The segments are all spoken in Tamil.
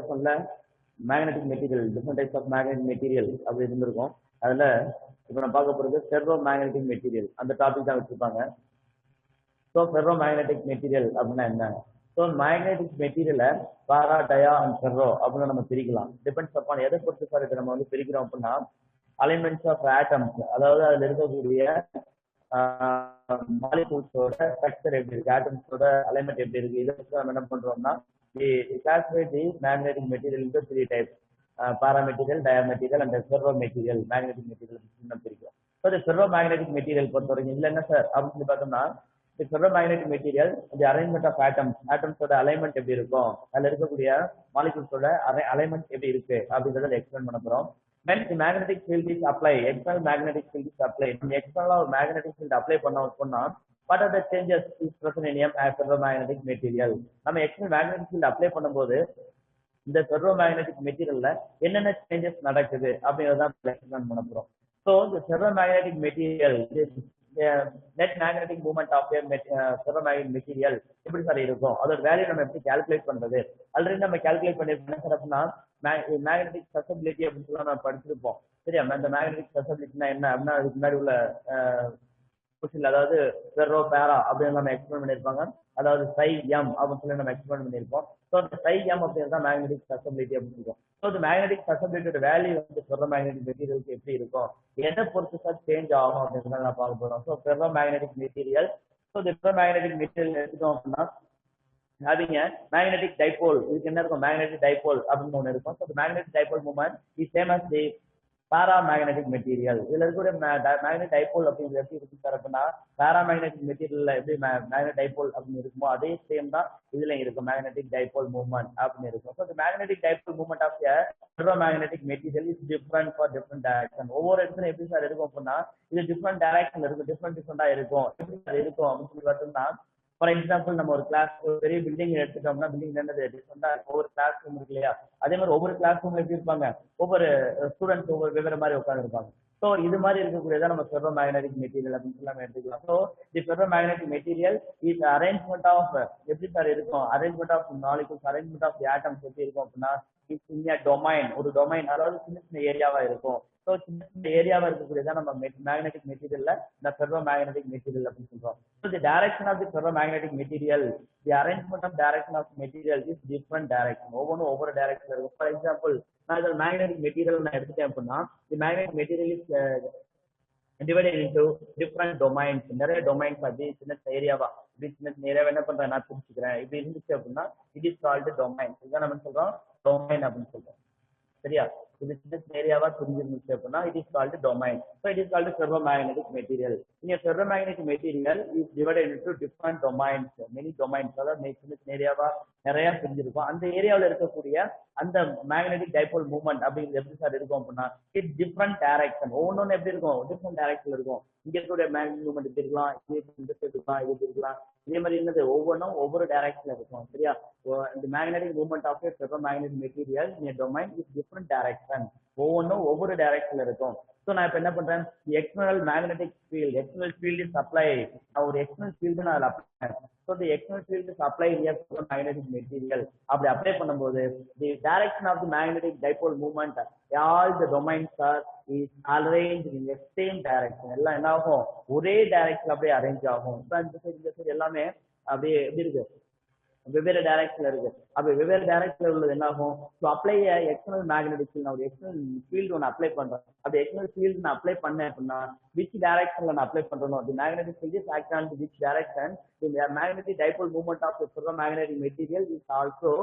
சொல்ல magnetic material different types of magnetic material அப்படி இருந்திருக்கும். அதுல இப்ப நான் பார்க்க போறது ஃபெர்ரோ மேக்னெட்டிக் மெட்டீரியல் அந்த டாபிக் தான் வச்சிருப்பாங்க. ஸோ ஃபெர்ரோ மேக்னெட்டிக் மெட்டீரியல் அப்படின்னா என்ன? ஸோ மேக்னெட்டிக் மெட்டீரியலை பாரா, டயா அண்ட் ஃபெர்ரோ அப்படின்னு நம்ம பிரிக்கலாம். டிபெண்ட்ஸ் அப்பான் எதை பொறுத்து சார் இதை நம்ம வந்து பிரிக்கிறோம் அப்படின்னா அலைன்மெண்ட்ஸ் ஆஃப் ஆட்டம்ஸ், அதாவது அதுல இருக்கக்கூடிய மாலிகூல்ஸோட ஸ்ட்ரக்சர் எப்படி இருக்கு, ஆட்டம்ஸோட அலைன்மெண்ட் எப்படி இருக்கு, இதை வச்சு நம்ம என்ன பண்றோம்னா classify the magnetic material into three types, parameterial, diametrical and ferromaterial magnetic material பிரிக்கிறோம். ஸோ இந்த ferromagnetic material பொறுத்த வரைக்கும் இதுல என்ன சார் அப்படின்னு சொல்லி பார்த்தோம்னா the ferromagnetic material the arrangement of atoms, ஆட்டம்ஸோட அலைன்மெண்ட் எப்படி இருக்கும், அதுல இருக்கக்கூடிய மாலிகூல்ஸோட அலைன்மெண்ட் எப்படி இருக்கு அப்படின்றத எக்ஸ்பிளைன் பண்ண போறோம். When the magnetic field is applied, external magnetic field is applied, இந்த external magnetic field apply பண்ணோம்னா what are the changes is present in a ferromagnetic material? நம்ம external magnetic field apply பண்ணும்போது இந்த ferromagnetic materialல என்னென்ன changes நடக்குது அப்படிங்கறத எக்ஸ்பிளைன் பண்ண போறோம். So the ferromagnetic material, net magnetic movement of a ferromagnetic material எப்படி சார் இருக்கும், அதோட வேல்யூ நம்ம எப்படி கால்குலேட் பண்றது? ஆல்ரெடி நம்ம கால்குலேட் பண்ணிருக்கோம் சார். அப்படின்னா மேக்னெட்டிக் சசபிலிட்டி அப்படின்னு சொல்லி நம்ம படிச்சிருப்போம். சரியா? இந்த மேக்னெட்டிக் சசபிலிட்டினா என்ன அப்படின்னா அதுக்கு முன்னாடி உள்ள அதாவது ஃபெர்ரோ பேரா அப்படின்னு நம்ம எக்ஸ்பிளைன் பண்ணியிருப்பாங்க. அதாவது சை எம் அப்படின்னு சொல்லி நம்ம எக்ஸ்பிளைன் பண்ணியிருப்போம். ஸோ அந்த சை எம் அப்படிங்கிறது தான் மேக்னெட்டிக் சசபிலிட்டி அப்படின்னு இருக்கும். ஸோ இந்த மேக்னெட்டிக் சசபிலிட்டியோட வேல்யூ வந்து ஃபெர்ரோ மேக்னெட்டிக் மெட்டீரியலுக்கு எப்படி இருக்கும், எதை பொறுத்து சார் சேஞ்ச் ஆகும் அப்படிங்கிறத நான் பார்க்க போறோம். So ferro magnetic material, so இந்த ஃபெர்ரோ மேக்னெட்டிக் மெட்டீரியல் எடுத்துட்டோம் அப்படின்னா having a magnetic dipole, இதுக்கு என்ன இருக்கும், மேக்னெட்டிக் டைபோல் அப்படின்னு ஒன்று இருக்கும். So magnetic dipole movement is same as the paramagnetic material. இதுல இருக்கக்கூடிய மேக்னெட் டைபோல் அப்படிங்கிறது எப்படி இருக்கு சார் அப்படின்னா பாராமேக்னெட்டிக் மெட்டீரியல்ல எப்படி மேக்னெட் டைபோல் அப்படின்னு இருக்குமோ அதே சேம் தான் இதுல இருக்கும், மேக்னெட்டிக் டைபோல் மூவ்மெண்ட் அப்படின்னு இருக்கும். So magnetic dipole movement of ferromagnetic material is different for different direction. ஒவ்வொரு இடத்துல எப்படி சார் இருக்கும் அப்படின்னா இது டிஃபரெண்ட் டைரக்ஷன்ல இருக்கும், டிஃபரெண்டா இருக்கும். எப்படி சார் இருக்கும் அப்படின்னு சொல்லி பார்த்தோம்னா ஃபார் எக்ஸாம்பிள் நம்ம ஒரு கிளாஸ் பெரிய பில்டிங் எடுத்துட்டோம்னா பில்டிங் என்னது டிஃபரெண்டா ஒவ்வொரு கிளாஸ் ரூம் இருக்கு இல்லையா, அதே மாதிரி ஒவ்வொரு கிளாஸ் ரூம்ல எப்படி இருப்பாங்க, ஒவ்வொரு ஸ்டூடெண்ட்ஸ் ஒவ்வொரு வெவ்வேறு மாதிரி உட்காந்து இருப்பாங்க. ஸோ இது மாதிரி இருக்கக்கூடியதான் நம்ம ஃபெர்ரோ மேக்னெட்டிக் மெட்டீரியல் அப்படின்னு சொல்லி எடுத்துக்கலாம். So the ferromagnetic material is arrangement of எப்படி சார் இருக்கும், arrangement of molecules, arrangement of the atoms எப்படி இருக்கும் அப்படின்னா டொமைன், ஒரு டொமைன், அதாவது சின்ன சின்ன ஏரியாவா இருக்கும். ஸோ சின்ன சின்ன ஏரியாவா இருக்கக்கூடியதான் நம்ம மேக்னெட்டிக் மெட்டீரியல்ல இந்த ஃபெர்ரோ மேக்னெட்டிக் மெட்டீரியல் அப்படின்னு சொல்றோம். So the direction of the ferromagnetic material, the arrangement of direction of material is different direction, ஒவ்வொன்றும் ஒவ்வொரு டைரக்ஷன் இருக்கும். ஃபார் எக்ஸாம்பிள் நான் இதில் மேக்னெட்டிக் மெட்டீரியல் நான் எடுத்துட்டேன் அப்படின்னா தி magnetic material is divided into different domains, நிறைய டொமைன்ஸ் அப்படி சின்ன ஏரியாவா இப்படி சின்ன ஏரியாவை என்ன பண்றேன் நான் பிரிச்சுக்கிறேன். இப்படி இருந்துச்சு அப்படின்னா இட் இஸ் கால்டு டொமைன். இதுதான் நம்ம சொல்றோம் டொமைன் அப்படின்னு சொல்றோம். சரியா? இது சின்ன ஏரியாவா புரிஞ்சிருந்துச்சு அப்படின்னா it is called domain. So it is called ferromagnetic material. இங்க ferromagnetic material is divided into different domains, many domains, அதாவது சின்ன சின்ன ஏரியாவா நிறைய பிரிஞ்சிருக்கும். அந்த ஏரியாவில் இருக்கக்கூடிய அந்த மேக்னெட்டிக் டைபோல் மூவ்மெண்ட் அப்படிங்கிறது எப்படி சார் இருக்கும் அப்படின்னா இட் டிஃபரெண்ட் டைரக்ஷன், ஒவ்வொன்று எப்படி இருக்கும், டிஃபரெண்ட் டைரக்ஷன்ல இருக்கும். இங்க இருக்கக்கூடிய மேக்னெட்டிக் மூவ்மெண்ட் இப்படி இருக்கலாம், இந்த சைடு இருக்கலாம், இது இருக்கலாம். இதே மாதிரி என்னது ஒவ்வொன்றும் ஒவ்வொரு டைரக்ஷன்ல இருக்கும். சரியா? the magnetic movement of a ferromagnetic material in a domain is different direction, ஒவ்வொன்றும் ஒவ்வொரு டைரக்ஷன்ல இருக்கும். ஸோ நான் இப்போ என்ன பண்றேன், external magnetic field, external field is apply, ஒரு எக்ஸ்டர்னல் ஃபீல்டு நான் அதில் அப்ளை பண்ணேன். So the external field is apply magnetic material. அப்படி அப்ளை பண்ணும்போது the direction of the magnetic dipole movement all the domains are is arrange in the same direction. எல்லாம் என்ன ஆகும், ஒரே டைரக்ஷன் அப்படியே அரேஞ்ச் ஆகும். இந்த சைடு எல்லாமே அப்படியே எப்படி இருக்கு, வெவ்வேறு டைரக்ஷன்ல இருக்கு. அப்ப வெவ்வேறு டைரக்ஷன்ல உள்ளது என்ன ஆகும், so apply external magnetic field, நான் ஒரு எக்ஸ்டர்னல் ஃபீல்டு ஒன்று அப்ளை பண்றேன். அப்படி எக்ஸ்டர்னல் ஃபீல்டு நான் அப்ளை பண்ணேன் அப்படின்னா விச் டைரக்ஷன்ல நான் அப்ளை பண்றேனோ the magnetic field is act on which direction the magnetic dipole movement of ferromagnetic material is also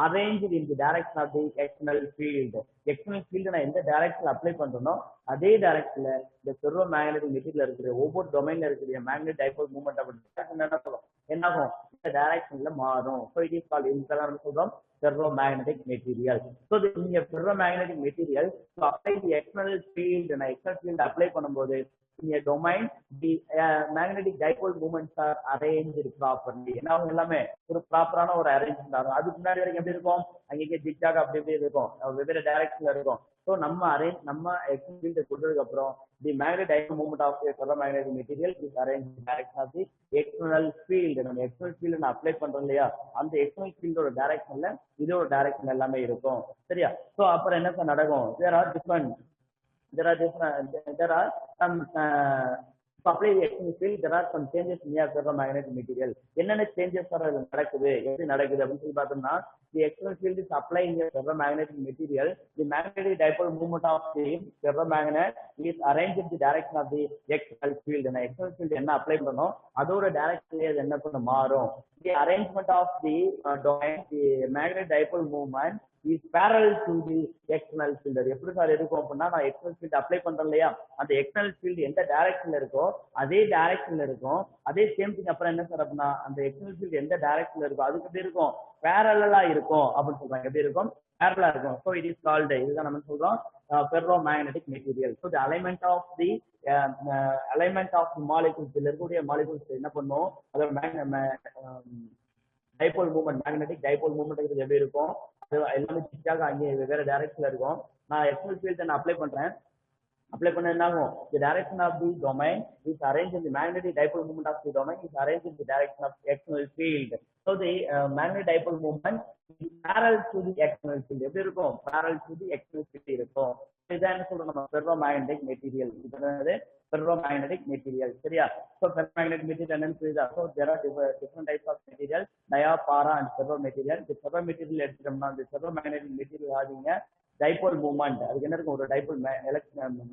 arranged in the direction of the external field. External field நான் எந்த டைரக்ஷன்ல அப்ளை பண்றேனோ அதே டைரக்ஷன்ல இந்த ஃபெர்ரோமேக்னெட்டிக் மெட்டீரியல் இருக்கிற ஒவ்வொரு டொமைன்ல இருக்கிற மேக்னெட்டிக் டைபோல் மூவ்மெண்ட் அப்படி என்ன ஆகும், டைரக்ஷன்ல மாறும். ஸோ இட் இஸ் கால்ட் இதெல்லாம் சொல்றோம் ferromagnetic material. So இந்த ferromagnetic material to apply the external field, நான் external field அப்ளை பண்ணும்போது in a domain the magnetic dipole moments are arranged properly. என்ன எல்லாமே ஒரு ப்ராப்பரான ஒரு அரேஞ்ச்மெண்ட் ஆகும். அதுக்கு முன்னாடி வரைக்கும் எப்படி இருக்கும், அங்கே ஜிக்ஜாக் அப்படி இப்படி இருக்கும், வெவ்வேறு டைரக்ஷன்ல இருக்கும். ஸோ நம்ம எக்ஸ்டர்னல் ஃபீல்டு கொடுத்ததுக்கு அப்புறம் the magnetic dipole movement of ferromagnetic material is arrange in direction of the external field. நம்ம எக்ஸ்டர்னல் ஃபீல்டு நான் அப்ளை பண்றோம் இல்லையா, அந்த எக்ஸ்டர்னல் ஃபீல்டோட டைரக்ஷன்ல இதோட டைரக்ஷன் எல்லாமே இருக்கும். சரியா? ஸோ அப்புறம் என்ன சார் நடக்கும், there are some apply the external field, there are some changes in the ferromagnetic material. என்னென்ன சேஞ்சஸ் நடக்குது, எப்படி நடக்குது அப்படின்னு சொல்லி பார்த்தோம்னா, the external field is applying the ferromagnetic material. The magnetic dipole movement of the ferromagnet is arranged in the direction of the external field. நான் external field என்ன அப்ளை பண்ணோம் அதோட டைரக்ஷன்ல அது என்ன பண்ண மாறும். The arrangement of the domain, the magnetic dipole movement is parallel to the external field. எப்படி சார் இருக்கும் அப்படின்னா, நான் எக்ஸ்டர்னல் ஃபீல்ட் அப்ளை பண்றேன் இல்லையா, அந்த எக்ஸ்டர்னல் ஃபீல்டு எந்த டைரக்ஷன்ல இருக்கோ அதே டைரக்ஷன்ல இருக்கும். அதே சேம் திங் அப்புறம் என்ன சார் அப்படின்னா, அந்த எக்ஸ்டர்னல் ஃபீல்டு எந்த டைரக்ஷன்ல இருக்கோ அதுக்கு எப்படி இருக்கும், பேரலா இருக்கும் அப்படின்னு சொல்றாங்க. எப்படி இருக்கும், பேரலா இருக்கும். ஸோ இட் இஸ் கால்டு, இதுதான் நம்ம சொல்றோம் ferromagnetic material. So the alignment of the molecules, இருக்கக்கூடிய மாலிகூல்ஸ் என்ன பண்ணும், அதோட dipole movement, magnetic dipole movement எப்படி இருக்கும், அது எல்லாமே சிக்காக அங்கே வேற டைரக்ஷன்ல இருக்கும். நான் எக்ஸ்டர்னல் ஃபீல்ட் நான் அப்ளை பண்ண என்ன ஆகும், the direction of the domain is arranged in the magnetic dipole moment of the domain is arranged in the direction of external field. So the magnetic dipole moment is parallel to the external field. எப்படி இருக்கும், parallel to the external field இருக்கும். இதான் என்ன சொல்றோம் நம்ம ferromagnetic material. இது ferromagnetic material. சரியா? So ferromagnetic material என்னன்னு புரியுதா? So there are different types of material, dia, para and ferro material. The ferro material எடுத்துட்டோம்னா அந்த ferromagnetic material ஆகிங்க டைபோல் மூவ்மெண்ட், அதுக்கு என்ன இருக்கும், ஒரு டைபோல்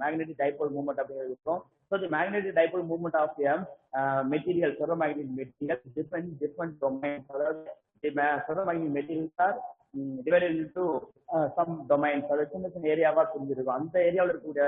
மேக்னெட்டிக் டைபோல் மூவ்மெண்ட் அப்படிங்கிறது இருக்கும். So the magnetic dipole movement of material, ferromagnetic material different domains. அதாவது ferromagnetic materials are divided into some domains. அதாவது சின்ன சின்ன ஏரியாவா பிரிஞ்சிருக்கும். அந்த ஏரியாவில் இருக்கக்கூடிய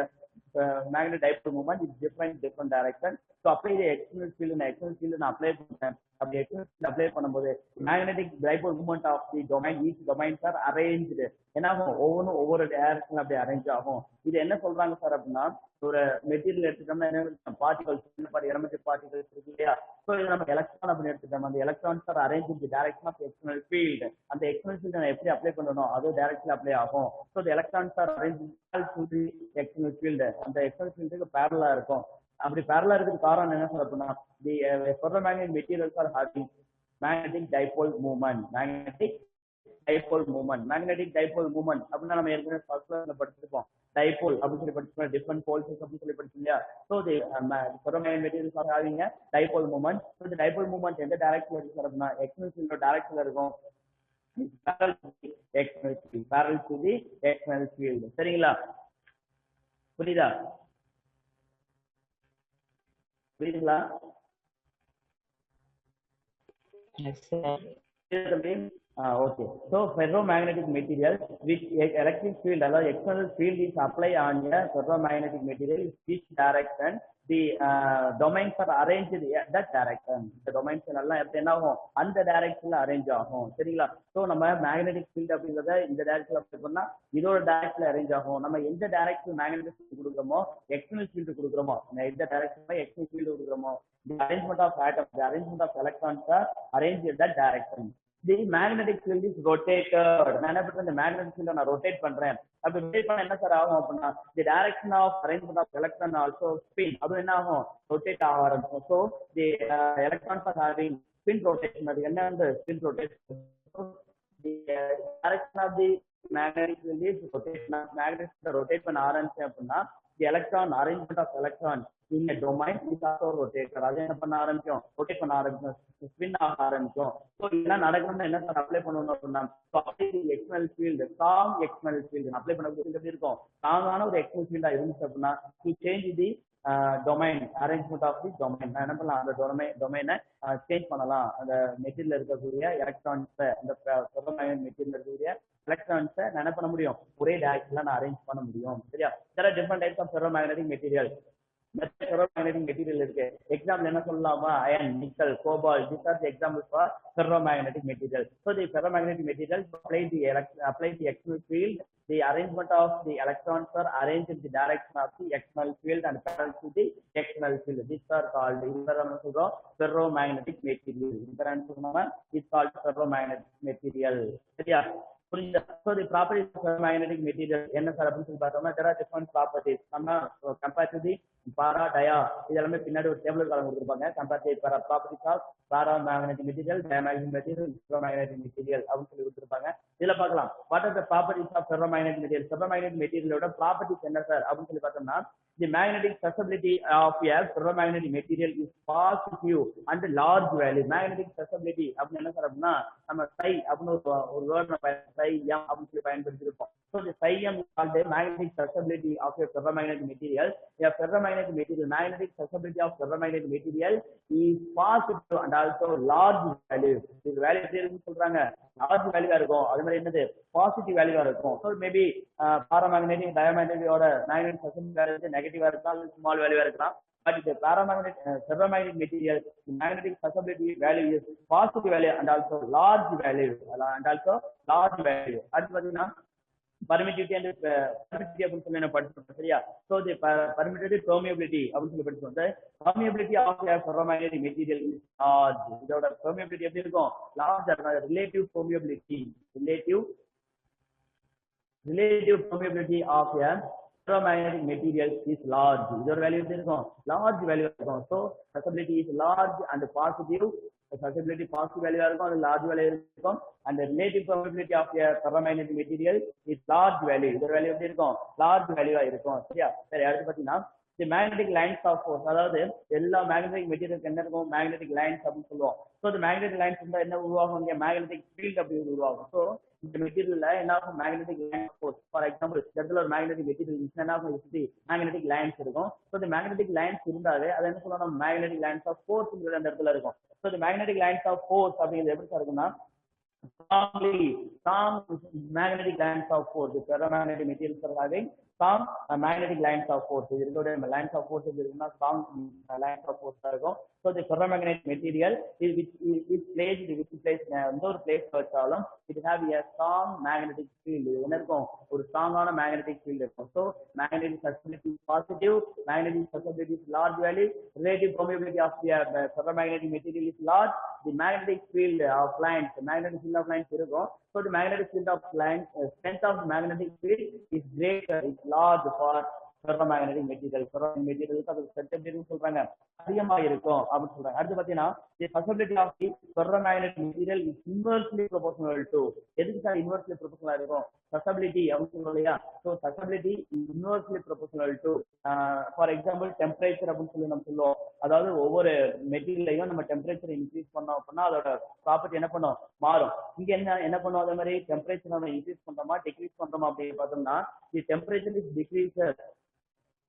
magnetic dipole movement is different direction. So apply the external field, நான் apply பண்ணேன். அப்படி external field apply பண்ணும்போது magnetic dipole movement of the domain, each domains are arranged. என்ன ஆகும், ஒவ்வொரு டைரக்ஷன்ல அப்படி அரேஞ்ச் ஆகும். இது என்ன சொல்றாங்க சார் அப்படின்னா, ஒரு மெட்டீரியல் எடுத்துட்டோம்னா என்ன, பார்ட்டிகல்ஸ், எலமெண்ட்ரி பார்ட்டிகல்ஸ் இருக்கு இல்லையா. ஸோ இது நம்ம எலக்ட்ரான் அப்படின்னு எடுத்துட்டோம். அந்த electrons are arrange in the direction of external field. அந்த எக்ஸ்டர்னல் ஃபீல்ட் நான் எப்படி அப்ளை பண்ணணும் அதோ டைரக்ஷன்ல அப்ளை ஆகும். So the electrons are arrange to the external field, அந்த எக்ஸ்டர்னல் ஃபீல்டுக்கு பேரலா இருக்கும். அப்படி பேரலா இருக்கிறதுக்கு காரணம் என்ன சார் அப்படின்னா, the ferromagnetic materials are having magnetic dipole movement. Magnetic dipole movement அப்படின்னா நம்ம ஏற்கனவே ஃபர்ஸ்ட் கிளாஸ்ல படிச்சிருப்போம். டைபோல் அப்படின்னு சொல்லி படிச்சிருப்போம், டிஃபரண்ட் போல்ஸ் அப்படின்னு சொல்லி படிச்சோம் இல்லையா. So the ferromagnetic materials are having dipole movement. So the dipole movement எந்த டைரக்ஷன்ல இருக்கு சார் அப்படின்னா, எக்ஸ்டர்னல் ஃபீல்டோட டைரக்ஷன்ல இருக்கும், parallel to the external field. சரிங்களா? புரியுதா? புரியுதுங்களா? Yes, sir. Okay. So ferromagnetic material which electric field, allow external field is applied on a ferromagnetic material, which direction the domains are arranged in that direction. The domains எல்லாம் எப்படி என்ன ஆகும், அந்த டைரக்ஷன்ல அரேஞ்ச் ஆகும். சரிங்களா? ஸோ நம்ம மேக்னெட்டிக் ஃபீல்ட் அப்படிங்கிறத இந்த டைரக்ஷன்ல அப்ளை பண்ணா இதோட டைரக்ஷன்ல அரேஞ்ச் ஆகும். நம்ம எந்த டைரக்ஷன் மேக்னெட்டிக் ஃபீல்ட் கொடுக்குறோமோ, எக்ஸ்டர்னல் ஃபீல்டு கொடுக்குறோமோ, எந்த டைரக்ஷன்ல எக்ஸ்டர்னல் ஃபீல்டு கொடுக்குறோமோ, the arrangement of atoms, the arrangement of electrons are arranged in that direction. The magnetic field is rotated. நான் என்ன பண்றேன், இந்த மேக்னெட்டிக் ஃபீல்ட நான் ரொட்டேட் பண்றேன். அப்படி ரொட்டேட் பண்ண என்ன சார் ஆகும் அப்படின்னா, the direction of arrangement of electron also spin. அது என்ன ஆகும், ரொட்டேட் ஆக ஆரம்பிக்கும். So the electrons are having spin rotation. அது என்ன அந்த spin rotation. The direction of the magnetic field is rotation. Magnetic field rotate பண்ண ஆரம்பிச்சேன் அப்படின்னா, the electron, arrangement of electron in a domain is also rotated. அது என்ன பண்ண ஆரம்பிக்கும், ரொட்டேட் பண்ண ஆரம்பிக்கும், ஸ்பின் ஆக ஆரம்பிக்கும். ஸோ இதெல்லாம் நடக்கணும்னா என்ன சார் அப்ளை பண்ணணும் அப்படின்னா, external field, strong external field apply பண்ண எப்படி இருக்கும், ஸ்ட்ராங்கான ஒரு எக்ஸ்டர்னல் ஃபீல்டா இருந்துச்சு அப்படின்னா, to change the domain, arrangement of the domain. நான் என்ன பண்ணலாம், அந்த டொமைனை சேஞ்ச் பண்ணலாம். அந்த மெட்டீரியல் இருக்கக்கூடிய எலக்ட்ரான்ஸை, அந்த ஃபெர்ரோமேக்னெட்டிக் மெட்டீரியல் இருக்கக்கூடிய எலக்ட்ரான்ஸை நான் என்ன பண்ண முடியும், ஒரே டைரக்ஷன்ல நான் அரேஞ்ச் பண்ண முடியும். சரியா? there are different types of ferromagnetic material. Ferromagnetic material இருக்கு. எக்ஸாம்பிள் என்ன சொல்லலாமா? Iron, nickel, cobalt, these are the examples for ferromagnetic material. So the ferromagnetic material apply the external field. The arrangement of the electrons are arranged in the direction of the external field and parallel to the external field. These are called ferromagnetic material. It's called ferromagnetic material. சரியா? புரியுதா? So the properties of ferromagnetic material என்ன சார் அப்படின்னு சொல்லி பார்த்தோம்னா, there are different properties. நம்ம compare to the para, dia இதெல்லாமே பின்னாடி ஒரு டேபிள் காலம் கொடுத்துருப்பாங்க. compare to the properties of paramagnetic material, diamagnetic material, ferromagnetic material அப்படின்னு சொல்லி கொடுத்துருப்பாங்க. இதுல பார்க்கலாம் what are the properties of ferromagnetic material. ferromagnetic material properties என்ன சார் அப்படின்னு சொல்லி பார்த்தோம்னா, the magnetic susceptibility of a ferromagnetic material is positive and large value. magnetic susceptibility அப்படின்னு என்ன சார் அப்படின்னா, நம்ம psi அப்படின்னு ஒரு வேர்ட் நம்ம psi m அப்படின்னு சொல்லி பயன்படுத்தியிருப்போம். So the psi m is called the magnetic susceptibility of a ferromagnetic material. A ferromagnetic material, magnetic susceptibility of ferromagnetic material is positive and also large value. இது வேல்யூ எப்படி இருக்குன்னு சொல்றாங்க, லார்ஜ் வேல்யூவா இருக்கும். அது மாதிரி என்னது, பாசிட்டிவ் வேல்யூவா இருக்கும். ஸோ மேபி பாராமேக்னெட்டிக் டயமேக்னெட்டிக்கோட மேக்னெட்டிக் சஸ்பென்ஷன் வேல்யூ நெகட்டிவா இருக்கலாம், ஸ்மால் வேல்யூவா இருக்கலாம். But the ferromagnetic material, the magnetic susceptibility value is positive value and also large value. அடுத்து பாத்தீங்கன்னா permittivity and permittivity அப்படின்னு சொல்லி நான் படிச்சிருக்கேன். சரியா? So the permittivity, permeability அப்படின்னு சொல்லி படிச்சோம். The permeability of a ferromagnetic material is large. இதோட permeability எப்படி இருக்கும்? large இருக்கும். relative permeability permeability of a ferromagnetic material is large. இதோட வேல்யூ எப்படி இருக்கும்? large value இருக்கும். So susceptibility is large and positive. susceptibility positive value இருக்கும், அது large value இருக்கும். and the relative permeability of a ferromagnetic material is large value. இதோட வேல்யூ எப்படி இருக்கும்? large value இருக்கும். சரியா? சரி, அடுத்து பாத்தீங்கன்னா the magnetic lines of force. அதாவது எல்லா மேக்னெட்டிக் மெட்டீரியலுக்கு என்ன இருக்கும்? magnetic lines அப்படின்னு சொல்லுவோம். So the magnetic lines இருந்தா என்ன உருவாகும்? இங்க magnetic field அப்படி உருவாகும். So இந்த மெட்டீரியல்ல என்ன ஆகும்? magnetic line of force. For example இடத்துல ஒரு மேக்னெட்டிக் மெட்டீரியல் என்ன ஆகும்? சுத்தி மேக்னெட்டிக் லைன்ஸ் இருக்கும். ஸோ இந்த மேக்னெட்டிக் லைன்ஸ் இருந்தாலே அது என்ன சொல்லணும்? மேக்னெட்டிக் லைன்ஸ் ஆஃப் ஃபோர்ஸ் அந்த இடத்துல இருக்கும். ஸோ இந்த மேக்னெட்டிக் லைன்ஸ் ஆஃப் ஃபோர்ஸ் அப்படிங்கிறது எப்படி இருக்குன்னா, some magnetic lines of force. The ferromagnetic materials are having some magnetic lines of force. இதோட lines of force இருக்குன்னா some lines of force இருக்கும். So the ferromagnetic material is which place எந்த ஒரு place வச்சாலும் it have a strong magnetic field. என்ன இருக்கும்? ஒரு ஸ்ட்ராங்கான magnetic field இருக்கும். So magnetic susceptibility is positive, magnetic susceptibility is large value, relative permeability of the ferromagnetic material is large. The magnetic field of lines, இருக்கும். So the magnetic field of lines, strength of the magnetic field is greater, is large for ferromagnetic material. ferromagnetic material அது ஸ்ட்ரென்த் சொல்றாங்க, அதிகமா இருக்கும் அப்படின்னு சொல்றாங்க. அடுத்து பாத்தீங்கன்னா the susceptibility of the ferromagnetic material is inversely proportional to. எதுக்கு சார் inversely proportional இருக்கும்? susceptibility அப்படின்னு சொல்றோம் இல்லையா? So susceptibility is inversely proportional to for example temperature அப்படின்னு சொல்லி நம்ம சொல்லுவோம். அதாவது ஒவ்வொரு மெட்டீரியலையும் நம்ம டெம்பரேச்சர் இன்க்ரீஸ் பண்ணோம் அப்படின்னா அதோட ப்ராப்பர்ட்டி என்ன பண்ணும்? மாறும். இங்க என்ன பண்ணும்? அதே மாதிரி டெம்பரேச்சர் நம்ம இன்க்ரீஸ் பண்றோமா டிக்ரீஸ் பண்றோமா அப்படின்னு பார்த்தோம்னா the temperature is decreases,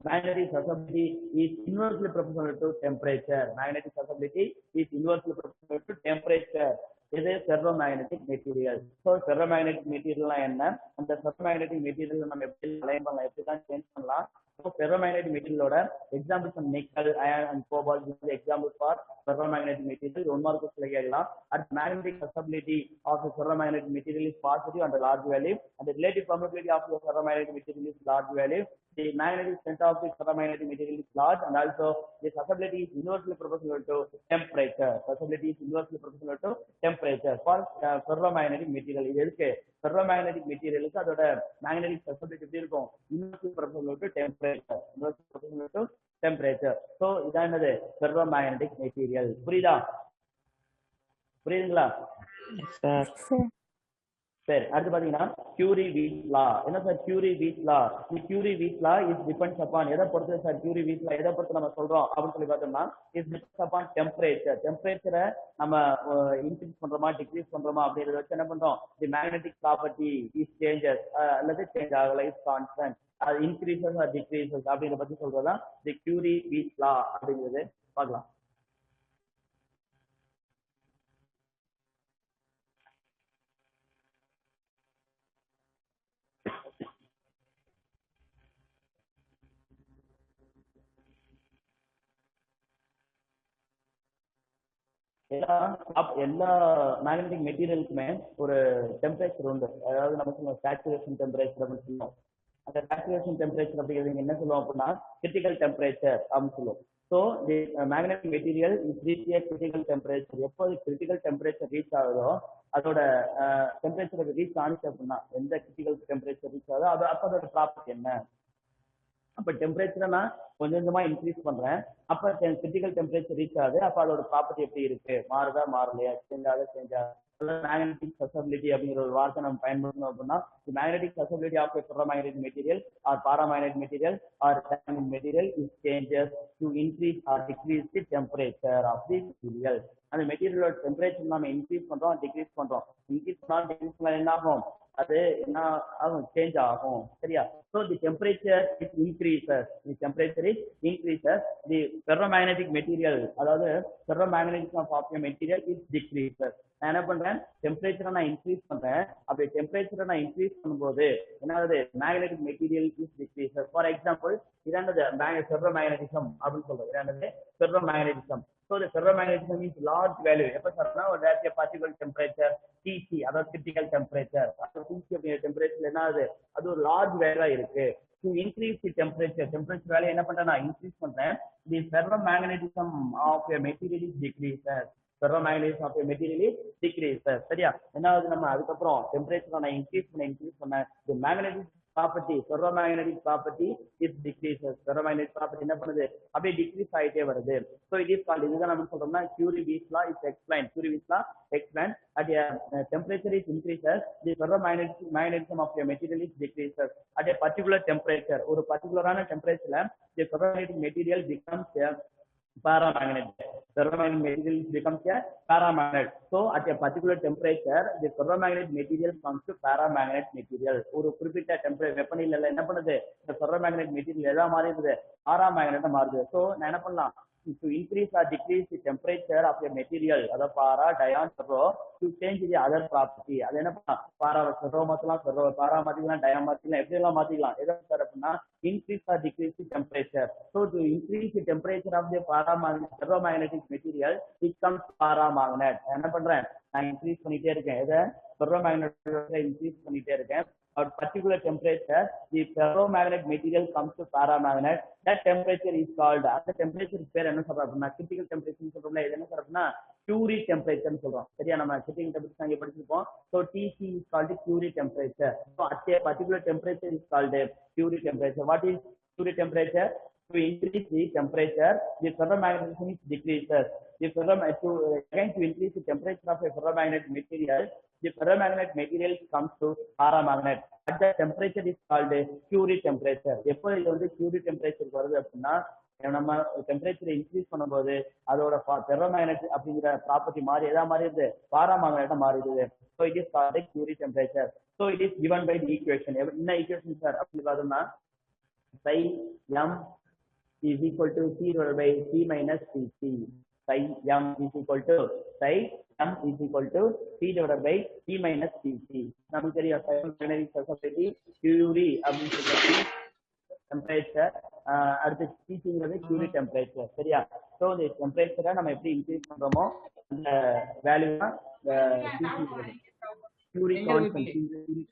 magnetic susceptibility is inversely proportional to temperature. magnetic susceptibility is inversely proportional to temperature. இது ferromagnetic material. So ferromagnetic material என்ன? அந்த ferromagnetic material நம்ம எப்படி அலைன் பண்ணலாம், எப்படி தான் சேஞ்ச் பண்ணலாம்? So ferromagnetic material ஓட examples of nickel, iron and cobalt is examples for ferromagnetic material. One more question கேட்கலாம். At magnetic susceptibility of the ferromagnetic material is positive and large value, and the relative permeability of the ferromagnetic material is large value. The magnetic strength of the ferromagnetic material is large, and also the susceptibility is inversely proportional to temperature. Susceptibility is inversely proportional to temperature for ferromagnetic material. இது இருக்கு ferromagnetic materialக்கு அதோட magnetic susceptibility எப்படி இருக்கும்? inversely proportional to temperature. inversely proportional to temperature. So இதான் என்னது? ferromagnetic material. புரியுதுங்களா? சரி, அடுத்து பாத்தீங்கன்னா Curie-Weiss law. என்ன sir Curie-Weiss law? Curie-Weiss law is depends upon எதை பொறுத்து சார்? Curie-Weiss law எதை பொறுத்து நம்ம சொல்றோம் அப்படின்னு சொல்லி பார்த்தோம்னா is depends upon temperature. டெம்பரேச்சரை நம்ம இன்க்ரீஸ் பண்றோமா டிக்ரீஸ் பண்றோமா அப்படின்றத வச்சு என்ன பண்றோம்? the magnetic property is changes அல்லது சேஞ்ச் ஆகல is constant, அது increases or decreases அப்படின்றத பத்தி சொல்றதுதான் the Curie-Weiss law அப்படிங்கிறது. பார்க்கலாம். எல்லா மேக்னெட்டிக் மெட்டீரியலுக்குமே ஒரு டெம்பரேச்சர் உண்டு. அதாவது நமக்கு சேச்சுரேஷன் டெம்பரேச்சர் அப்படின்னு சொல்லுவோம். அந்த சேச்சுரேஷன் டெம்பரேச்சர் அப்படிங்கிறது என்ன சொல்லுவோம் அப்படின்னா கிரிட்டிக்கல் டெம்பரேச்சர் அப்படின்னு சொல்லுவோம். So the magnetic material is reach A critical temperature. எப்போது கிரிட்டிக்கல் டெம்பரேச்சர் ரீச் ஆகுதோ அதோட டெம்பரேச்சர் ரீச் ஆனிச்சு அப்படின்னா எந்த கிரிட்டிக்கல் டெம்பரேச்சர் ரீச் ஆகுதோ அது அப்போ அதோட ப்ராப்பர்ட்டி என்ன? அப்ப டெம்பரேச்சரை நான் கொஞ்சம் கொஞ்சமா இன்க்ரீஸ் பண்றேன். அப்ப கிரிட்டிக்கல் டெம்பரேச்சர் ரீச் ஆகுது. அப்ப அதோட ப்ராப்பர்ட்டி எப்படி இருக்கு? மாறுதா மாறலையா? சேஞ்ச் ஆகுதா சேஞ்ச் ஆகுது? மேக்னெட்டிக் சசபிலிட்டி அப்படிங்கிற ஒரு வார்த்தை நம்ம பயன்படுத்தணும் அப்படின்னா magnetic susceptibility of ferromagnetic material or paramagnetic material or dynamic material is changes to increase or decrease the temperature of the material. அந்த மெட்டீரியலோட டெம்பரேச்சர் நம்ம இன்க்ரீஸ் பண்றோம், டிக்ரீஸ் பண்றோம். இன்க்ரீஸ் பண்ணாலும் டிக்ரீஸ் பண்ணாலும் என்ன ஆகும்? அது என்ன ஆகும்? சேஞ்ச் ஆகும். சரியா? So the temperature is increases. The temperature is increases. The ferromagnetic material, அதாவது ferromagnetism of a material is decreases. நான் என்ன பண்றேன்? டெம்பரேச்சரை நான் இன்க்ரீஸ் பண்றேன். அப்படி டெம்பரேச்சரை நான் இன்க்ரீஸ் பண்ணும்போது என்ன ஆகுது? Magnetic material is decreases. For example இதானது ஃபெரோமேக்னடிசம் அப்படின்னு சொல்றோம். இதானது ஃபெரோமேக்னடிசம். So the ferromagnetism is large value. எப்ப சொல்றேன்னா ஒரு particular temperature TC, அதாவது critical temperature. TC அப்படிங்கிற டெம்பரேச்சர் என்ன ஆகுது? அது ஒரு லார்ஜ் வேல்யூவா இருக்கு. To increase the temperature, temperature value என்ன பண்றேன்? நான் இன்க்ரீஸ் பண்றேன். The ferromagnetism of a material is decreases. Ferromagnetism of a material is decreases. சரியா? என்ன ஆகுது? நம்ம அதுக்கப்புறம் டெம்பரேச்சர் நான் இன்க்ரீஸ் பண்ண the magnetic property, ferromagnetic property is decreases. Ferromagnetic property என்ன பண்ணுது? அப்படியே டிக்ரீஸ் ஆயிட்டே வருது. So it is called, இதுதான் நம்ம சொல்றோம்னா Curie-Weiss law is explained. Curie-Weiss law explained at a temperature is increases, the ferromagnetism of a material is decreases at a particular temperature. ஒரு பர்டிகுலரான டெம்பரேச்சர்ல the ferromagnetic material becomes a paramagnet. Ferromagnetic material becomes a paramagnet. So at a particular temperature, the ferromagnetic material comes to paramagnet material. ஒரு குறிப்பிட்ட டெம்பரேச்சர் வெப்பநிலையில என்ன பண்ணுது? இந்த ferromagnetic material எதா மாறிடுது? paramagnet மாறுது. So நான் என்ன பண்ணலாம்? To increase or decrease the temperature of a material, அதாவது para, dion, ferro, to change the other property. அது என்ன பண்ணலாம்? para ferro மாத்தலாம், ferro para மாத்திக்கலாம், dion மாத்திக்கலாம், எப்படி எல்லாம் மாத்திக்கலாம். எதை சார் அப்படின்னா increase or decrease the temperature. So to increase the temperature of the ferromagnetic material, it becomes paramagnet. என்ன பண்றேன்? நான் இன்க்ரீஸ் பண்ணிட்டே இருக்கேன். எதை? ferromagnet இன்க்ரீஸ் பண்ணிட்டே இருக்கேன். At particular temperature, the ferromagnetic material comes to paramagnet. That temperature is called, அந்த temperature பேர் என்ன சொல்றோம் அப்படின்னா critical temperature சொல்றோம்ல, இது என்ன சொல்றோம்னா Curie temperature சொல்றோம். சரியா? நம்ம critical temperature அங்க படிச்சிருப்போம். So TC is called Curie temperature. So at a particular temperature is called Curie temperature. What is Curie temperature? To increase the temperature, the ferromagnetism is decreases. Again to increase the temperature of a ferromagnetic material, the ferromagnetic material comes to paramagnet. At the temperature is called Curie temperature. எப்போ இது வந்து Curie temperature வருது அப்படின்னா நம்ம டெம்பரேச்சர் இன்க்ரீஸ் பண்ணும்போது அதோட ஃபெரோமேக்னெட் அப்படிங்கிற ப்ராப்பர்ட்டி மாறி எதா மாறிடுது? பாராமேக்னெட்டா மாறிடுது. So it is called Curie temperature. So it is given by the equation. என்ன ஈக்குவேஷன் சார் அப்படின்னு பார்த்தோம்னா psi m is equal to C divided by C minus Cc. Psi m is equal to C divided by C minus Cc. நமக்கு தெரியும் ferromagnetic susceptibility Curie அப்படின்னு சொல்லி டெம்பரேச்சர், அடுத்து Cங்கிறது Curie டெம்பரேச்சர். சரியா? ஸோ இந்த டெம்பரேச்சரை நம்ம எப்படி இன்க்ரீஸ் பண்றோமோ அந்த வேல்யூ தான் Curie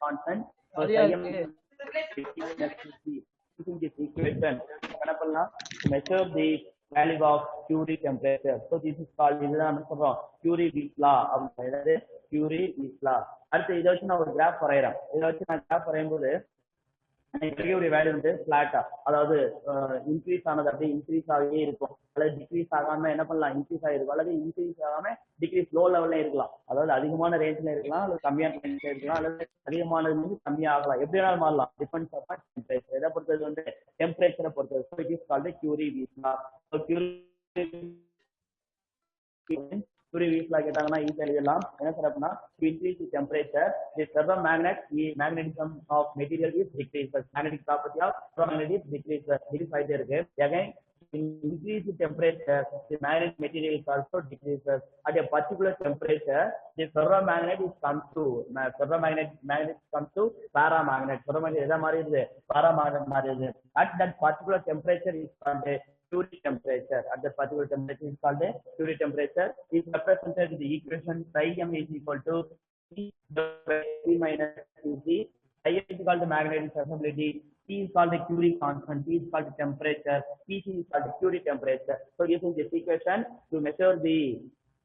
constant. Using this equation, என்ன பண்ணலாம்? Measure the value of Curie temperature. So this is called, இதுதான் நம்ம சொல்றோம் Curie-Weiss law அப்படின்றது. Curie-Weiss law. அடுத்து இதை வச்சு நான் ஒரு கிராஃப் வரைகிறேன். இதை வச்சு நான் கிராஃப் வரையும்போது கிடைக்கக்கூடிய வேல்யூ வந்து பிளாட்டா, அதாவது இன்க்ரீஸ் ஆனது அப்படியே இன்க்ரீஸ் ஆகியே இருக்கும், அல்லது டிக்ரீஸ் ஆகாம என்ன பண்ணலாம்? இன்க்ரீஸ் ஆகிருக்கும், அல்லது இன்க்ரீஸ் ஆகாம டிக்ரீஸ் லோ லெவல்ல இருக்கலாம். அதாவது அதிகமான ரேஞ்ச்ல இருக்கலாம், அல்லது கம்மியான ரேஞ்ச்ல இருக்கலாம், அல்லது அதிகமானது வந்து கம்மியாகலாம். எப்படி வேணாலும் மாறலாம். Depends upon temperature. எதை பொறுத்தது வந்து டெம்பரேச்சரை பொறுத்தது. So it is called Curie-Weiss law. Curie-Weiss law கேட்டாங்கன்னா ஈஸியா எழுதலாம். என்ன சார் அப்படின்னா to increase the temperature, the ferromagnetism of material is decreases. Magnetic property of ferromagnet is decreases. Decrease ஆயிட்டே இருக்கு. Again increase the temperature, the magnetic material is also decreases. At a particular temperature, the ferromagnet is comes to paramagnet. Ferromagnet எதா மாறிடுது? paramagnet மாறிடுது. At that particular temperature is called Curie temperature. At that particular temperature is called a Curie temperature. Is represented in the equation psi m is equal to T by T minus Qc. Psi m is called the magnetic susceptibility. T is called the Curie constant. T is called the temperature. Pc is called the Curie temperature. So using this equation to measure the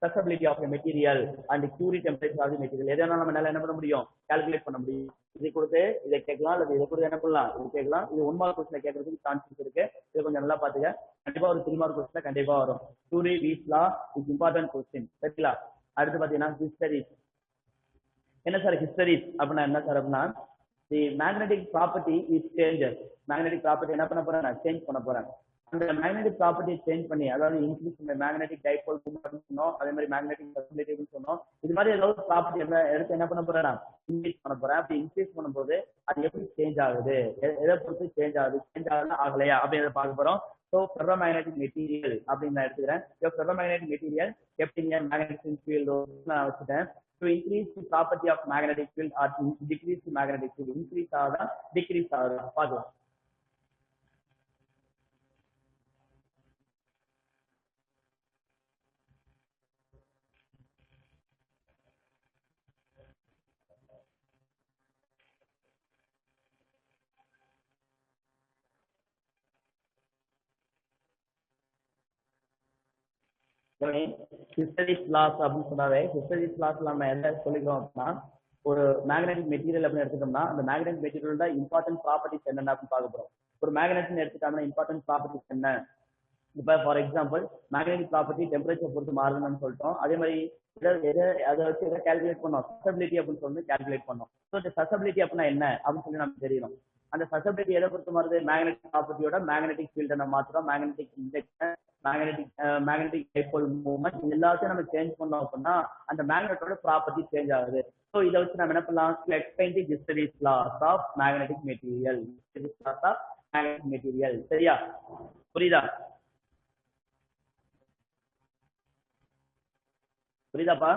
susceptibility of a material and the Curie temperature of the material. எதனால நம்ம என்ன பண்ண முடியும்? கால்குலேட் பண்ண முடியும். இது கொடுத்து இதை கேட்கலாம் அல்லது இதை கொடுத்து என்ன பண்ணலாம்? இது கேட்கலாம். இது 1 மார்க் क्वेश्चन கேட்கறதுக்கு சான்சஸ் இருக்கு. இதை கொஞ்சம் நல்லா பாத்துங்க. கண்டிப்பா ஒரு 3 மார்க் क्वेश्चन கண்டிப்பா வரும். Curie Weis law is important question. சரிங்களா? அடுத்து பாத்தீங்கன்னா ஹிஸ்டரிஸ். என்ன சார் ஹிஸ்டரிஸ் அப்படின்னா என்ன சார் அப்படின்னா the magnetic property is changes. magnetic property என்ன பண்ண போறேன்? நான் சேஞ்ச் பண்ண போறேன். அந்த மேக்னெட்டிக் ப்ராப்பர்ட்டி சேஞ்ச் பண்ணி அதாவது இன்க்ரீஸ் பண்ண மேக்னெட்டிக் டைபோல் மூவ்மெண்ட் சொன்னோம், அதே மாதிரி மேக்னெட்டிக் சஸ்டெபிலிட்டி சொன்னோம். இது மாதிரி ஏதாவது ப்ராப்பர்ட்டி எடுத்து என்ன பண்ண போறேன்? நான் இன்க்ரீஸ் பண்ண போறேன். அப்படி இன்க்ரீஸ் பண்ணும்போது அது எப்படி சேஞ்ச் ஆகுது, எதை பொறுத்து சேஞ்ச் ஆகுது, சேஞ்ச் ஆகுதுன்னா ஆகலையா அப்படின்றத பார்க்க போறோம். ஸோ ஃபெர்ரோமேக்னெட்டிக் மெட்டீரியல் அப்படின்னு நான் எடுத்துக்கிறேன். ஃபெர்ரோமேக்னெட்டிக் மெட்டீரியல் எப்படி மேக்னெட்டிக் ஃபீல்டு நான் வச்சுட்டேன். To increase the property of magnetic field or to decrease the magnetic field, increase ஆகுதா decrease ஆகுதா பார்க்கலாம். ஹிஸ்டரிஸ் லாஸ் அப்படின்னு சொன்னாவே ஹிஸ்டரிஸ் லாஸ் நம்ம என்ன சொல்லிக்கிறோம் அப்படின்னா ஒரு மேக்னெட்டிக் மெட்டீரியல் அப்படின்னு எடுத்துட்டோம்னா அந்த மேக்னெட்டிக் மெட்டீரியலோட இம்பார்ட்டன்ட் ப்ராப்பர்ட்டிஸ் என்னென்ன அப்படின்னு பார்க்க போறோம். ஒரு மேக்னெட்னு எடுத்துட்டோம்னா இம்பார்ட்டன்ட் ப்ராப்பர்ட்டிஸ் என்ன? இப்போ for example magnetic property temperature பொறுத்து மாறுதுன்னு சொல்லிட்டோம். அதே மாதிரி அதை வச்சு எதை கால்குலேட் பண்ணோம்? சசபிலிட்டி அப்படின்னு சொல்லி கால்குலேட் பண்ணோம். ஸோ இந்த சசபிலிட்டி அப்படின்னா என்ன அப்படின்னு சொல்லி நமக்கு தெரியணும். அந்த சசபிலிட்டி எதை பொறுத்து மாறுது? மேக்னெட்டிக் ப்ராப்பர்ட்டியோட மேக்னெட்டிக் ஃபீல்டை நம்ம மாத்துறோம், magnetic index, magnetic dipole movement எல்லாத்தையும் நம்ம சேஞ்ச் பண்ணோம் அப்படின்னா அந்த மேக்னெட்டோட ப்ராப்பர்ட்டி சேஞ்ச் ஆகுது. ஸோ இதை வச்சு நம்ம என்ன பண்ணலாம்? Explain the hysteresis loss of magnetic material. Loss of magnetic material. சரியா? புரியுதா? புரியுதாப்பா?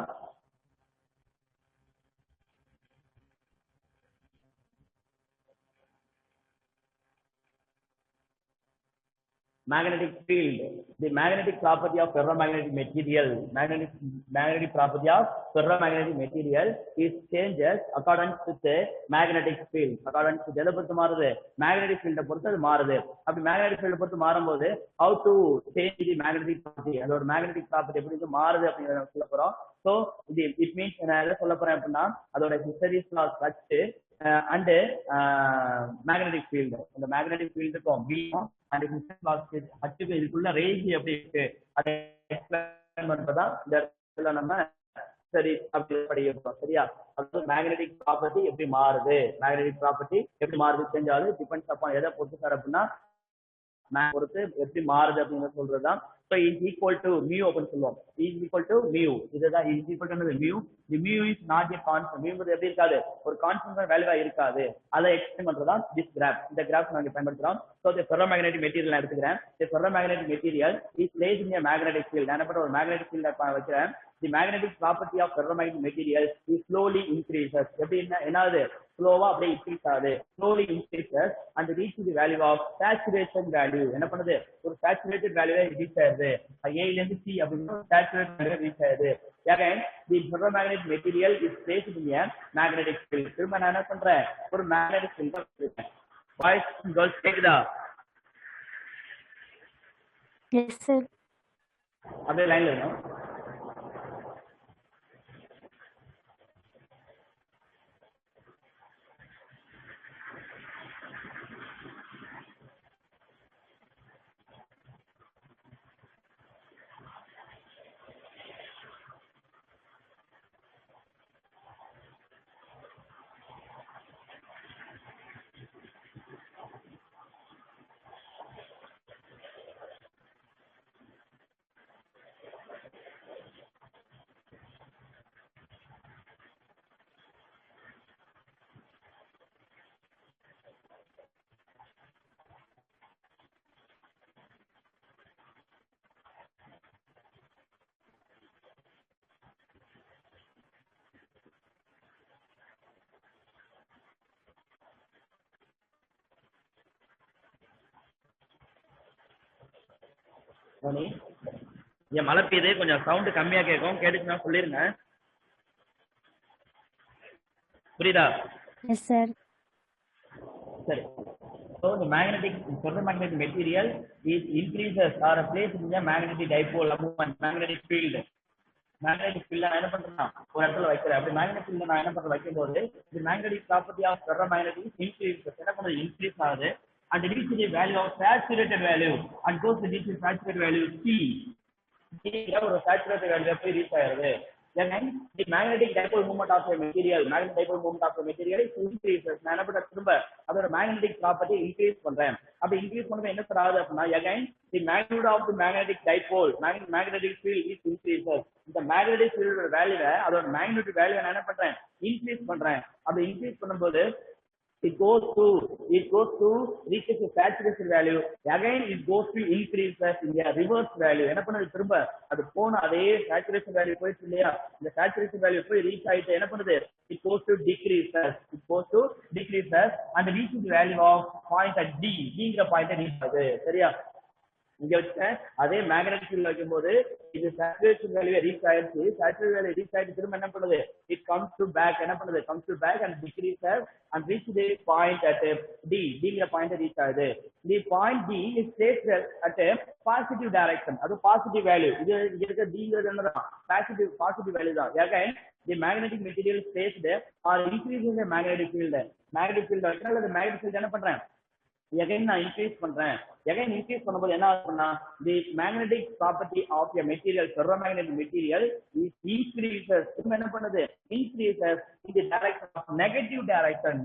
magnetic field, the magnetic property of ferromagnetic material, magnetic property of ferromagnetic material is changes according to the magnetic field. according to எதை பொறுத்து மாறுது? magnetic field பொறுத்து அது மாறுது. அப்படி magnetic field பொறுத்து மாறும்போது how to change the magnetic property, அதோட magnetic property எப்படி மாறுது அப்படிங்கறத சொல்ல போறோம். so it means நான் எதை சொல்ல போறேன் அப்படின்னா அதோட hysteresis laws வச்சு and magnetic field, அந்த magnetic field இருக்கும் B and hysteresis laws ஹச்சுக்கு இதுக்குள்ள ரேஞ்ச் எப்படி இருக்கு அதை எக்ஸ்பிளைன் பண்றதா இந்த இடத்துல நம்ம சரி அப்படி படிக்கிறோம். சரியா? அதாவது மேக்னெட்டிக் ப்ராப்பர்ட்டி எப்படி மாறுது, மேக்னெட்டிக் ப்ராப்பர்ட்டி எப்படி மாறுது செஞ்சாலும் டிபெண்ட்ஸ் அப்பான் எதை பொறுத்து சார் அப்படின்னா பொறுத்து எப்படி மாறுது அப்படின்னு சொல்றதுதான். So is equal to mu அப்படின்னு சொல்லுவோம். is equal to mu, இதுதான் is equal to mu. the mu is not a constant. mu எப்படி இருக்காது? ஒரு கான்ஸ்டன்ட் வேல்யூவா இருக்காது. அதை எக்ஸ்பிளைன் பண்றதா this graph. இந்த கிராஃப் நாங்க பயன்படுத்துறோம். So the ferromagnetic material நான் எடுத்துக்கிறேன். the ferromagnetic material is placed in a magnetic field. நான் என்ன பண்றேன்? ஒரு magnetic field வச்சிரேன். the magnetic property of ferromagnetic material is slowly increases. எப்படி என்னது? ஸ்லோவா அப்படியே இன்க்ரீஸ் ஆகுது. slowly increases and reach the value of saturation value. என்ன பண்ணுது? ஒரு saturated value ரீச் ஆகுது. A ல இருந்து C அப்படிங்கிற saturated value ரீச் ஆகுது. Again the ferromagnetic material is placed in a magnetic field. திரும்ப நான் என்ன பண்றேன்? ஒரு magnetic field வச்சிருக்கேன். Boys and girls கேக்குதா? Yes sir. அப்படியே லைன்ல இருக்கணும். மணி இங்க மழை பெய்யுது, கொஞ்சம் சவுண்ட் கம்மியா கேட்கும், கேட்டுச்சுன்னா சொல்லிருங்க. புரியுதா? Yes, sir. சரி. So the ferromagnetic material is increases or placed in the magnetic dipole movement, magnetic field. Magnetic field நான் என்ன பண்றேன்னா ஒரு இடத்துல வைக்கிறேன். அப்படி மேக்னெட்டிக் ஃபீல்ட் நான் என்ன பண்றேன் வைக்கும் போது இந்த magnetic property of ferromagnetic increase என்ன பண்ணுது, இன்க்ரீஸ் ஆகுது. And reach the value of saturated value and goes to reach saturated value C. ஒரு சேச்சுரேட்டட் வேல்யூ போய் ரீச் ஆயிருது. Then the magnetic dipole moment of a material, magnetic dipole moment of a material is increases. நான் என்ன பண்றேன், திரும்ப அதோட magnetic property increase பண்றேன். அப்படி increase பண்ணும்போது என்ன ஆகுது அப்படின்னா, again the magnitude of the magnetic dipole, magnetic field is increases. இந்த magnetic field வேல்யூ அதோட magnitude வேல்யூ நான் என்ன பண்றேன், இன்க்ரீஸ் பண்றேன். அப்படி இன்க்ரீஸ் பண்ணும்போது it goes to reaches a saturation value. Again it goes to increases in the reverse value. என்ன பண்ணுது, திரும்ப அது போன அதே saturation value போயிடுச்சு இல்லையா, இந்த saturation value போய் ரீச் ஆயிட்டு என்ன பண்ணுது, it goes to decreases and reaches the value of point at D ங்கிற பாயிண்ட் ரீச் ஆகுது. சரியா? இங்க வச்சேன் அதே மேக்னெட்டிக் ஃபீல்ட் வைக்கும்போது இது சேச்சுரேஷன் வேல்யூ ரீச் ஆயிடுச்சு. சேச்சுரேஷன் வேல்யூ ரீச் ஆயிட்டு திரும்ப என்ன பண்ணுது, இட் கம்ஸ் டு பேக். என்ன பண்ணுது, comes to back and decreases and reach the point at டிங்கிற பாயிண்ட் ரீச் ஆகுது. The point D is stated at positive direction. அது பாசிட்டிவ் வேல்யூ. இது இங்க இருக்க டிங்கிறது என்னதான் பாசிட்டிவ் வேல்யூ தான். ஏன் the magnetic material placed or increasing the magnetic field வைக்கிறேன் அல்லது magnetic field என்ன பண்றேன், again நான் இன்க்ரீஸ் பண்றேன். again இன்க்ரீஸ் பண்ணும்போது என்ன ஆகும்னா, the magnetic property of a material, ferromagnetic material is increases. என்ன பண்ணுது, increases in the direction of negative direction.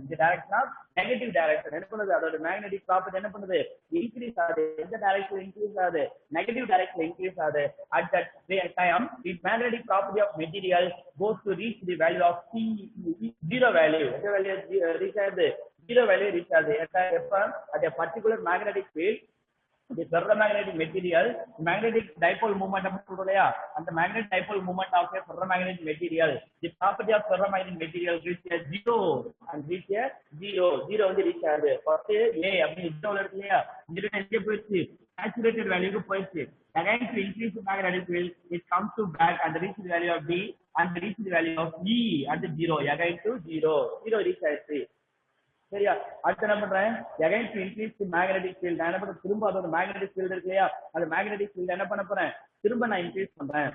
என்ன பண்ணுது, அதோட magnetic property என்ன பண்ணுது, இன்க்ரீஸ் ஆகுது. எந்த டைரக்ஷன்ல இன்க்ரீஸ் ஆகுது, நெகட்டிவ் டைரக்ஷன்ல இன்க்ரீஸ் ஆகுது. at that time the magnetic property of material goes to reach the value of zero value. எந்த வேல்யூ ரீச் ஆகுது, zero value reach ஆகுது. at a particular magnetic field, the ferromagnetic material, magnetic dipole moment அப்படி சொல்றோம் இல்லையா, அந்த magnetic dipole moment of a ferromagnetic material, the property of ferromagnetic material reach a zero வந்து reach ஆகுது. first a அப்படி zero இருக்கு இல்லையா, zero எங்க போயிடுச்சு, saturated value க்கு போயிடுச்சு. again to increase the magnetic field it comes to back and reach the value of d and reach the value of e at the zero. again to zero reach ஆயிடுச்சு. சரியா? அடுத்து என்ன பண்றேன், again to increase the magnetic field நான் என்ன பண்றேன், திரும்ப அதோட magnetic field இருக்கு இல்லையா, அந்த magnetic field என்ன பண்ண போறேன், திரும்ப நான் இன்க்ரீஸ் பண்றேன்.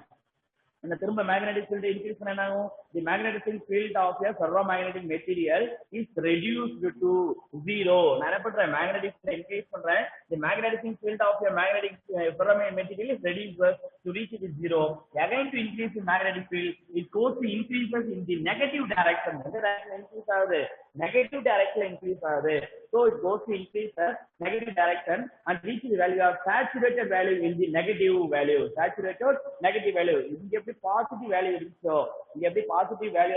அந்த திரும்ப magnetic field இன்க்ரீஸ் பண்ண என்ன ஆகும், the magnetic field of a ferromagnetic material is reduced to zero. நான் என்ன பண்றேன், magnetic field இன்க்ரீஸ் பண்றேன். the magnetic field of a magnetic ferromagnetic material is reduced to reach the zero. again to increase the magnetic field it goes to increases in the negative direction. எந்த டைரக்ஷன்ல இன்க்ரீஸ் ஆகுது, negative direction increase ஆகுது. so it goes to increase the negative direction and reach the value of saturated value in the negative value. இங்க எப்படி பாசிட்டிவ் வேல்யூ இருந்துச்சோ,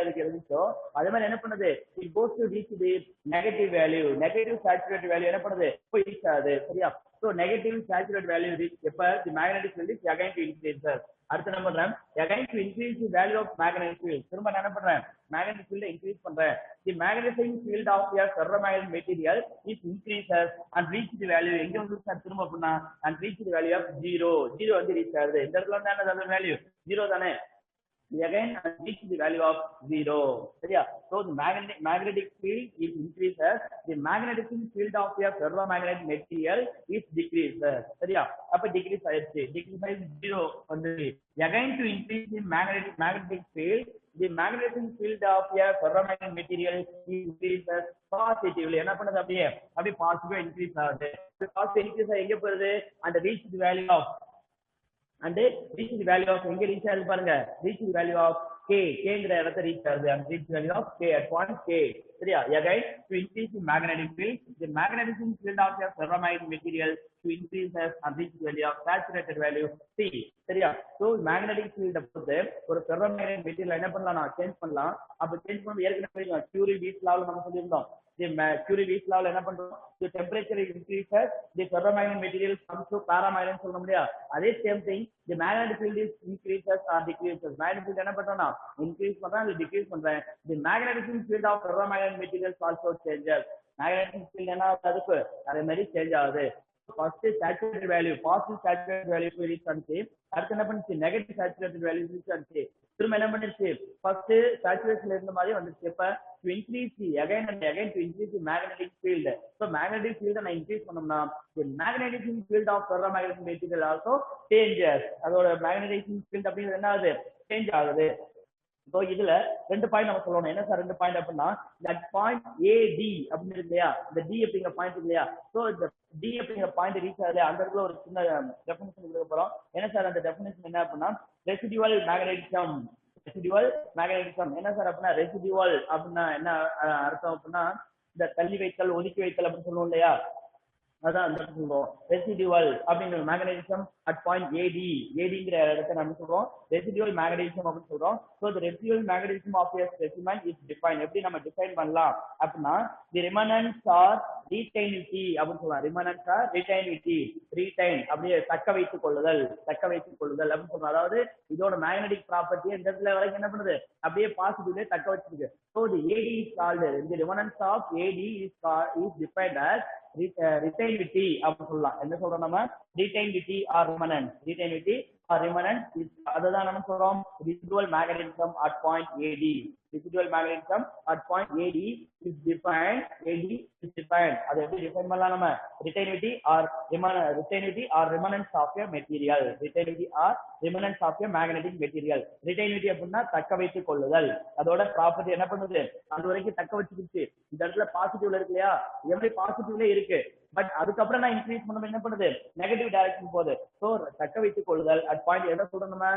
அதுக்கு இருந்துச்சோ அதே மாதிரி என்ன பண்ணுது, it goes to reach the negative saturated value என்ன பண்ணுது, போய் ரீச் ஆகுது. சரியா? so negative saturated value reach எப்ப, the magnetic field is again to increase. அடுத்து என்ன பண்றேன், again to increase the value of magnetic field. திரும்ப நான் என்ன பண்றேன், magnetic field இன்க்ரீஸ் பண்றேன். the magnetic field of a ferromagnetic material is increases and reach the value எங்க வந்து திரும்ப பண்ணா and reach the value of zero வந்து ரீச் ஆகுது. இந்த இடத்துல வந்து என்ன வேல்யூ, ஜீரோ தானே. again and reach the value of zero. சரியா? so the magnetic field is increases, the magnetic field of a ferromagnetic material is decreases. சரியா? அப்ப டிக்ரீஸ் ஆயிடுச்சு, zero வந்து. again to increase the magnetic field, the magnetic field of a ferromagnetic material increases positively. என்ன பண்ணுது, அப்படியே பாசிட்டிவா இன்க்ரீஸ் ஆகுது. பாசிட்டிவ் இன்க்ரீஸ் எங்க போகுது, and reach the value of எங்க ரீச் ஆகுது பாருங்க, reach the value of kங்கிற இடத்தை ரீச் ஆகுது. and reach the value of k at point k. சரியா? again to increase the magnetic field, the magnetic field of a ferromagnetic material to increases and reach the value of saturated value c. சரியா? so magnetic field பொறுத்து ஒரு ferromagnetic material என்ன பண்ணலாம், சேஞ்ச் பண்ணலாம். அப்ப சேஞ்ச் பண்ணி ஏற்கனவே Curie Weiss law நம்ம சொல்லியிருந்தோம். Curie Weiss law என்ன பண்றோம், the temperature increases, the ferromagnetic material comes to paramagnetic சொல்ல முடியாது. அதே same thing the magnetic field is increases or decreases. magnetic field என்ன பண்றோம்னா இன்க்ரீஸ் பண்றேன் அல்லது டிக்ரீஸ் பண்றேன். the magnetic field of ferromagnetic materials also changes. magnetic field என்ன ஆகுது, அதே மாதிரி சேஞ்ச் ஆகுது. First saturated value positive saturated value reach ஆனிச்சு. அடுத்து என்ன பண்ணுச்சு நெகட்டிவ் சேச்சுரேட்டட் வேல்யூ ரீச் ஆனிச்சு. திரும்ப என்ன பண்ணிருச்சு ஃபர்ஸ்ட் சேச்சுரேஷன்ல இருந்த மாதிரி வந்துச்சு. இப்ப to increase the again and again to increase the magnetic field. So magnetic field நான் increase பண்ணோம்னா the magnetic field of ferromagnetic material also changes. அதோட magnetic field அப்படிங்கிறது என்ன ஆகுது சேஞ்ச் ஆகுது. ஸோ இதுல ரெண்டு பாயிண்ட் நம்ம சொல்லணும். என்ன சார் ரெண்டு பாயிண்ட் அப்படின்னா தட் பாயிண்ட் ஏடி அப்படின்னு இருக்கு இல்லையா, இந்த டி அப்படிங்கிற பாயிண்ட் இல்லையா. ஸோ இந்த டி அப்படிங்கிற பாயிண்ட் ரீச் ஆகுது. அந்த இடத்துல ஒரு சின்ன டெஃபினிஷன் கொடுக்க போறோம். என்ன சார் அந்த டெஃபினிஷன் என்ன அப்படின்னா ரெசிடுவல் மேக்னெட்டிசம். ரெசிடுவல் மேக்னெட்டிசம் என்ன சார் அப்படின்னா ரெசிடுவல் அப்படின்னா என்ன அர்த்தம் அப்படின்னா இந்த தள்ளி வைத்தல் ஒதுக்கி வைத்தல் அப்படின்னு சொல்லுவோம் இல்லையா, அதான் அந்த சொல்றோம். ரெசிடுவல் அப்படிங்கிற மேக்னெட்டிசம் அட் பாயிண்ட் ஏடி, ஏடிங்கிற இடத்தை நம்ம சொல்றோம் ரெசிடுவல் மேக்னெட்டிசம் அப்படின்னு சொல்றோம். So the residual magnetism of a specimen is define. எப்படி நம்ம டிஃபைன் பண்ணலாம் அப்படின்னா தி ரிமனன்ஸ் ஆர் ரீடைனிட்டி அப்படின்னு சொல்லலாம். ரிமனன்ஸ் ஆர் ரீடைனிட்டி, ரீடைன் அப்படியே தக்க வைத்துக் கொள்ளுதல், தக்க வைத்துக் கொள்ளுதல் அப்படின்னு சொல்றோம். அதாவது இதோட மேக்னெட்டிக் ப்ராப்பர்ட்டி இந்த இடத்துல வரைக்கும் என்ன பண்ணுது அப்படியே பாசிட்டிவ்ல தக்க வச்சிருக்கு. So the AD is called the remanence of AD is defined as retentivity அப்படின்னு சொல்லலாம். என்ன சொல்றோம் நம்ம ரிட்டைனிட்டி ஆர் ரிமனன்ஸ், ரிட்டைனிட்டி ஆர் ரிமனன்ஸ் அதுதான் நம்ம சொல்றோம் residual magnetism at point AD. Residual magnetism at point AD is defined, AD is defined. அது எப்படி டிஃபைன் பண்ணலாம் நம்ம retentivity or remanence of a material, retentivity or remanence of a magnetic material. Retentivity அப்படின்னா தக்க வைத்துக் கொள்ளுதல். அதோட ப்ராப்பர்ட்டி என்ன பண்ணுது அது வரைக்கும் தக்க வச்சுக்கிச்சு. இந்த இடத்துல பாசிட்டிவ்ல இருக்கு இல்லையா, எப்படி பாசிட்டிவ்ல இருக்கு பட் அதுக்கப்புறம் நான் இன்க்ரீஸ் பண்ண என்ன பண்ணுது நெகட்டிவ் டைரக்ஷன் போகுது. ஸோ தக்க வைத்துக் கொள்ளுதல் அட் பாயிண்ட் என்ன சொல்றோம் நம்ம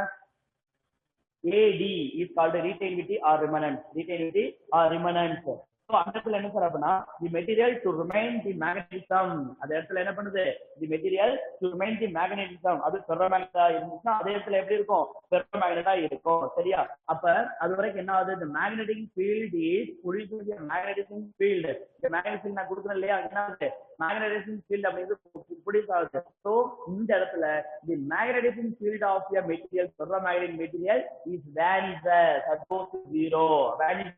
AD is called retainity or remanence, retainity or remanence. So அந்த இடத்துல என்ன சார் அப்படின்னா the material to remain the magnetism, அந்த இடத்துல என்ன பண்ணுது the material to remain the magnetism. அது ferromagnet இருந்துச்சுன்னா அதே இடத்துல எப்படி இருக்கும் ferromagnet இருக்கும். சரியா, அப்ப அது வரைக்கும் என்ன ஆகுது the magnetic field is producing a magnetic field. இந்த magnetic field நான் கொடுக்குறேன் இல்லையா, என்ன ஆகுது magnetic field அப்படிங்கிறது ப்ரொடியூஸ் ஆகுது. ஸோ இந்த இடத்துல the magnetic field of a material, ferromagnetic material is vanishes at goes to zero. vanishes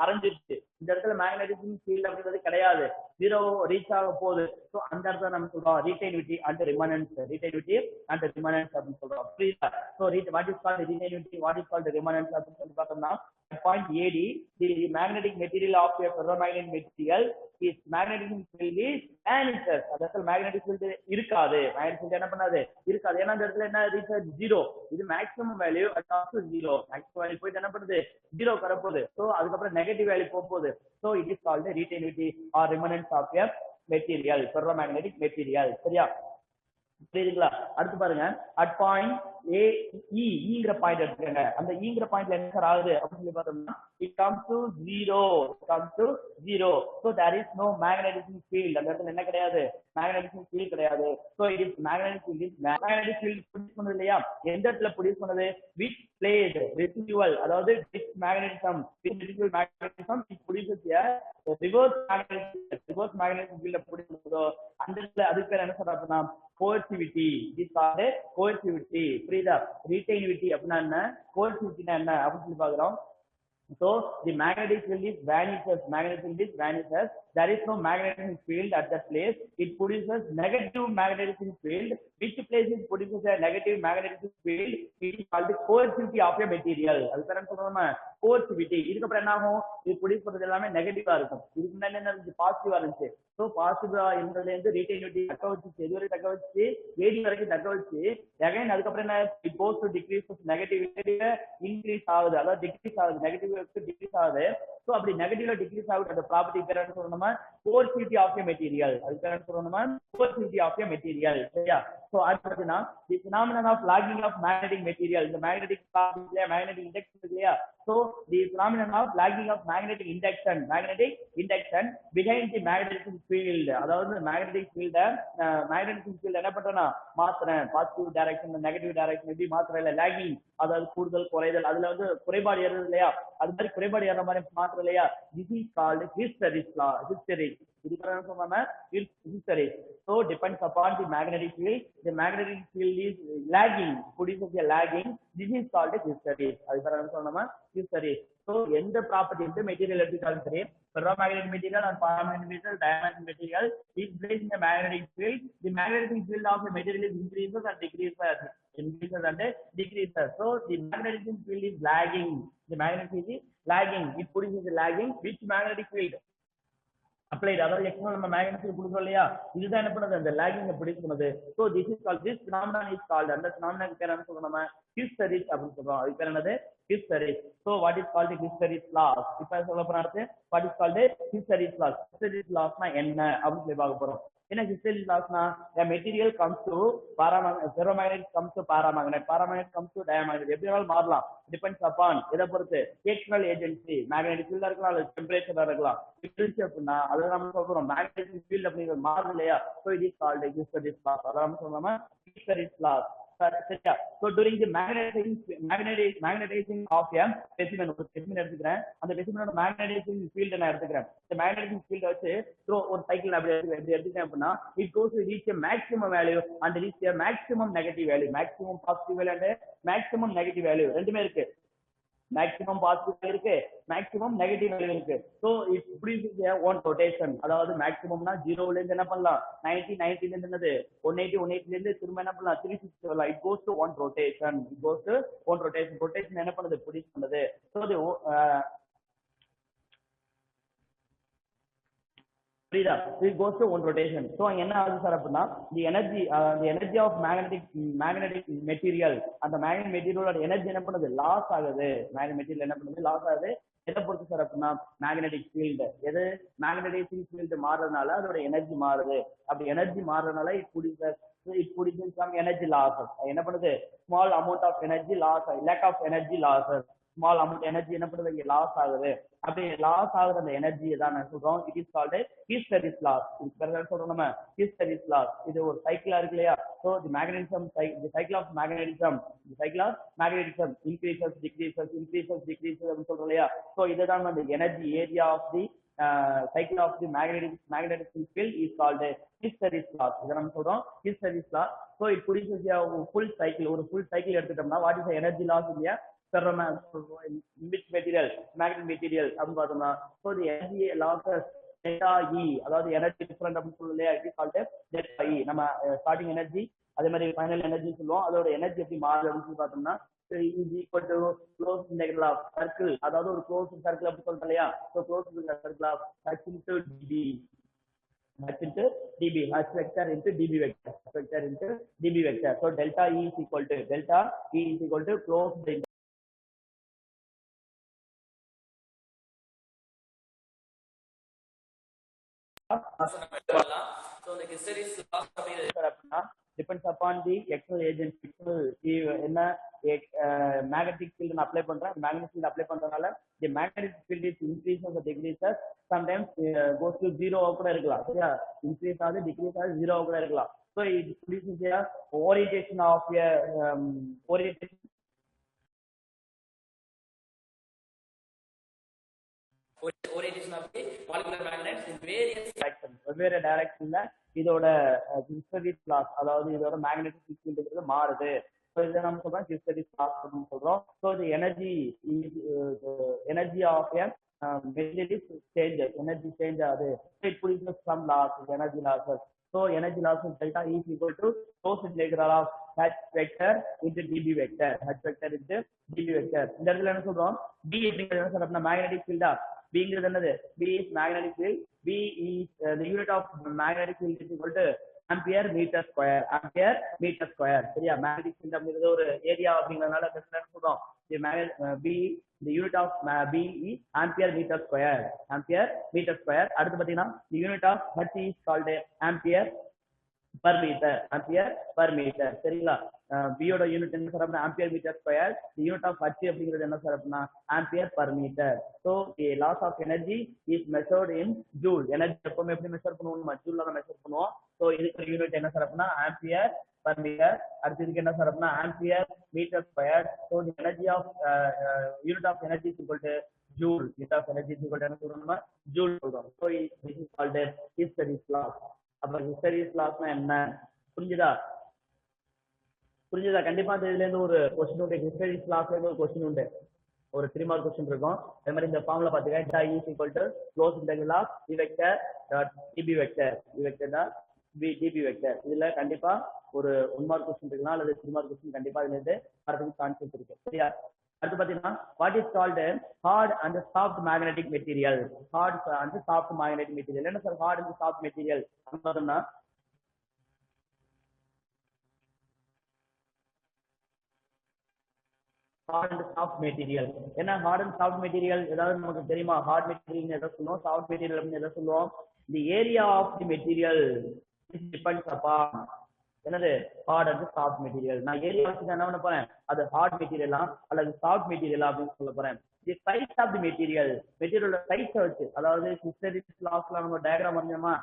அரைஞ்சிருச்சு. இந்த இடத்துல மேக்னெட்டிக் ஃபீல்ட் அப்படிங்கிறது கிடையாது, ஜீரோ ரீச் ஆக போகுது. ஸோ அந்த இடத்துல நம்ம சொல்றோம் ரிட்டைனிட்டி அண்ட் ரிமனன்ஸ், ரிட்டைனிட்டி அண்ட் ரிமனன்ஸ் அப்படின்னு சொல்றோம். புரியுதா? So what is called retentivity, what is called remanence அப்படின்னு சொல்லி பார்த்தோம்னா point AD the magnetic material of a ferromagnetic material is magnetic field is vanishes. அந்த இடத்துல மேக்னெட்டிக் ஃபீல்ட் இருக்காது, மேக்னெட்டிக் ஃபீல்ட் என்ன பண்ணாது இருக்காது. ஏன்னா அந்த இடத்துல என்ன ரீச் ஜீரோ, இது maximum value at also zero. Maximum value போயிட்டு என்ன பண்ணுது ஜீரோ வரப்போகுது. ஸோ அதுக்கப்புறம் நெகட்டிவ் வேல்யூ போகுது. So it is called the retainity or remanence of a material, ferromagnetic material. சரியா, புரியுதுங்களா? அடுத்து பாருங்க அட் பாயிண்ட் ஈங்கிற பாயிண்ட் எடுத்துக்கங்க. அந்த ஈங்கிற பாயிண்ட்ல என்ன சார் ஆகுது அப்படின்னு சொல்லி பார்த்தோம்னா it comes to zero. So there is no magnetic field. அந்த இடத்துல என்ன கிடையாது magnetic field கிடையாது. So it is magnetic field produce பண்ணது இல்லையா, எந்த இடத்துல ப்ரொடியூஸ் பண்ணது which played residual, அதாவது this magnetism residual magnetism it produces a reverse magnetic field produce பண்ணுதோ அந்த இடத்துல அதுக்கு பேர் என்ன சார் அப்படின்னா coercivity. This is called coercivity. புரியுதா? retainity அப்படின்னா என்ன, coercivity என்ன அப்படின்னு சொல்லி பாக்குறோம். So the magnetic field is vanishes, there is no magnetic field at that place. It produces negative magnetic field. Which place it produces a negative magnetic field? It is called the coercivity of a material. அது பேர் என்ன சொல்றோம் coercivity. இதுக்கு அப்புறம் என்ன ஆகும், இது ப்ரொடியூஸ் பண்றது எல்லாமே நெகட்டிவா இருக்கும். இதுக்கு முன்னாடி என்ன இருந்துச்சு பாசிட்டிவா இருந்துச்சு. ஸோ பாசிட்டிவா இருந்ததுல இருந்து ரீடைனிட்டி தக்க வச்சு எது வரைக்கும் தக்க வச்சு ஏடி வரைக்கும் தக்க வச்சு அகைன் அதுக்கப்புறம் என்ன it goes to decrease negative increase ஆகுது, அதாவது டிக்ரீஸ் ஆகுது, நெகட்டிவ் டிக்ரீஸ் ஆகுது. ஸோ அப்படி நெகட்டிவ்ல டிக்ரீஸ் ஆகுது அந்த ப்ராப்பர்ட்டி பேர் என்ன சொல்லணுமா coercivity of a material. அது பேர் என்ன சொல்லணுமா coercivity of a material. சரியா? ஸோ அடுத்ததுன்னா the phenomenon of lagging of magnetic material. இந்த மேக்னெட்டிக் மேக்னெட்டிக் இண்டக்ஷன் இருக்கு இல்லையா, so the phenomenon of lagging of magnetic induction behind the magnetic field. அதாவது magnetic field என்ன பண்றேன்னா மாத்துறேன், பாசிட்டிவ் டைரக்ஷன் நெகட்டிவ் டைரக்ஷன் எப்படி மாத்துறேன் இல்ல லாகிங், அதாவது கூடுதல் குறைதல், அதுல வந்து குறைபாடு ஏறுது இல்லையா, அது மாதிரி குறைபாடு ஏற மாதிரி மாத்துறோம் இல்லையா. திஸ் இஸ் கால்டு ஹிஸ்டெரிஸ் லா. இதுக்கு என்ன சொல்றாங்க ஹிஸ்டெரிஸ். So depends upon the magnetic field. The magnetic field is lagging, produces a lagging. This is called hysteresis. அது பேர் என்ன சொல்றோம் hysteresis. ஸோ எந்த ப்ராப்பர்ட்டி வந்து மெட்டீரியல் எடுத்துக்காலும் சரி, ferromagnetic material or paramagnetic material, diamagnetic material is placed in the magnetic field. The magnetic field of the material is increases and decreases. So the magnetic field is lagging. The magnetic field is lagging. It produces lagging. Which magnetic field? applied அதாவது எக்ஸ்டர்னல் நம்ம மேக்னெட்டிக் கொடுக்கிறோம் இல்லையா, இதுதான் என்ன பண்ணுது அந்த லாகிங் ப்ரொடியூஸ் பண்ணுது. So this is called, this phenomenon is called, அந்த phenomenon பேர் என்ன சொல்றோம் நம்ம, ஹிஸ்டெரிஸ் அப்படின்னு சொல்றோம். அது பேர் என்னது, hysteresis. So what is called hysteresis loss. இப்போ சொல்ல போற அடுத்து what is called hysteresis loss. Hysteresis லாஸ்னா என்ன அப்படின்னு சொல்லி பார்க்க போறோம். என்ன ஹிஸ்டெரிஸ் லாஸ்னா, a material comes to ferromagnetic comes to paramagnetic, paramagnetic comes to diamagnetic. எப்படி வேணாலும் மாறலாம், டிபெண்ட்ஸ் அப்பான் எதை பொறுத்து, எக்ஸ்டர்னல் ஏஜென்சி, மேக்னெட்டிக் ஃபீல்டா இருக்கலாம் அல்லது டெம்பரேச்சரா இருக்கலாம். இப்படி அப்படின்னா அதை நம்ம சொல்றோம் மேக்னெட்டிக் ஃபீல்ட் அப்படிங்கிறது மாறுது இல்லையா. So it is called hysteresis loss. அதை நம்ம சொல்றோம் ஹிஸ்டெரிஸ் லாஸ். சரியா. So during the magnetizing of a specimen, ஒரு ஸ்பெசிமென் எடுத்துக்கிறேன், அந்த ஸ்பெசிமெனோட மேக்னடைசிங் ஃபீல்ட் நான் எடுத்துக்கிறேன். இந்த மேக்னடைசிங் ஃபீல்ட வச்சு ஒரு சைக்கிள் அப்படி எடுத்துக்கிறேன் அப்படின்னா it goes to reach a maximum value and reach a maximum negative value. Maximum positive value and maximum negative value ரெண்டுமே இருக்கு. மேக்ஸிமம் பாசிட்டிவ் இருக்கு, மேக்ஸிமம் நெகட்டிவ் வேல்யூ இருக்கு. So it produces a one rotation. அதாவது மேக்ஸிமம்னா 0ல இருந்து என்ன பண்ணலாம், 90 ல இருந்து என்னது 180 ல இருந்து திரும்ப என்ன பண்ணலாம் 360 வரலாம். It goes to one rotation. It goes to one rotation. Rotation என்ன பண்ணுது, ப்ரொடியூஸ் பண்ணுது. ஸோ புரியுதா, it goes to one rotation. So என்ன ஆகுது சார் அப்படின்னா, the energy of magnetic material, அந்த magnetic material எனர்ஜி என்ன பண்ணுது, லாஸ் ஆகுது. magnetic material என்ன பண்ணுது, லாஸ் ஆகுது. எதை பொறுத்து சார் அப்படின்னா மேக்னெட்டிக் ஃபீல்டு. எது, மேக்னெட்டிக் ஃபீல்டு மாறுறதுனால அதோட எனர்ஜி மாறுது. அப்படி energy மாறுறதுனால it produces some energy losses. என்ன பண்ணுது, small amount of energy loss, lack of energy losses, small amount energy என்ன பண்ணுது, இங்க லாஸ் ஆகுது. அப்படி லாஸ் ஆகுற அந்த எனர்ஜியை தான் நான் சொல்றோம் it is called hysteresis loss. இது சொல்றோம் நம்ம ஹிஸ்டெரிஸ் லாஸ். இது ஒரு சைக்கிளா இருக்கு இல்லையா. So the magnetism, the cycle of magnetism, the cycle of magnetism increases decreases அப்படின்னு சொல்றோம் இல்லையா. ஸோ இதுதான் வந்து energy area of the cycle of the magnetic field is called hysteresis loss. இத நம்ம சொல்றோம் hysteresis loss. So it produces a full cycle. ஒரு full cycle எடுத்துட்டோம்னா what is the energy loss in which material, magnetic material அப்படின்னு பார்த்தோம்னா, so the energy losses delta E, அதாவது எனர்ஜி டிஃபரண்ட் அப்படின்னு சொல்லலையா, it is called delta E. நம்ம ஸ்டார்டிங் எனர்ஜி அதே மாதிரி ஃபைனல் எனர்ஜி சொல்லுவோம். அதோட எனர்ஜி எப்படி மாறுது அப்படின்னு சொல்லி பார்த்தோம்னா is equal to closed integral of circle, அதாவது ஒரு closed circle அப்படி சொல்றோம் இல்லையா. so closed circle of h into db, h into db, h vector into db vector, h vector into db vector. so delta E is equal to closed integral so the hysteresis loss அப்படினா depends upon the external agency. என்ன magnetic field நான் அப்ளை பண்றேன், magnetic field அப்ளை பண்றதுனால the magnetic field is increases or decreases, sometimes goes to 0 கூட இருக்கலாம். சரியா, increase ஆகுது, decrease ஆகுது, 0 கூட இருக்கலாம். so it produces a orientation of a orientation of the molecular magnets in various directions. வெவ்வேறு டைரக்ஷன்ல இதோட ஹிஸ்டெரிஸ் லாஸ், அதாவது இதோட மேக்னெட்டிக் ஃபீல்டுங்கிறது மாறுது. ஸோ இதை நம்ம சொல்றோம் ஹிஸ்டெரிஸ் லாஸ் அப்படின்னு சொல்றோம். ஸோ இது energy of a material changes, energy change ஆகுது. It produces some loss, energy losses. So energy losses delta is equal to closed integral of h vector into db vector, h vector into db vector. இந்த இடத்துல என்ன சொல்றோம், b அப்படிங்கிறது என்ன சொல்றோம்னா மேக்னெட்டிக் ஃபீல்டா, bங்கிறது என்னது, b is magnetic field, b is the unit of magnetic field is equal to ampere meter square, ampere meter square. சரியா, magnetic field அப்படிங்கிறது ஒரு ஏரியா அப்படிங்கறதுனால என்ன சொல்றோம், b the unit of b is ampere meter square, ampere meter square. அடுத்து பாத்தீங்கன்னா the unit of h is called ampere per meter, ampere per meter. சரிங்களா, b ஓட யூனிட் என்ன சார் அப்படினா ampere meter square, the unit of h அப்படிங்கிறது என்ன சார் அப்படினா ampere per meter. so the loss of energy is measured in joule. Energy எப்பவுமே எப்படி மெஷர் பண்ணுவோம், ஜூல்ல தான் மெஷர் பண்ணுவோம். so இதுக்கு யூனிட் என்ன சார் அப்படினா ampere per meter. அடுத்து இதுக்கு என்ன சார் அப்படினா ampere meter square. so the energy of unit of energy is equal to joule, unit of energy is equal to என்ன சொல்றோம்னா joule சொல்றோம். so this is called hysteresis loss. அப்ப ஹிஸ்டெரிஸ் லாஸ்னா என்ன, புரிஞ்சுதா? கண்டிப்பா இதுல இருந்து ஒரு क्वेश्चन உண்டு, ஹிஸ்டெரிஸ் லாஸ்ல இருந்து ஒரு क्वेश्चन உண்டு. ஒரு 3 மார்க் கொஸ்டின் இருக்கும். அதே மாதிரி இந்த ஃபார்முலா பாத்துக்க டா is equal to close integral of D vector dot DB vector dot DB vector. இதுல கண்டிப்பா ஒரு 1 மார்க் கொஸ்டின் இருக்கலாம் அல்லது 3 மார்க் கொஸ்டின் கண்டிப்பா இதுல இருந்து வரதுக்கு சான்சஸ் இருக்கு. சரியா? அடுத்து பாத்தீங்கன்னா what is called hard and soft magnetic material. Hard and soft magnetic material. என்ன sir hard and soft material பார்த்தோம்னா ஹார்ட் அண்ட் சாஃப்ட் மெட்டீரியல். என்ன ஹார்ட் அண்ட் சாஃப்ட் மெட்டீரியல் ஏதாவது நமக்கு தெரியுமா? ஹார்ட் மெட்டீரியல் எதை சொல்லுவோம், சாஃப்ட் மெட்டீரியல் அப்படின்னு எதை சொல்லுவோம்? The area of the material depends upon என்னது ஹார்ட் அண்ட் சாஃப்ட் மெட்டீரியல். நான் ஏரியா வச்சு என்ன பண்ண போறேன், அது ஹார்ட் மெட்டீரியலா அல்லது சாஃப்ட் மெட்டீரியலா அப்படின்னு சொல்ல போறேன். The size of the material, மெட்டீரியலோட சைஸை வச்சு, அதாவது ஹிஸ்டரிஸ் லாஸ்ல நம்ம டயக்ராம் வரைஞ்சோமா,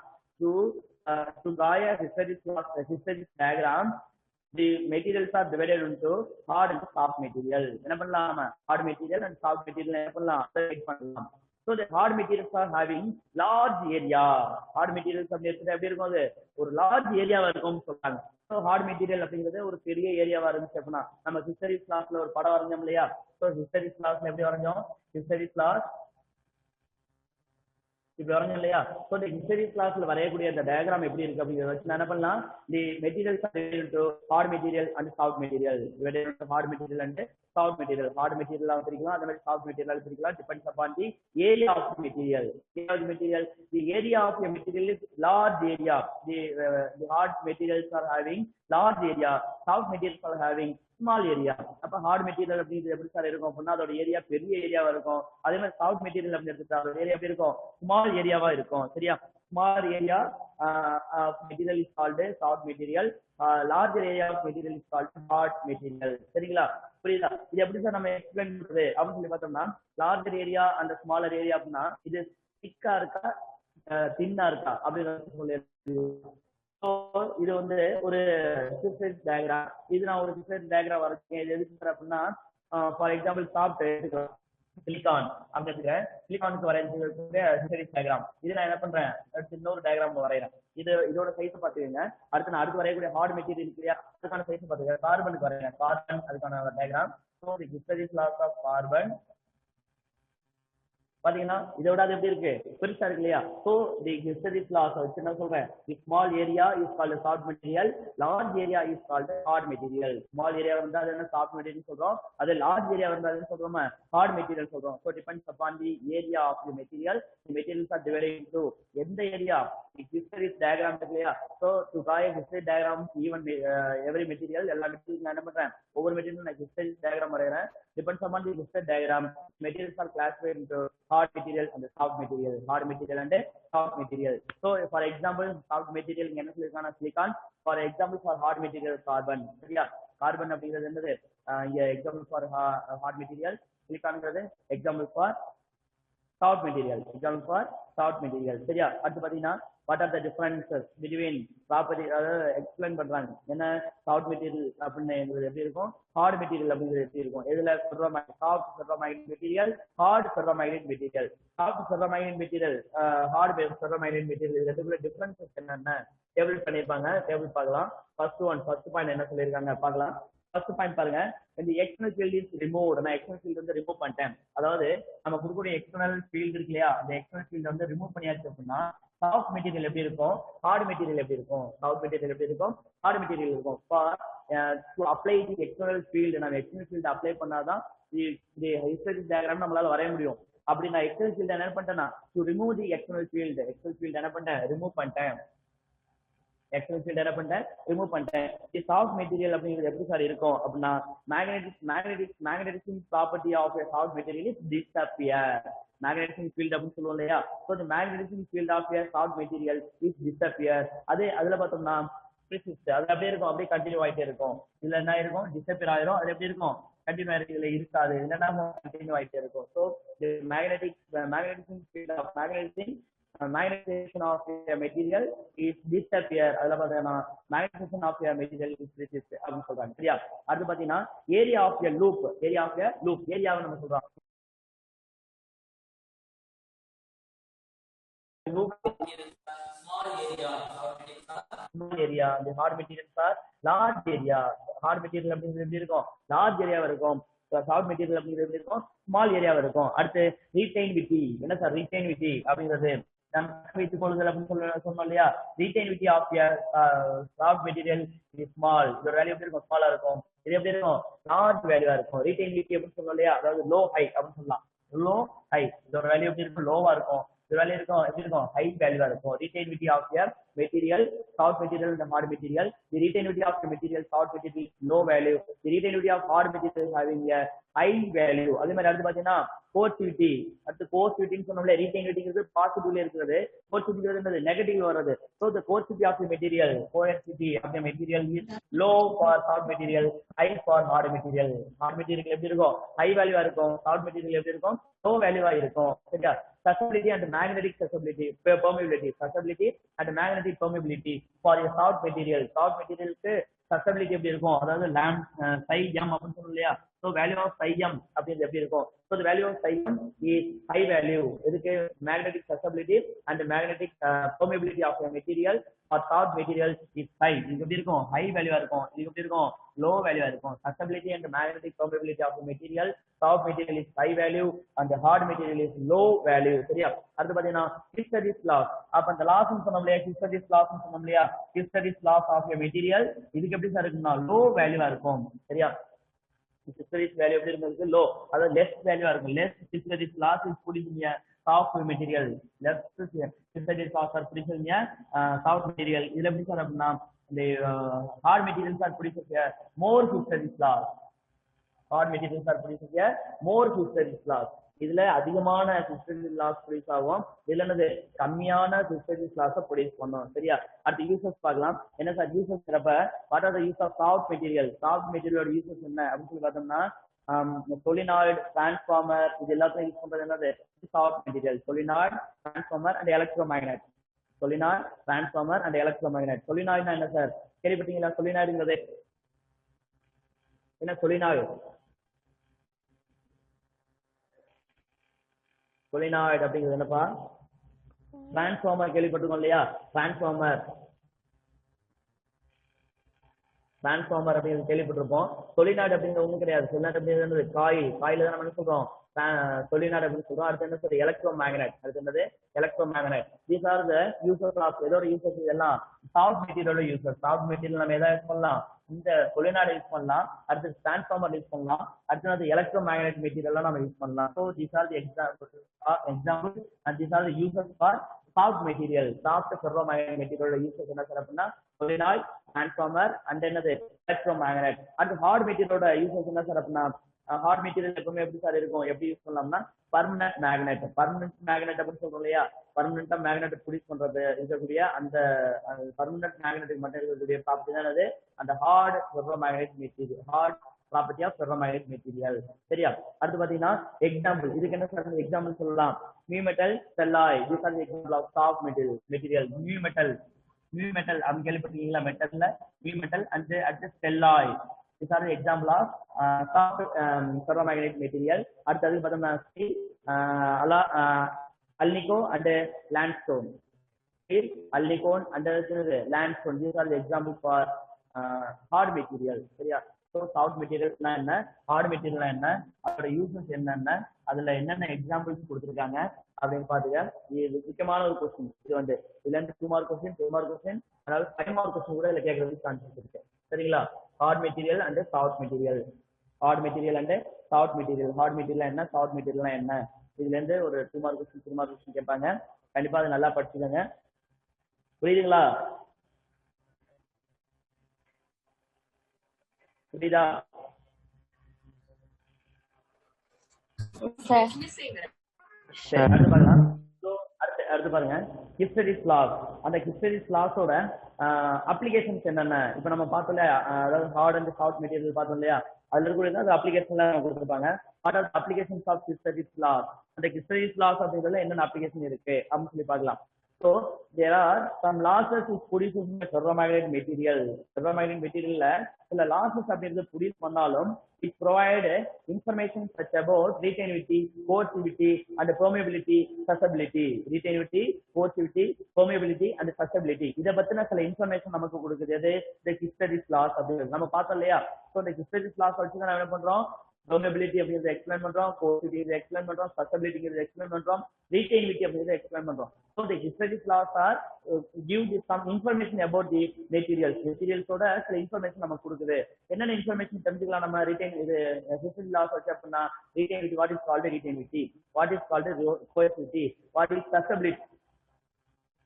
டு காய hysteresis diagram the materials are divided into hard and soft material. என்ன பண்ணலாம், hard material and soft material என்ன பண்ணலாம், divide பண்ணலாம். So the hard materials are having large area. Hard materials அப்படிங்கிறது எப்படி இருக்கும், அது ஒரு large ஏரியாவா இருக்கும்னு சொல்றாங்க. ஸோ ஹார்ட் மெட்டீரியல் அப்படிங்கிறது ஒரு பெரிய ஏரியாவா இருந்துச்சு அப்படின்னா, நம்ம ஹிஸ்டரிஸ் கிளாஸ்ல ஒரு படம் வரைஞ்சோம் இல்லையா? ஸோ ஹிஸ்டரிஸ் கிளாஸ்ல எப்படி வரைஞ்சோம், ஹிஸ்டரிஸ் கிளாஸ் இப்படி வரைஞ்சோம் இல்லையா? ஸோ இந்த ஹிஸ்டரிஸ் கிளாஸ்ல வரையக்கூடிய அந்த டயக்ராம் எப்படி இருக்கு அப்படிங்கிறத வச்சு என்ன பண்ணலாம், the materials are divided into hard material and soft material. Divided into hard material and soft material. Hard மெட்டீரியலாக பிரிக்கலாம், அதே மாதிரி சாஃப்ட் மெட்டீரியலாக பிரிக்கலாம். Depends upon the area of the material. Material, the area of the material is large area. The hard materials are having large area, soft materials are having small area. அப்ப ஹார்ட் மெட்டீரியல் அப்படிங்கிறது எப்படி சார் இருக்கும் அப்படின்னா, அதோட ஏரியா பெரிய ஏரியாவா இருக்கும். அதே மாதிரி சாஃப்ட் மெட்டீரியல் அப்படின்னு எடுத்துட்டா அதோட ஏரியா எப்படி இருக்கும், ஸ்மால் ஏரியாவா இருக்கும். சரியா? Small area material is called soft material, larger area of material is called hard material. சரிங்களா? புரியுதா? இது எப்படி சார் நம்ம எக்ஸ்பிளைன் பண்றது அப்படின்னு சொல்லி பார்த்தோம்னா, larger area and smaller area அப்படின்னா இது திக்கா இருக்கா தின்னா இருக்கா அப்படின்னு சொல்லி, இது வந்து ஒரு சிஸ்டரிஸ் டயக்ராம். இது நான் ஒரு சிஸ்டரிஸ் டயக்ராம் வரைச்சேன். இது எதுக்கு அப்படின்னா, ஃபார் எக்ஸாம்பிள் சாஃப்ட் எடுத்துக்கலாம், சிலிகான் அப்படின்னு சிலிகானுக்கு வரைஞ்ச சிஸ்டரிஸ் டயக்ராம். இது நான் என்ன பண்றேன், இன்னொரு டயக்ராம் வரைகிறேன். இதோட சைஸ் பாத்துக்கங்க. அடுத்து நான் அடுத்து வரையக்கூடிய ஹார்ட் மெட்டீரியல் இல்லையா, அதுக்கான சைஸ் பாத்துக்கங்க. கார்பனுக்கு வரைகிறேன், கார்பன் அதுக்கான diagram. So the hysteresis loss of carbon பாத்தீங்கன்னா இதோட அது எப்படி இருக்கு, பெருசா இருக்கு இல்லையா? சோ தி ஹிஸ்டரிஸ் லாஸ் வச்சு என்ன சொல்றேன், the small area is called soft material, large area is called hard material. Small area வந்தா அது என்ன சாஃப்ட் மெட்டீரியல் சொல்றோம், அது லார்ஜ் ஏரியா வந்தா அது சொல்றோம் ஹார்ட் மெட்டீரியல் சொல்றோம். So depends upon the area of the material. The materials are divided into எந்த ஏரியா, ஹிஸ்டரிஸ் டயக்ராம் இருக்கு இல்லையா? ஸோ டு காய history diagram even every material, எல்லா மெட்டீரியல் நான் என்ன பண்றேன், ஒவ்வொரு மெட்டீரியல் நான் ஹிஸ்டரிஸ் டயக்ராம் வரைகிறேன். Depends upon the history diagram, materials are classified into hard material and soft material, hard material and soft material. So for example soft material இங்க என்ன சொல்லிருக்காங்க, silicon. For example for hard material carbon. சரியா? கார்பன் அப்படிங்கிறது என்னது, இங்க example for hard material, silicon example for soft material, example for soft material. சரியா? அடுத்து பாத்தீங்கன்னா what are the differences between property, அதாவது எக்ஸ்பிளைன் பண்றாங்க என்ன சாஃப்ட் மெட்டீரியல் அப்படிங்கிறது எப்படி இருக்கும், ஹார்ட் மெட்டீரியல் அப்படிங்கிறது எப்படி இருக்கும். இதுல soft ferromagnetic material, hard ferromagnetic material. Soft ferromagnetic material, hard ferromagnetic material, இது ரெண்டுக்குள்ள டிஃபரன்சஸ் என்னென்ன டேபிள் பண்ணிருப்பாங்க. டேபிள் பார்க்கலாம். ஃபர்ஸ்ட் பாயிண்ட் என்ன சொல்லியிருக்காங்க பார்க்கலாம். ஃபர்ஸ்ட் பாயிண்ட் பாருங்க, இந்த எக்ஸ்டர்னல் ஃபீல்ட் இஸ் ரிமூவ்ட். நான் எக்ஸ்டர்னல் ஃபீல்ட் வந்து ரிமூவ் பண்ணிட்டேன். அதாவது நம்ம கொடுக்கக்கூடிய எக்ஸ்டர்னல் ஃபீல்ட் இருக்கு இல்லையா, அந்த எக்ஸ்டர்னல் ஃபீல்ட் வந்து ரிமூவ் பண்ணியாச்சு அப்படின்னா சாஃப்ட் மெட்டீரியல் எப்படி இருக்கும், ஹார்ட் மெட்டீரியல் எப்படி இருக்கும், சாஃப்ட் மெட்டீரியல் எப்படி இருக்கும், ஹார்ட் மெட்டீரியல் இருக்கும். To apply the external field, நம்ம எக்ஸ்டர்னல் ஃபீல்டு அப்ளை பண்ணாதான் தி ஹிஸ்டரிஸ் டயக்ராம் நம்மளால வரைய முடியும். அப்படி நான் எக்ஸ்டர்னல் ஃபீல்டு என்ன பண்ணிட்டேன்னா, to remove the external field, external field என்ன பண்ணிட்டேன், ரிமூவ் பண்ணிட்டேன். எக்ஸ்டர்னல் ஃபீல்ட் என்ன பண்ணிட்டேன், ரிமூவ் பண்ணிட்டேன். தி சாஃப்ட் மெட்டீரியல் அப்படிங்கிறது எப்படி சார் இருக்கும் அப்படின்னா, magnetic property of a soft material is disappear. Magnetic field அப்படின்னு சொல்லுவோம் இல்லையா? So the magnetic field of a soft material is disappear. அதுல பார்த்தோம்னா persist, அது அப்படியே இருக்கும், அப்படியே கண்டினியூ ஆயிட்டே இருக்கும். இதுல என்ன இருக்கும், டிசப்பியர் ஆயிரும். அது எப்படி இருக்கும், கண்டினியூ ஆயிருக்கு. இதுல இருக்காது, இல்லைன்னா கண்டினியூ ஆயிட்டே இருக்கும். So magnetic field of magnetization of a material is disappear. அதுல பாத்தீங்கன்னா magnetization of a material is persist அப்படின்னு சொல்றாங்க. சரியா? அடுத்து பாத்தீங்கன்னா ஏரியா ஆஃப் a loop, ஏரியாவை நம்ம சொல்றோம். small area, the hard materials are large area. hard material அப்படிங்கிறது எப்படி இருக்கும், லார்ஜ் ஏரியாவா இருக்கும். சாஃப்ட் மெட்டீரியல் அப்படிங்கிறது எப்படி இருக்கும், ஸ்மால் ஏரியாவா இருக்கும். அடுத்து ரீடைன்விட்டி, என்ன சார் ரீடைன்விட்டி அப்படிங்கிறது, வைத்துக் கொள்ளுதல் அப்படின்னு சொன்னோம் இல்லையா. ரீடைன்விட்டி ஆஃப் சாஃப்ட் மெட்டீரியல் ஸ்மால், இதோட வேல்யூ எப்படி இருக்கும், ஸ்மாலா இருக்கும். இது எப்படி இருக்கும், லார்ஜ் வேல்யூவா இருக்கும். ரீடைன்விட்டி அப்படின்னு சொன்னோம் இல்லையா, அதாவது லோ ஹை அப்படின்னு சொல்லலாம். லோ ஹை, இதோட வேல்யூ எப்படி இருக்கும், லோவா இருக்கும். இது வேல்யூ இருக்கும் எப்படி இருக்கும், ஹை வேல்யூவா இருக்கும். Retentivity of material, soft material and hard material. The retainability of the material, soft material is low value. The retainability of hard material is having a high value. அதே மாதிரி அடுத்து பாத்தீங்கன்னா கோர்சிவிட்டி, அடுத்து கோர்சிவிட்டின்னு சொன்னோம்ல, ரீடைன்விட்டிங்கிறது பாசிட்டிவ்ல இருக்கிறது, கோர்சிவிட்டி என்னது நெகட்டிவ் வர்றது. So the coercivity of the material, coercivity of the material is low for soft material, high for hard material. hard material எப்படி இருக்கும், ஹை வேல்யூவா இருக்கும். soft material எப்படி இருக்கும், லோ வேல்யூவா இருக்கும். சரியா. susceptibility and magnetic susceptibility, permeability, susceptibility and magnetic permeability for a soft material. soft material க்கு susceptibility எப்படி இருக்கும், அதாவது lamp psi m அப்படின்னு சொன்னோம் இல்லையா. so value of psi m அப்படிங்கிறது எப்படி இருக்கும். so the value of psi m is high value. இதுக்கு magnetic susceptibility and magnetic permeability of a material or soft material is high. இது எப்படி இருக்கும், high value இருக்கும். இது எப்படி இருக்கும், low value இருக்கும். susceptibility and magnetic permeability of a material, soft material is high value and the hard material is low value. சரியா. அடுத்து பாத்தீங்கன்னா ஹிஸ்டரிஸ் லாஸ். அப்ப அந்த லாஸ் சொன்னோம் இல்லையா, ஹிஸ்டரிஸ் லாஸ் சொன்னோம் இல்லையா, hysteresis loss of a material இதுக்கு எப்படி சார் இருக்குன்னா லோ வேல்யூவா இருக்கும். சரியா. ஹிஸ்டரிஸ் வேல்யூ எப்படி இருக்கும், லோ, அதாவது லெஸ் வேல்யூவா இருக்கும். லெஸ் ஹிஸ்டரிஸ் லாஸ் இஸ் புடிச்சிங்க soft material, less hysteresis loss are புடிச்சிங்க soft material. இதுல எப்படி சார் அப்படின்னா இந்த hard materials are புடிச்சிங்க more hysteresis loss. hard materials are புடிச்சிங்க more hysteresis loss. இதுல அதிகமான ஹிஸ்டரிஸ் லாஸ் ப்ரொடியூஸ் ஆகும், இதுல என்னது கம்மியான ஹிஸ்டரிஸ் லாஸ் ப்ரொடியூஸ் பண்ணும். சரியா. அடுத்து யூசஸ் பார்க்கலாம். என்ன சார் யூசஸ் இருக்கிறப்ப, what are the use of soft material, soft மெட்டீரியலோட யூசஸ் என்ன அப்படின்னு சொல்லி பார்த்தோம்னா, சொலினாய்டு, டிரான்ஸ்ஃபார்மர், இது எல்லாத்தையும் யூஸ் பண்றது என்னது soft material. Solenoid, transformer and electromagnet. Solenoid, transformer and electromagnet. சொலினாய்டுனா என்ன சார் கேள்விப்பட்டீங்களா, சொலினாய்டுங்கிறது என்ன, சொலினாய்டு சொலினாய்டு அப்படிங்கிறது என்னப்பா, டிரான்ஸ்ஃபார்மர் கேள்விப்பட்டிருக்கோம் இல்லையா. டிரான்ஸ்ஃபார்மர் அப்படிங்கிறது கேள்விப்பட்டிருப்போம். சொலினாய்டு அப்படிங்கிறது ஒண்ணும் கிடையாது. சொலினாய்டு அப்படிங்கிறது காயில், காயில தான் நம்ம என்ன சொல்றோம் சொலினாய்டு அப்படின்னு சொல்றோம். அடுத்து என்ன சொல்றது எலக்ட்ரோ மேக்னெட். அடுத்து என்னது electromagnet. These are the uses of ஏதோ யூசஸ். இதெல்லாம் சாஃப்ட் மெட்டீரியலோட யூசஸ். சாஃப்ட் மெட்டீரியல் நம்ம எதாவது யூஸ் பண்ணலாம், இந்த சொலினாய்டு யூஸ் பண்ணலாம். அடுத்து டிரான்ஸ்ஃபார்மர் யூஸ் பண்ணலாம். அடுத்து எலக்ட்ரோ மேக்னெட் மெட்டீரியல் நம்ம யூஸ் பண்ணலாம். So these are the example and these are the uses for soft material. soft ferromagnetic material uses என்ன சார் அப்படின்னா solenoid, transformer and என்னது electromagnet. and hard material uses என்ன சார் அப்படின்னா, ஹார்ட் மெட்டீரியல் எப்பவுமே எப்படி சார் இருக்கும், எப்படி யூஸ் பண்ணலாம்னா பர்மனன்ட் மேக்னெட். பர்மனன்ட் மேக்னெட் அப்படின்னு சொல்றோம் இல்லையா, பர்மனன்டா மேக்னெட் ப்ரொடியூஸ் பண்றது இருக்கக்கூடிய அந்த பர்மனன்ட் மேக்னெட்டுக்கு மட்டும் இருக்கக்கூடிய ப்ராப்பர்ட்டி தான் அது அந்த hard ferromagnetic material, hard property of ferromagnetic material. சரியா. அடுத்து பாத்தீங்கன்னா எக்ஸாம்பிள், இதுக்கு என்ன சார் எக்ஸாம்பிள் சொல்லலாம், mu metal, stalloy. these are the example of soft material. Mu metal அப்படின்னு கேள்விப்பட்டிருக்கீங்களா, மெட்டல்ல mu metal and stalloy. these are the example of soft ferromagnetic material. அடுத்தது பார்த்தோம்னா steel, alnico and lodestone. Steel, alnico and lodestone. these are the example for hard material. சரியா. ஸோ சாஃப்ட் மெட்டீரியல்னா என்ன, ஹார்ட் மெட்டீரியல்னா என்ன, அதோட யூசஸ் என்னென்ன, அதுல என்னென்ன எக்ஸாம்பிள்ஸ் கொடுத்துருக்காங்க அப்படின்னு பாத்துக்க. இது முக்கியமான ஒரு கொஸ்டின். இது வந்து இதுல இருந்து 2 மார்க் கொஸ்டின், 3 மார்க் கொஸ்டின், அதாவது 5 மார்க் கொஸ்டின் கூட இதுல கேட்கறதுக்கு சான்சஸ் இருக்கு. சரிங்களா. Heart material and soft material, heart material and soft material. Heart material என்ன, சாஃப்ட் மெட்டீரியல்னா என்ன, இதுல இருந்து ஒரு 2 மார்க் கொஸ்டின், 3 மார்க் கொஸ்டின் கேட்பாங்க. கண்டிப்பா அதை நல்லா படிச்சுக்கோங்க. புரியுதுங்களா, புரியுதா? அடுத்து பாருங்க ஹிஸ்டரிஸ் லாஸ். அந்த ஹிஸ்டரிஸ் லாஸோட அப்ளிகேஷன்ஸ் என்னென்ன இப்ப நம்ம பார்த்தோம், அதாவது ஹார்ட் அண்ட் சாஃப்ட் மெட்டீரியல் பார்த்தோம் இல்லையா, அதுல இருக்கக்கூடிய அந்த அப்ளிகேஷன்லாம் கொடுத்துருப்பாங்க. What are applications of hysteresis loss, அந்த ஹிஸ்டரிஸ் லாஸ் அப்படிங்கிறதுல என்னென்ன அப்ளிகேஷன் இருக்கு அப்படின்னு சொல்லி பார்க்கலாம். So there are some losses which produces in the ferromagnetic material. Ferromagnetic material la சில losses அப்படிங்கிறது produce பண்ணாலும் it provide information such about retainability, coercivity and permeability, susceptibility. Retainability, coercivity, permeability and susceptibility. இத பத்தின சில இன்ஃபர்மேஷன் நமக்கு கொடுக்குது. எது இந்த ஹிஸ்டரிஸ் லாஸ் அப்படிங்கிறது நம்ம பார்த்தோம் இல்லையா. ஸோ இந்த ஹிஸ்டரிஸ் லாஸ் வச்சு நம்ம என்ன பண்றோம், permeability அப்படிங்கறத எக்ஸ்பிளைன் பண்றோம், porosity எக்ஸ்பிளைன் பண்றோம், susceptibility எக்ஸ்பிளைன் பண்றோம், retainability அப்படிங்கறத எக்ஸ்பிளைன் பண்றோம். So the Histredis laws are give some information about the materials. Materials ஓட சில இன்ஃபர்மேஷன் நமக்கு கொடுக்குது. என்னென்ன இன்ஃபர்மேஷன் தெரிஞ்சுக்கலாம் நம்ம ரிட்டைன் இது Histredis laws வச்சு அப்படின்னா retainability, what is called retainability, what is called porosity, what is susceptibility,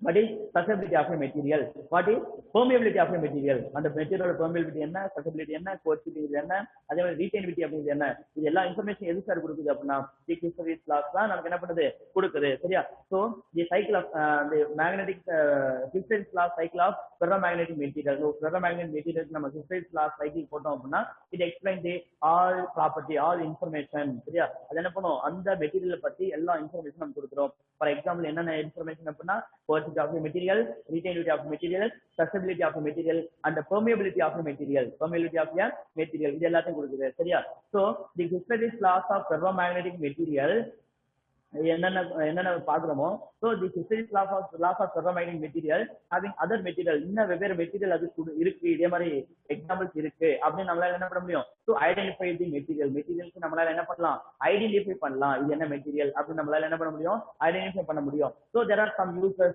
what is susceptibility of a material, what is permeability of a material, அந்த மெட்டீரியலோட permeability என்ன, susceptibility என்ன, porosity என்ன, அதே மாதிரி retainability அப்படிங்கிறது என்ன, இது எல்லா இன்ஃபர்மேஷன் எது சார் கொடுக்குது அப்படின்னா தி Histredis laws தான் நமக்கு என்ன பண்ணுது கொடுக்குது. சரியா? So the cycle of the magnetic Histredis law cycle of ferromagnetic material. So ferromagnetic material நம்ம Histredis law cycle போட்டோம் அப்படின்னா it explain the all property, all information. சரியா? அது என்ன பண்ணும் அந்த மெட்டீரியலை பத்தி எல்லா இன்ஃபர்மேஷன் நம்ம கொடுக்குறோம். ஃபார் எக்ஸாம்பிள் என்னென்ன இன்ஃபர்மேஷன் அப்படின்னா porosity of the material, retainability of the material, susceptibility of the material and the permeability of the material, permeability of the material இது எல்லாத்தையும் கொடுக்குது. சரியா? So the Histredis laws of ferromagnetic material என்னென்ன பாக்குறோமோ, so the Histredis laws of ferromagnetic material having other material, இன்னும் வெவ்வேறு மெட்டீரியல் அது இருக்கு, இதே மாதிரி எக்ஸாம்பிள்ஸ் இருக்கு அப்படின்னு நம்மளால என்ன பண்ண முடியும், to identify the materials நம்மளால என்ன பண்ணலாம், ஐடென்டிஃபை பண்ணலாம் இது என்ன மெட்டீரியல் அப்படின்னு நம்மளால என்ன பண்ண முடியும், ஐடென்டிஃபை பண்ண முடியும். So there are some uses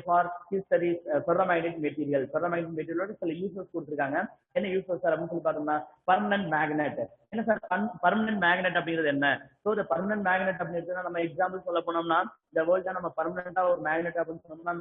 for Histredis ferromagnetic material. Ferromagnetic material சில யூசஸ் கொடுத்திருக்காங்க. என்ன யூசஸ் சார் அப்படின்னு சொல்லி பார்த்தோம்னா பெர்மனன்ட் மேக்னெட். என்ன சார் பெர்மனன்ட் மேக்னெட் அப்படிங்கிறது என்ன? சோ the permanent magnet அப்படிங்கிறது நம்ம எக்ஸாம்பிள் சொல்ல போனோம்னா இந்த வேர்ல்ட் நம்ம பெர்மனன்ட்டா ஒரு மேக்னெட் அப்படின்னு சொன்னோம்னா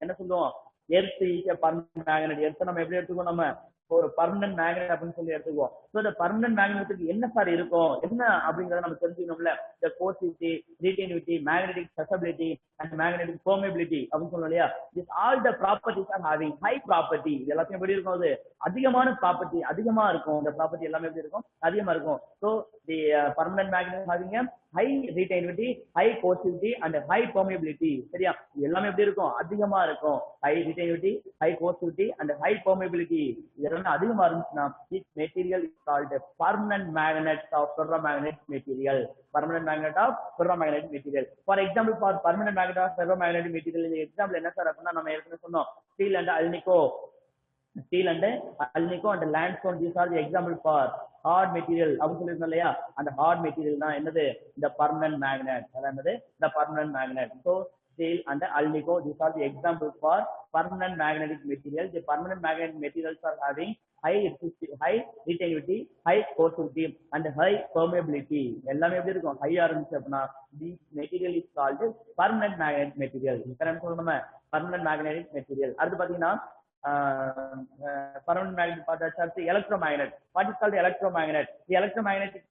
என்ன சொல்லுவோம், earth is a permanent magnet. Earth நம்ம எப்படி எடுத்துக்கோம், நம்ம ஒரு பர்மனன்ட் மேக்னெட் அப்படின்னு சொல்லி எடுத்துக்குவோம். சோ இந்த பர்மனன்ட் மேக்னெட்டுக்கு என்ன சார் இருக்கும், என்ன அப்படிங்கறத நம்ம தெரிஞ்சுக்கணும்ல. இந்த porosity, retainability, magnetic susceptibility and magnetic permeability அப்படின்னு சொல்றோம் இல்லையா. this all the properties are having high property. இது எல்லாத்தையும் எப்படி இருக்கும், அது அதிகமான ப்ராப்பர்ட்டி அதிகமா இருக்கும். இந்த ப்ராப்பர்ட்டி எல்லாமே எப்படி இருக்கும், அதிகமா இருக்கும். so the permanent magnet having a high retainability, high porosity and high permeability. சரியா? இது எல்லாமே எப்படி இருக்கும், அதிகமா இருக்கும். high retainability, high porosity and high permeability இதெல்லாம் அதிகமா இருந்துச்சுன்னா this material is called a permanent magnet of ferromagnetic material. Permanent magnet of ferromagnetic material. For example, for permanent magnet of ferromagnetic material, இந்த எக்ஸாம்பிள் என்ன சார் அப்படின்னா நம்ம ஏற்கனவே சொன்னோம் steel and alnico and limestone, these are the example for hard material அப்படின்னு சொல்லிருந்தோம் இல்லையா. அந்த hard material தான் என்னது, இந்த permanent magnet. அதாவது the permanent magnet. So steel and alnico, these are the examples for permanent magnetic material. The permanent magnetic materials are having high retainability, high porosity and high permeability. எல்லாமே எப்படி இருக்கும், ஹையா இருந்துச்சு அப்படின்னா this material is called permanent magnetic material. என்ன சொல்றோம், permanent magnetic material. அடுத்து பாத்தீங்கன்னா permanent magnet பார்த்தாச்சு. electromagnet. What is called electromagnet? The electromagnetic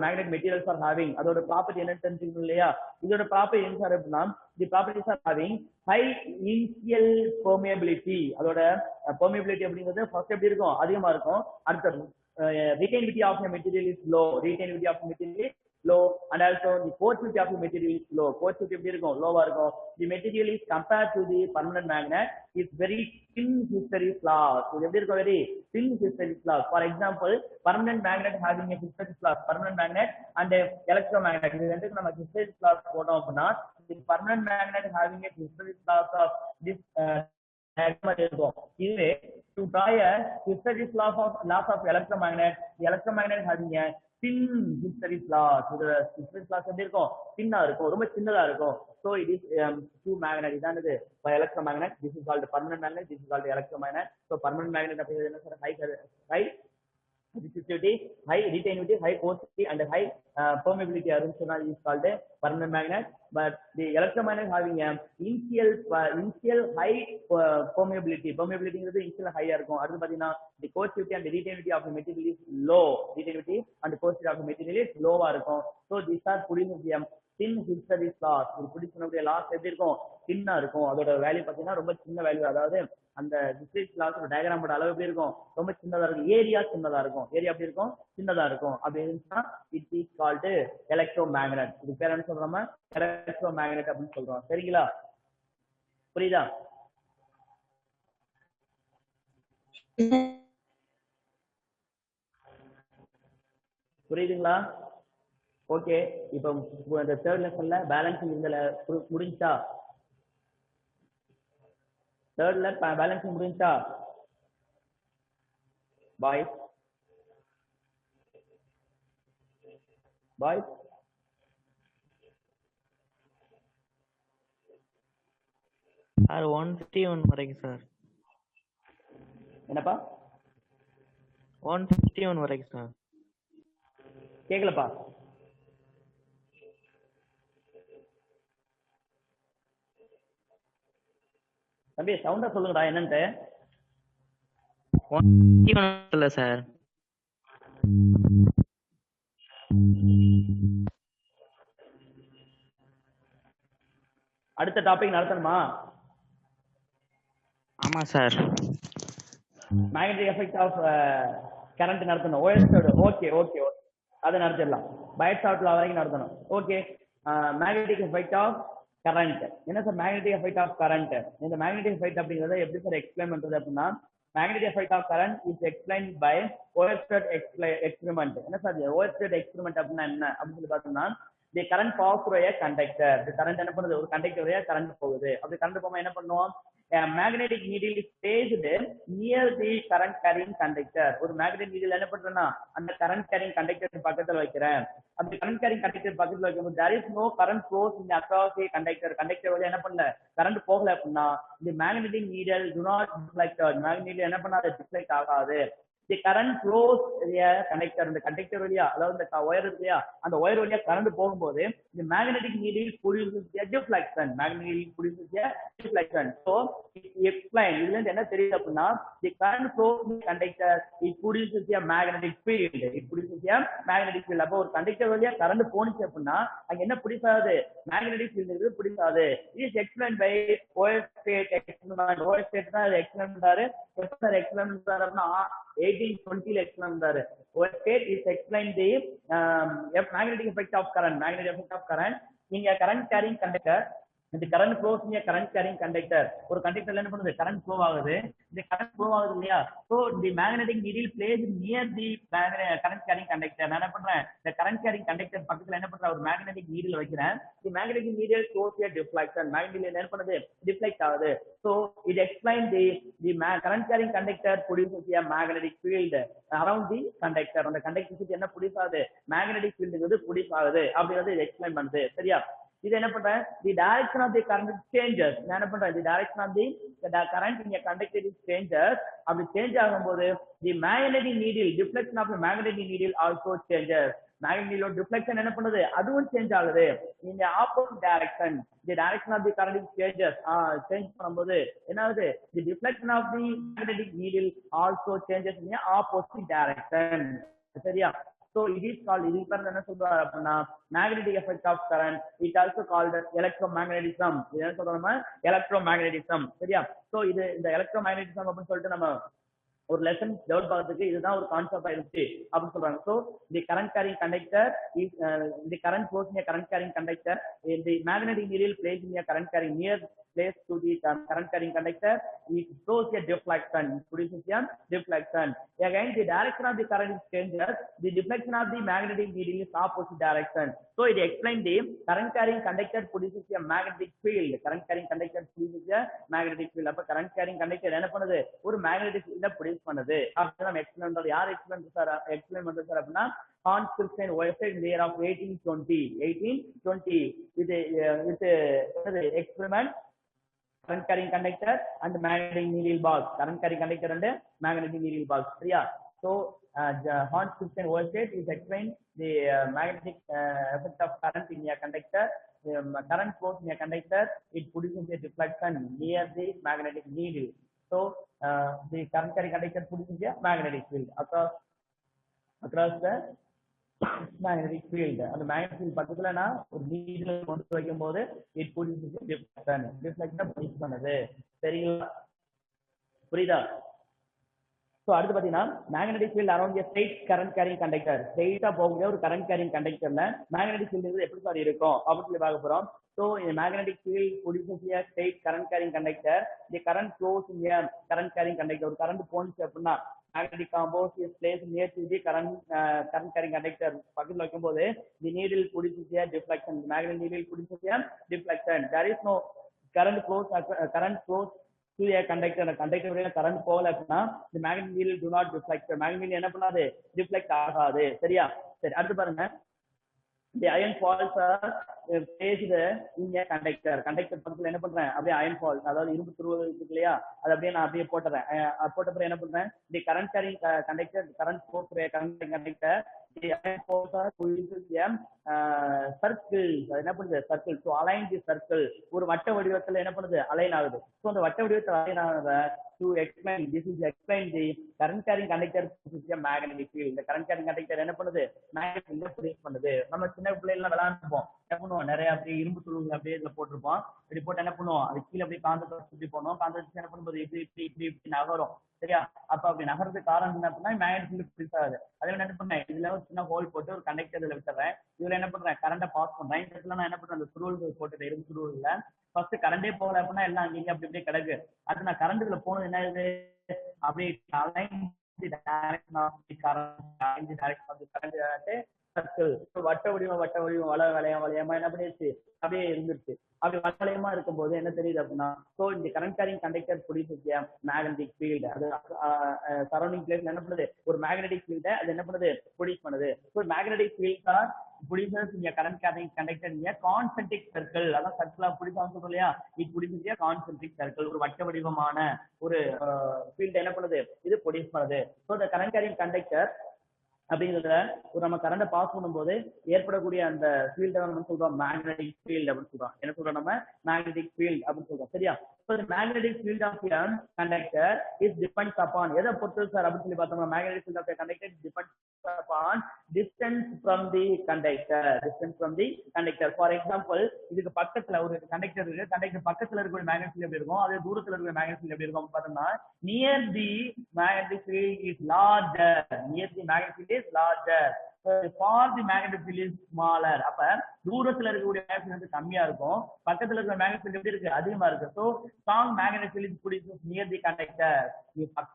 magnetic materials are having அதோட ப்ராப்பர்ட்டி என்னன்னு தெரிஞ்சுக்கணும் இல்லையா. இதோட ப்ராப்பர்ட்டி என்ன சார் அப்படின்னா the properties are having high initial permeability. அதோட permeability அப்படிங்கிறது ஃபர்ஸ்ட் எப்படி இருக்கும், அதிகமா இருக்கும். அடுத்து retainability of the material is low. Retainability of the material is low and also the porosity of the material is low. Porosity எப்படி இருக்கும், லோவா இருக்கும். The material is compared to the permanent magnet is very thin Histredis laws. இது எப்படி இருக்கும், very thin Histredis laws. For example, permanent magnet having a Histredis laws, permanent magnet and electromagnet. இது ரெண்டுக்கு நம்ம Histredis laws போட்டோம் அப்படின்னா the permanent magnet having a Histredis laws of this இருக்கும். இதுவே to draw a Histredis laws of electromagnet, the electromagnet having a thin Histredis laws. The Histredis laws எப்படி இருக்கும், thin-ஆ இருக்கும், ரொம்ப சின்னதா இருக்கும். So it is two magnet. இதானது by electromagnet. This is called permanent magnet, this is called electromagnet. So permanent magnet அப்படிங்கிறது என்ன sir, high resistivity, high retainability, high porosity and high permeability is called a permanent magnet. But the electromagnet having a initial high permeability. Permeability is initial high இருக்கும். அடுத்து பாத்தீங்கன்னா the porosity and the retainability of the material is low. Retainability and the porosity of the material is low இருக்கும். So these are putting the thin Histredis laws. ஒரு புடிச்சனுடைய லாஸ் எப்படி இருக்கும், thin-ஆ இருக்கும். அதோட வேல்யூ பாத்தீங்கன்னா ரொம்ப சின்ன வேல்யூ. அதாவது அந்த Histredis laws டயகிராம் போட அளவு எப்படி இருக்கும், ரொம்ப சின்னதா இருக்கும். ஏரியா சின்னதா இருக்கும். ஏரியா எப்படி இருக்கும், சின்னதா இருக்கும். அப்படி இருந்துச்சுன்னா it is called electromagnet. இது பேர் என்ன சொல்றோம், electromagnet அப்படின்னு சொல்றோம். சரிங்களா, புரியுதா? புரியுதுங்களா? ஓகே. இப்போ இந்த தேர்ட் லெசன்ல பேலன்சிங் இதுல முடிஞ்சா, தேர்ட்ல பேலன்சிங் முடிஞ்சா பாய். பாய் சார் 151 வரைக்கும் சார். என்னப்பா 151 வரைக்கும் சார். கேட்கலப்பா. தம்பி சவுண்டா சொல்லுங்கடா என்னன்ட்டு. 151 இல்ல சார். அடுத்த டாபிக் நடத்தணுமா? ஆமா sir. Magnetic effect of current நடத்தணும். ஓஎஸ்ஓட ஓகே ஓகே ஓகே அதை நடத்திடலாம். பைட் ஷார்ட்ல வரைக்கும் நடத்தணும். Okay magnetic effect of current. என்ன sir magnetic effect of current? இந்த மேக்னெட்டிக் எஃபெக்ட் அப்படிங்கறத எப்படி சார் எக்ஸ்பிளைன் பண்றது அப்படின்னா, magnetic effect of current is explained by Oersted experiment. என்ன சார் ஓஎஸ்டட் எக்ஸ்பெரிமெண்ட் அப்படின்னா என்ன அப்படின்னு சொல்லி பார்த்தோம்னா, the current pass through a conductor. The current என்ன பண்ணுது, ஒரு கண்டக்டர் வழியா கரண்ட் போகுது. அப்படி கரண்ட் போகும்போது என்ன பண்ணுவோம், magnetic needle is placed near the current carrying conductor. ஒரு magnetic needle என்ன பண்றேன்னா அந்த current carrying conductor பக்கத்துல வைக்கிறேன். அந்த current carrying conductor பக்கத்துல வைக்கும்போது there is no current flows in across the conductor. conductor வழியா என்ன பண்ணல கரண்ட் போகல அப்படின்னா the magnetic needle do not deflect. magnetic needle என்ன பண்ணாது, deflect ஆகாது. the current flows via conductor. இந்த கண்டக்டர் வழியா அதாவது இந்த ஒயர் இருக்கு இல்லையா, அந்த ஒயர் வழியா கரண்ட் போகும்போது இந்த magnetic needle produces a deflection. magnetic needle produces a deflection. So explain இதுல இருந்து என்ன தெரியுது அப்படின்னா, the current flows in the conductor it produces a magnetic field. it produces a magnetic field. அப்போ ஒரு கண்டக்டர் வழியா கரண்ட் போனுச்சு அப்படின்னா அங்க என்ன பிடிக்காது, magnetic field இருக்கு பிடிக்காது. It is explained by Oersted experiment. Oersted தான் இதை எக்ஸ்பிளைன் பண்றாரு. எக்ஸ்பிளைன் பண்றாருன்னா 1820 explain பண்றாரு. Oersted is explained the magnetic effect of current. magnetic effect of current. நீங்க current carrying conductor, இந்த current flows in a current carrying conductor. ஒரு கண்டக்டர்ல என்ன பண்ணுது, current flow ஆகுது. இந்த current flow ஆகுது இல்லையா, so the magnetic needle placed near the current carrying conductor. நான் என்ன பண்றேன், இந்த current carrying conductor பக்கத்துல என்ன பண்றேன், ஒரு magnetic needle வைக்கிறேன். the magnetic needle shows a deflection. magnetic needle என்ன பண்ணுது, deflect ஆகுது. so it explains the current carrying conductor produces a magnetic field around the conductor. அந்த கண்டக்டருக்கு என்ன ப்ரொடியூஸ் ஆகுது, magnetic field ப்ரொடியூஸ் ஆகுது அப்படிங்கறது இது எக்ஸ்பிளைன் பண்ணுது. சரியா, இது என்ன பண்றேன், the direction of the current changes. நான் என்ன பண்றேன், the direction of the current in a conductor is changes. அப்படி சேஞ்ச் ஆகும்போது the magnetic needle, deflection of the magnetic needle also changes. magnetic needle deflection என்ன பண்ணுது, அதுவும் சேஞ்ச் ஆகுது. in the opposite direction. the direction of the current changes. Change பண்ணும்போது என்ன ஆகுது, the deflection of the magnetic needle also changes in the opposite direction. சரியா, so it is called, இது பேர் என்ன சொல்றாரு அப்படின்னா magnetic effect of current. it also called electromagnetism. இது என்ன சொல்றோம், electromagnetism. சரியா, so இது இந்த electromagnetism அப்படின்னு சொல்லிட்டு நம்ம ஒரு லெசன் டெவலப் ஆகிறதுக்கு இதுதான் ஒரு கான்செப்ட் ஆயிருச்சு அப்படின்னு சொல்றாங்க. so the current carrying conductor is the current flows in a current carrying conductor. the magnetic needle placed in a current carrying near place to the current carrying conductor it shows a deflection. it produces a deflection. again the direction of the current changes. the deflection of the magnetic needle is opposite direction. so it explains the current carrying conductor produces a magnetic field. current carrying conductor produces a magnetic field. அப்ப current carrying conductor என்ன பண்ணுது, ஒரு magnetic field produce பண்ணுது. அப்படி நம்ம எக்ஸ்பிளைன் பண்றது, யார் எக்ஸ்பிளைன் பண்றது சார் அப்படின்னா Hans Christian Oersted in the year of 1820. இது experiment current carrying conductor and magnetic needle box. current carrying conductor and magnetic needle box. சரியா, so Hans Christian Oersted is explained the magnetic effect of current in a conductor. current flows in a conductor, it produces a deflection near the magnetic needle. so the current carrying conductor produces a magnetic field across the magnetic field. அந்த magnetic field பக்கத்துல நான் ஒரு நீடில் கொண்டு வைக்கும் போது it produces a deflection. deflection produce பண்ணுது. சரிங்களா, புரியுதா? சோ அடுத்து பாத்தீங்கன்னா magnetic field around a straight current carrying conductor. ஸ்ட்ரெயிட்டா போகக்கூடிய ஒரு current carrying conductorல magnetic field எப்படி சார் இருக்கும் அப்படின்னு சொல்லி பார்க்க போறோம். so a magnetic field produces a straight current carrying conductor. the current flows in a current carrying conductor. ஒரு current போனுச்சு அப்படின்னா magnetic compound is placed near to the current carrying conductor. பக்கத்துல வைக்கும்போது the needle produces a deflection. the magnetic needle produces a deflection. there is no current flows to a conductor. conductor வழியா current போகல அப்படின்னா the magnetic needle do not deflect. magnetic needle என்ன பண்ணாது, deflect ஆகாது. சரியா, சரி அடுத்து பாருங்க, the iron falls are placed in a conductor. Conductor பக்கத்துல என்ன பண்றேன், அப்படியே iron falls, அதாவது இரும்பு துருவல் இருக்கு இல்லையா, அதை அப்படியே நான் அப்படியே போட்டுறேன். போட்ட பிறகு என்ன பண்றேன், the current carrying conductor, current flow through a conductor, the iron falls are uses a circle. அது என்ன பண்ணுது, circle to align the circle. ஒரு வட்ட வடிவத்துல என்ன பண்ணுது, அலைன் ஆகுது. ஸோ அந்த வட்ட வடிவத்தில் align ஆகுத to explain, this is explain the current carrying conductor is a magnetic field. இந்த current carrying conductor என்ன பண்ணுது, magnetic field ப்ரொடியூஸ் பண்ணுது. நம்ம சின்ன பிள்ளைலாம் விளையாண்டுப்போம், என்ன பண்ணுவோம், நிறைய அப்படியே இரும்பு துருவங்கள் அப்படியே இதுல போட்டிருப்போம். இப்படி போட்டு என்ன பண்ணுவோம், அது கீழே அப்படியே காந்தத்தை சுற்றி போனோம், காந்தத்தை என்ன பண்ணும்போது இப்படி இப்படி இப்படி இப்படி நகரும். சரியா, அப்ப அப்படி நகர்றதுக்கு காரணம் என்ன அப்படின்னா மேக்னெட்டிக் ஃபீல்ட் ப்ரொடியூஸ் ஆகுது. அதே என்ன பண்ணேன், இதுல ஒரு சின்ன ஹோல் போட்டு ஒரு கண்டக்டர் இதுல விட்டுறேன். இதுல என்ன பண்றேன், கரண்டை பாஸ் பண்றேன். இந்த இடத்துல நான் என்ன பண்றேன், அந்த துருவல்கள் போட்டு இரும்பு துருவல்ல ஃபர்ஸ்ட் கரண்டே போகல அப்படின்னா எல்லாம் அங்கேயும் அப்படி இப்படியே கிடக்கு. அது நான் கரண்ட் இதுல போனது என்ன இது, அப்படியே சர்க்கிள் வட்ட வடிவம் வளையமா என்ன பண்ணிடுச்சு, அப்படியே இருந்துருச்சு. அப்படி வளையமா இருக்கும்போது என்ன தெரியுது அப்படின்னா, சோ இந்த current carrying conductor produce magnetic field. அது சரௌண்டிங் பிளேஸ்ல என்ன பண்ணுது, ஒரு மேக்னெட்டிக் ஃபீல்ட அது என்ன பண்ணுது, ப்ரொடியூஸ் பண்ணுது. So magnetic field R produces in a current carrying conductor in a concentric circle. அதான் சர்க்கிளா புடிசான்னு சொல்றோம் இல்லையா, it produces a concentric circle. ஒரு வட்ட வடிவமான ஒரு ஃபீல்ட் என்ன பண்ணுது, இது ப்ரொடியூஸ் பண்ணுது. So the current carrying conductor அப்படிங்கிறதுல ஒரு நம்ம கரண்டை பாஸ் பண்ணும்போது ஏற்படக்கூடிய அந்த ஃபீல்டை நம்ம சொல்றோம் மேக்னெட்டிக் ஃபீல்ட் அப்படின்னு சொல்றோம். என்ன சொல்றோம், நம்ம மேக்னெட்டிக் ஃபீல்ட் அப்படின்னு சொல்றோம். சரியா, so the magnetic field of a conductor is depends upon, எதை பொறுத்து சார் அப்படின்னு சொல்லி பார்த்தோம்னா, magnetic field of a conductor depends upon distance from the conductor. Distance from the conductor. For example, இதுக்கு பக்கத்துல ஒரு கண்டக்டர் இருக்கு, கண்டக்டர் பக்கத்துல இருக்கிற magnetic field எப்படி இருக்கும், அதே தூரத்துல இருக்கிற magnetic field எப்படி இருக்கும் பார்த்தோம்னா, near the magnetic field is larger. Near the magnetic field is larger. For the magnetic field is smaller. அப்ப தூரத்துல இருக்கக்கூடிய magnetic field வந்து கம்மியா இருக்கும், பக்கத்துல இருக்கிற magnetic field எப்படி இருக்கு, அதிகமா இருக்கு. So strong magnetic field is produced near the conductor.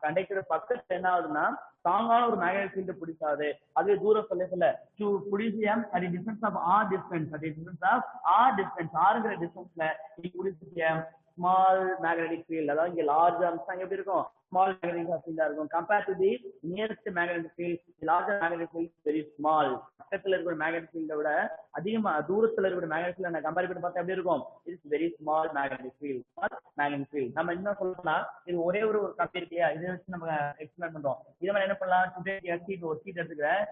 Conductor பக்கத்துல என்ன ஆகுதுன்னா ஸ்ட்ராங்கான ஒரு magnetic field ப்ரொடியூஸ் ஆகுது. அதுவே தூரம் சொல்ல to produce at a distance of r distance, at a distance of r distance, rங்கிற டிஸ்டன்ஸ்ல it produces a small magnetic field. அதாவது இங்க லார்ஜ் அம்சம் எப்படி இருக்கும், small magnetic field இருக்கும். compared to the nearest magnetic field, the larger magnetic field is very small. பக்கத்துல இருக்கிற magnetic field விட அதிகமா தூரத்துல இருக்கிற magnetic field நான் கம்பேர் பண்ணி பார்த்தா எப்படி இருக்கும், it is very small magnetic field. small magnetic field. நம்ம என்ன சொல்லலாம், இது ஒரே ஒரு கம்பி இருக்கியா, இதை வச்சு நம்ம எக்ஸ்பிளைன் பண்றோம். இதை மாதிரி என்ன பண்ணலாம், ஒரு சீட் எடுத்துக்கிறேன்,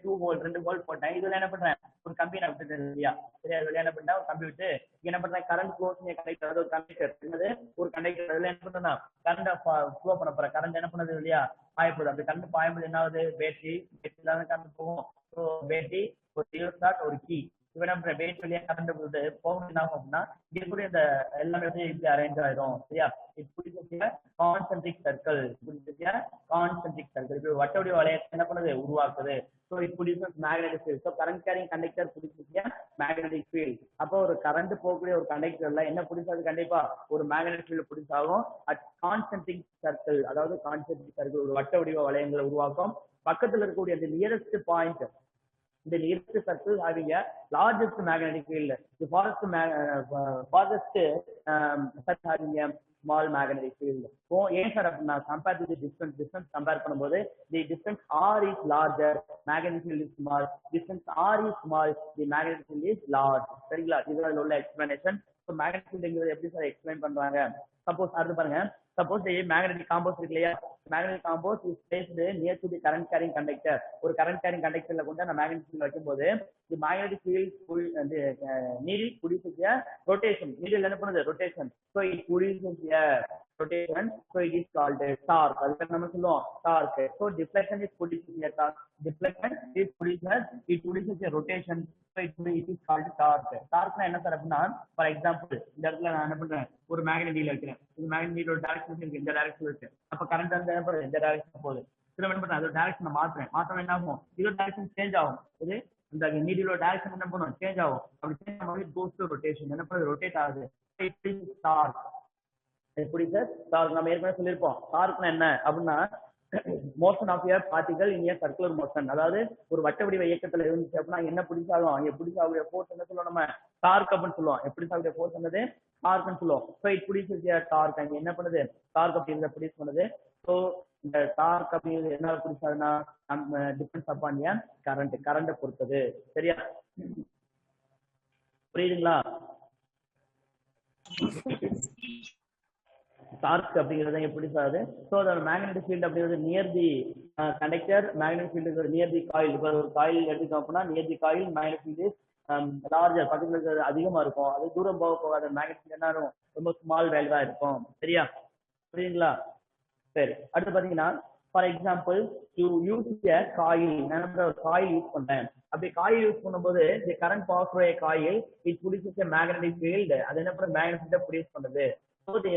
டூ ஹோல், 2 ஹோல் போட்டேன். இதுல என்ன பண்றேன், ஒரு கம்பி நான் விட்டுட்டேன் இல்லையா. சரியா, இதுல என்ன பண்ணேன், ஒரு கம்பி விட்டு என்ன பண்றேன், கரண்ட் க்ளோஸ் கண்டக்டர், அதாவது ஒரு கண்டக்டர் என்னது, ஒரு கண்டக்டர். அதுல என்ன பண்றேன்னா கரண்ட் ஃப்ளோ பண்ண போறேன். கரண்ட் என்ன பண்ணுது இல்லையா, பாயப்போகுது. அப்படி கரண்ட் பாயும்போது என்ன ஆகுது, பேட்டரி கரண்ட் போகும். ஸோ பேட்டரி ஒரு ஜீரோ ஸ்டார்ட் ஒரு கீ. இப்போ நம்ம பேட்டரி வழியா கரண்ட் போகணும் என்ன ஆகும் அப்படின்னா, இங்க கூட இந்த எல்லாமே வந்து இப்படி அரேஞ்ச் ஆயிடும். சரியா, இப்படி கான்சென்ட்ரிக் சர்க்கிள், கான்சென்ட்ரிக் சர்க்கிள் இப்படி வட்டவடி வளையத்தை என்ன பண்ணுது, உருவாக்குது. So it produces magnetic field. So current carrying conductor produces magnetic field. அப்போ ஒரு கரண்ட் போகக்கூடிய ஒரு கண்டக்டர்ல என்ன ப்ரொடியூஸ் ஆகுது, கண்டிப்பா ஒரு மேக்னெட்டிக் ஃபீல்ட் ப்ரொடியூஸ் ஆகும். அட் கான்சென்ட்ரிக் சர்க்கிள், அதாவது கான்சென்ட்ரிக் சர்க்கிள் ஒரு வட்ட வடிவ வளையங்களை உருவாக்கும். பக்கத்துல இருக்கக்கூடிய அந்த nearest point, the nearest circle having a largest magnetic field, the farthest such having a small magnetic field. So ஏன் சார் அப்படின்னா, compared to the distance compare பண்ணும்போது the distance r is larger, magnetic field is small. Distance r is small, the magnetic field is large. சரிங்களா, இதுல உள்ள எக்ஸ்பிளனேஷன். ஸோ மேக்னெட்டிக் ஃபீல்ட் எப்படி சார் எக்ஸ்பிளைன் பண்றாங்க, சப்போஸ் அடுத்து பாருங்க, சப்போஸ் மேக்னெட்டிக் காம்பவுண்ட் இருக்கு இல்லையா, magnetic compound is placed near to the current carrying conductor. ஒரு கரண்ட் கேரிங் கண்டக்டர்ல கொண்டு அந்த மேக்னெட்டிக் ஃபீல்ட் வைக்கும்போது the magnetic field needle produces a rotation. Needle என்ன பண்ணுது, rotation. So it produces a rotation. So it is called torque. அதுக்கு நம்ம சொல்லுவோம் torque. So deflection is producing a dark. Deflection is produces a rotation. So it is called torque. Torque என்ன சார் அப்படின்னா, ஃபார் எக்ஸாம்பிள் இந்த இடத்துல நான் என்ன பண்றேன், ஒரு மேக்னெட் நீடில் வைக்கிறேன். இந்த மேக்னெட் நீடோட டைரக்ஷன் இருக்கு, இந்த டைரக்ஷன் இருக்கு. அப்ப கரண்ட் வந்து என்ன பண்ணுது, இந்த டைரக்ஷன் போகுது. திரும்ப என்ன பண்றேன், அதோட டைரக்ஷன் மாத்துறேன் என்ன ஆகும், இதோட டைரக்ஷன் சேஞ்ச் ஆகும். இது இந்த நீடிலோட டைரக்ஷன் என்ன பண்ணும், சேஞ்ச் ஆகும். அப்படி சேஞ்ச் ஆகும்போது கோஸ் டு ரொட்டேஷன், என்ன பண்ணுது, ரொட்டேட் ஆகுது. It is torque. எப்படி சார் டார்க், நம்ம ஏற்கனவே சொல்லியிருப்போம். டார்க்னா என்ன அப்படின்னா, motion of a particle in a circular motion. அதாவது ஒரு வட்ட வடிவ இயக்கத்துல இருந்துச்சு அப்படின்னா என்ன பிடிச்சாலும் அங்க பிடிச்சாவுடைய ஃபோர்ஸ் என்ன சொல்லுவோம், நம்ம டார்க் அப்படின்னு சொல்லுவோம். எப்படி சாவுடைய ஃபோர்ஸ் என்னது, டார்க்னு சொல்லுவோம். So it produces a torque. அங்க என்ன பண்ணுது, டார்க் அப்படிங்கிறத ப்ரொடியூஸ் பண்ணுது. ஸோ இந்த டார்க் அப்படிங்கிறது என்ன ப்ரொடியூஸ் ஆகுதுன்னா, டிபெண்ட்ஸ் அப்பான் ஏன் கரண்ட், கரண்டை பொறுத்தது. சரியா, புரியுதுங்களா? Yes, sir. டார்க் அப்படிங்கிறது எப்படி சார் அது? ஸோ அதோட மேக்னெட்டிக் ஃபீல்டு அப்படிங்கிறது நியர் தி கண்டக்டர், மேக்னெட்டிக் ஃபீல்டு நியர் தி காயில். இப்போ ஒரு காயில் எடுத்துக்கோம் அப்படின்னா நியர் தி காயில் மேக்னெட்டிக் ஃபீல்டு லார்ஜர் பக்கத்துல அதிகமா இருக்கும். அது தூரம் போக போகாத மேக்னெட்டிக் ஃபீல்டு என்ன இருக்கும், ரொம்ப ஸ்மால் வேல்யூவா இருக்கும். சரியா? புரியுதுங்களா? சரி, அடுத்து பாத்தீங்கன்னா ஃபார் எக்ஸாம்பிள் யூஸ் காயில். நான் ஒரு காயில் யூஸ் பண்றேன். அப்படி காயில் யூஸ் பண்ணும்போது இந்த current pass through coil it produces a magnetic field. அது என்ன பண்ண மேக்னெட்டிக் ஃபீல்ட ப்ரொடியூஸ் பண்ணுது. So the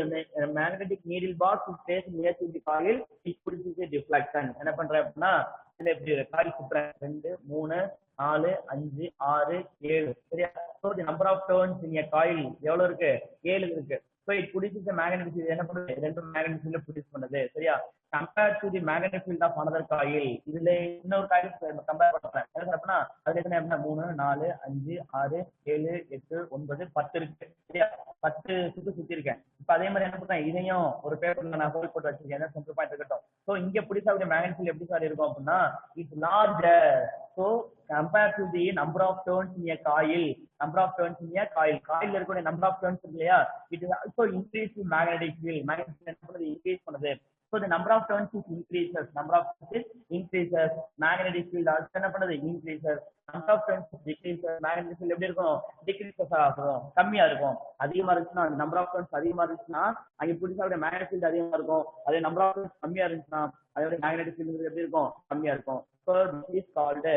magnetic needle box is placed near to the coil, it produces a deflection. என்ன பண்ற அப்படின்னா இதுல எப்படி காயில் சுத்துறேன் 2 3 4 5 6 7. சரியா? So the number of turns in a coil எவ்வளவு இருக்கு? 7 இருக்கு. So it produces a magnetic field. என்ன பண்ணுது? ரெண்டு magnetic field ப்ரொடியூஸ் பண்ணுது. சரியா? compared to the magnetic field of another coil. இதுல இன்னொரு காயில் கம்பேர் பண்றேன். என்ன அப்படின்னா அதுல என்ன அப்படின்னா 3 4 5 6 7 8 9 10 இருக்கு. சரியா? 10 சுத்தி இருக்கேன். இப்ப அதே மாதிரி என்ன பண்றேன், இதையும் ஒரு பேப்பர்ல நான் ஹோல்ட் போட்டு வச்சிருக்கேன். சென்டர் பாயிண்ட் இருக்கட்டும். சோ இங்க புடிச்சா ஒரு மேக்னெட்டிக் ஃபீல்ட் எப்படி சார் இருக்கும் அப்படின்னா it's larger. So compare to the number of turns in a coil, number of turns in a coil, காயில்ல இருக்கக்கூடிய நம்பர் ஆஃப் டர்ன்ஸ் இருக்கு இல்லையா, it is also increase the magnetic field. Magnetic field என்ன பண்ணுது, இன்க்ரீஸ் பண்ணுது. So the number of turns is increases, number of turns is increases, magnetic field also என்ன பண்ணுது, increases, number of turns is decreases, magnetic field எப்படி இருக்கும், decreases ஆகும், கம்மியா இருக்கும். அதிகமா இருந்துச்சுன்னா number of turns அதிகமா இருந்துச்சுன்னா அங்க புடிச்சா magnetic field அதிகமா இருக்கும். அதே number of turns கம்மியா இருந்துச்சுன்னா அதோட magnetic field எப்படி இருக்கும், கம்மியா இருக்கும். So this is called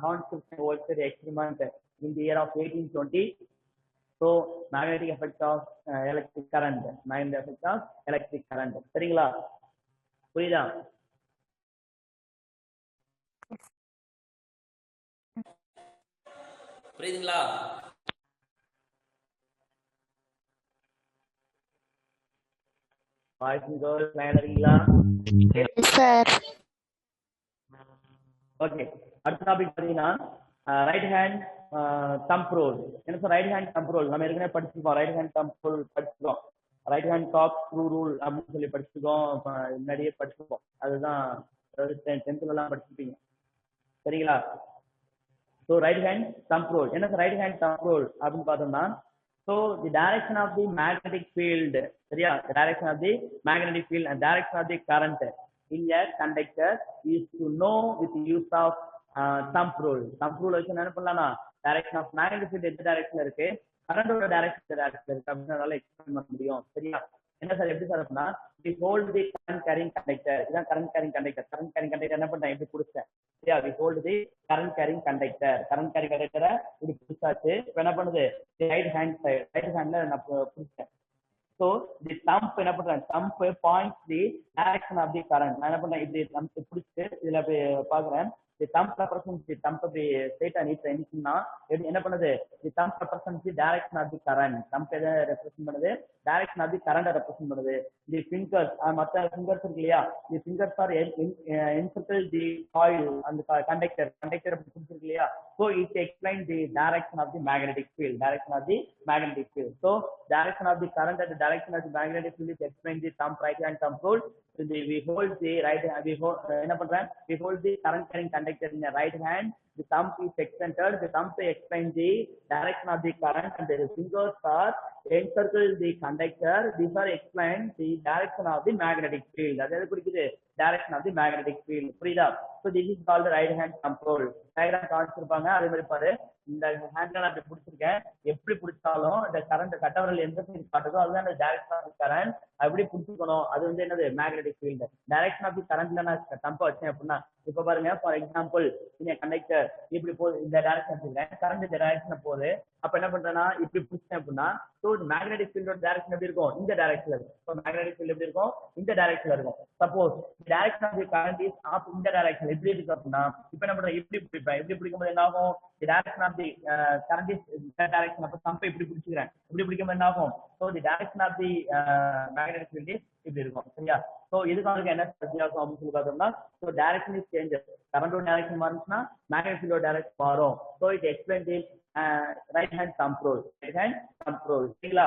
Hahn-Schiff-Volter experiment in the year of 1820. So magnetic effect of electric current, magnetic effect of electric current. சரிங்களா? புரியுதா? புரியுதுங்களா? பாய்ஸ் அண்ட் கேர்ள்ஸ் லைன்ல இருக்கீங்களா? Yes, sir. ஓகே, அடுத்த டாபிக் பாத்தீங்கன்னா ரைட் ஹேண்ட் தம்ப் ரூல். என்ன sir right hand thumb rule? நம்ம ஏற்கனவே படிச்சிருக்கோம். ரைட் ஹேண்ட் தம்ப் ரூல் படிச்சிருக்கோம். ரைட் ஹேண்ட் காக் ஸ்க்ரூ ரூல் அப்படின்னு சொல்லி படிச்சிருக்கோம். முன்னாடியே படிச்சிருக்கோம். அதுதான் டென்த்ல எல்லாம் படிச்சிருப்பீங்க. சரிங்களா? So right hand thumb rule. என்ன sir right hand thumb rule அப்படின்னு பார்த்தோம்னா so the direction of the magnetic field. சரியா? Direction of the magnetic field and direction of the current in a conductor is to know with the use of thumb rule. Thumb rule வச்சு என்ன பண்ணலாம்னா direction of magnetic field எந்த directionல இருக்கு, கரண்டோட direction எந்த directionல இருக்கு அப்படினால எக்ஸ்பிளைன் பண்ண முடியும். சரியா? என்ன சார் எப்படி சார் அப்படின்னா we hold the current carrying conductor. இதான் current carrying conductor. current carrying conductor என்ன பண்றேன், எப்படி புடிச்சேன். சரியா? we hold the current carrying conductor. current carrying conductor இப்படி புடிச்சாச்சு. இப்போ என்ன பண்ணுது, ரைட் ஹேண்ட் சைடு, ரைட் ஹேண்ட்ல நான் புடிச்சேன். So the thumb என்ன பண்றேன், thumb points the direction of the current. நான் என்ன பண்றேன், இப்படி thumb பிடிச்சிட்டு இதுல போய் பாக்குறேன். the thumb represents the thumb அப்படி ஸ்ட்ரைட்டா நீட்டா நிக்குன்னா என்ன பண்ணுது, the thumb represents the direction of the current. thumb எதை ரெப்ரசன்ட் பண்ணுது, direction of the current represent பண்ணுது. the fingers மத்த fingers இருக்கு இல்லையா, the fingers are encircle the coil and the conductor அப்படி பிடிச்சிருக்கு இல்லையா. so it explains the direction of the magnetic field. direction of the magnetic field. so direction of the current and the direction of the magnetic field is explained the thumb, right hand thumb rule. we hold the right hand, என்ன பண்றேன், we hold the current carrying conductor in the right hand. The thumb is extended. The thumb explains the direction of the current and the fingers are encircle the conductor. These are explained the direction of the magnetic field. அது எது குறிக்குது, direction of the magnetic field. புரியுதா? so this is called the right hand thumb rule. Diagram காமிச்சிருப்பாங்க. அதே மாதிரி பாரு, இந்த ஹேண்ட்ல நான் அப்படி பிடிச்சிருக்கேன். எப்படி பிடிச்சாலும் இந்த கரண்ட் கட்டவரல் எந்த சைடு காட்டுதோ அதுதான் இந்த டைரக்ஷன் ஆஃப் தி கரண்ட். அப்படி பிடிச்சிக்கணும். அது வந்து என்னது, magnetic field. Direction of the கரண்ட்ல நான் தம்ப வச்சேன் அப்படின்னா இப்ப பாருங்க, ஃபார் எக்ஸாம்பிள் இந்த கண்டக்டர் இப்படி போகுது, இந்த டைரக்ஷன் வச்சிருக்கேன், கரண்ட் இந்த டைரக்ஷன் போகுது. அப்ப என்ன பண்றேன்னா இப்படி பிடிச்சேன் அப்படின்னா ஸோ மேக்னெட்டிக் ஃபீல்டோட டைரக்ஷன் எப்படி இருக்கும், இந்த டைரக்ஷன்ல இருக்கும். ஸோ மேக்னெட்டிக் ஃபீல்ட் எப்படி இருக்கும், இந்த டைரக்ஷன்ல இருக்கும். Suppose direction of the current is of இந்த டைரக்ஷன் எப்படி இருக்கு அப்படின்னா இப்ப என்ன பண்றேன், இப்படி பிடிப்பேன். இப்படி பிடிக்கும்போது என்ன ஆகும், the direction of the current is இந்த டைரக்ஷன். அப்ப சம்பை இப்படி பிடிச்சிக்கிறேன். இப்படி பிடிக்கும்போது என்ன ஆகும், so the direction of the magnetic field is இப்படி இருக்கும். சரியா? ஸோ இதுக்கு என்ன வித்தியாசம் அப்படின்னு சொல்லி பார்த்தோம்னா ஸோ டைரக்ஷன் இஸ் சேஞ்சஸ். கரண்டோட டைரக்ஷன் மாறுச்சுன்னா மேக்னெட்டிக் ஃபீல்டோட டைரக்ஷன் மாறும். So it explain the right hand thumb rule. Right hand thumb rule. சரிங்களா?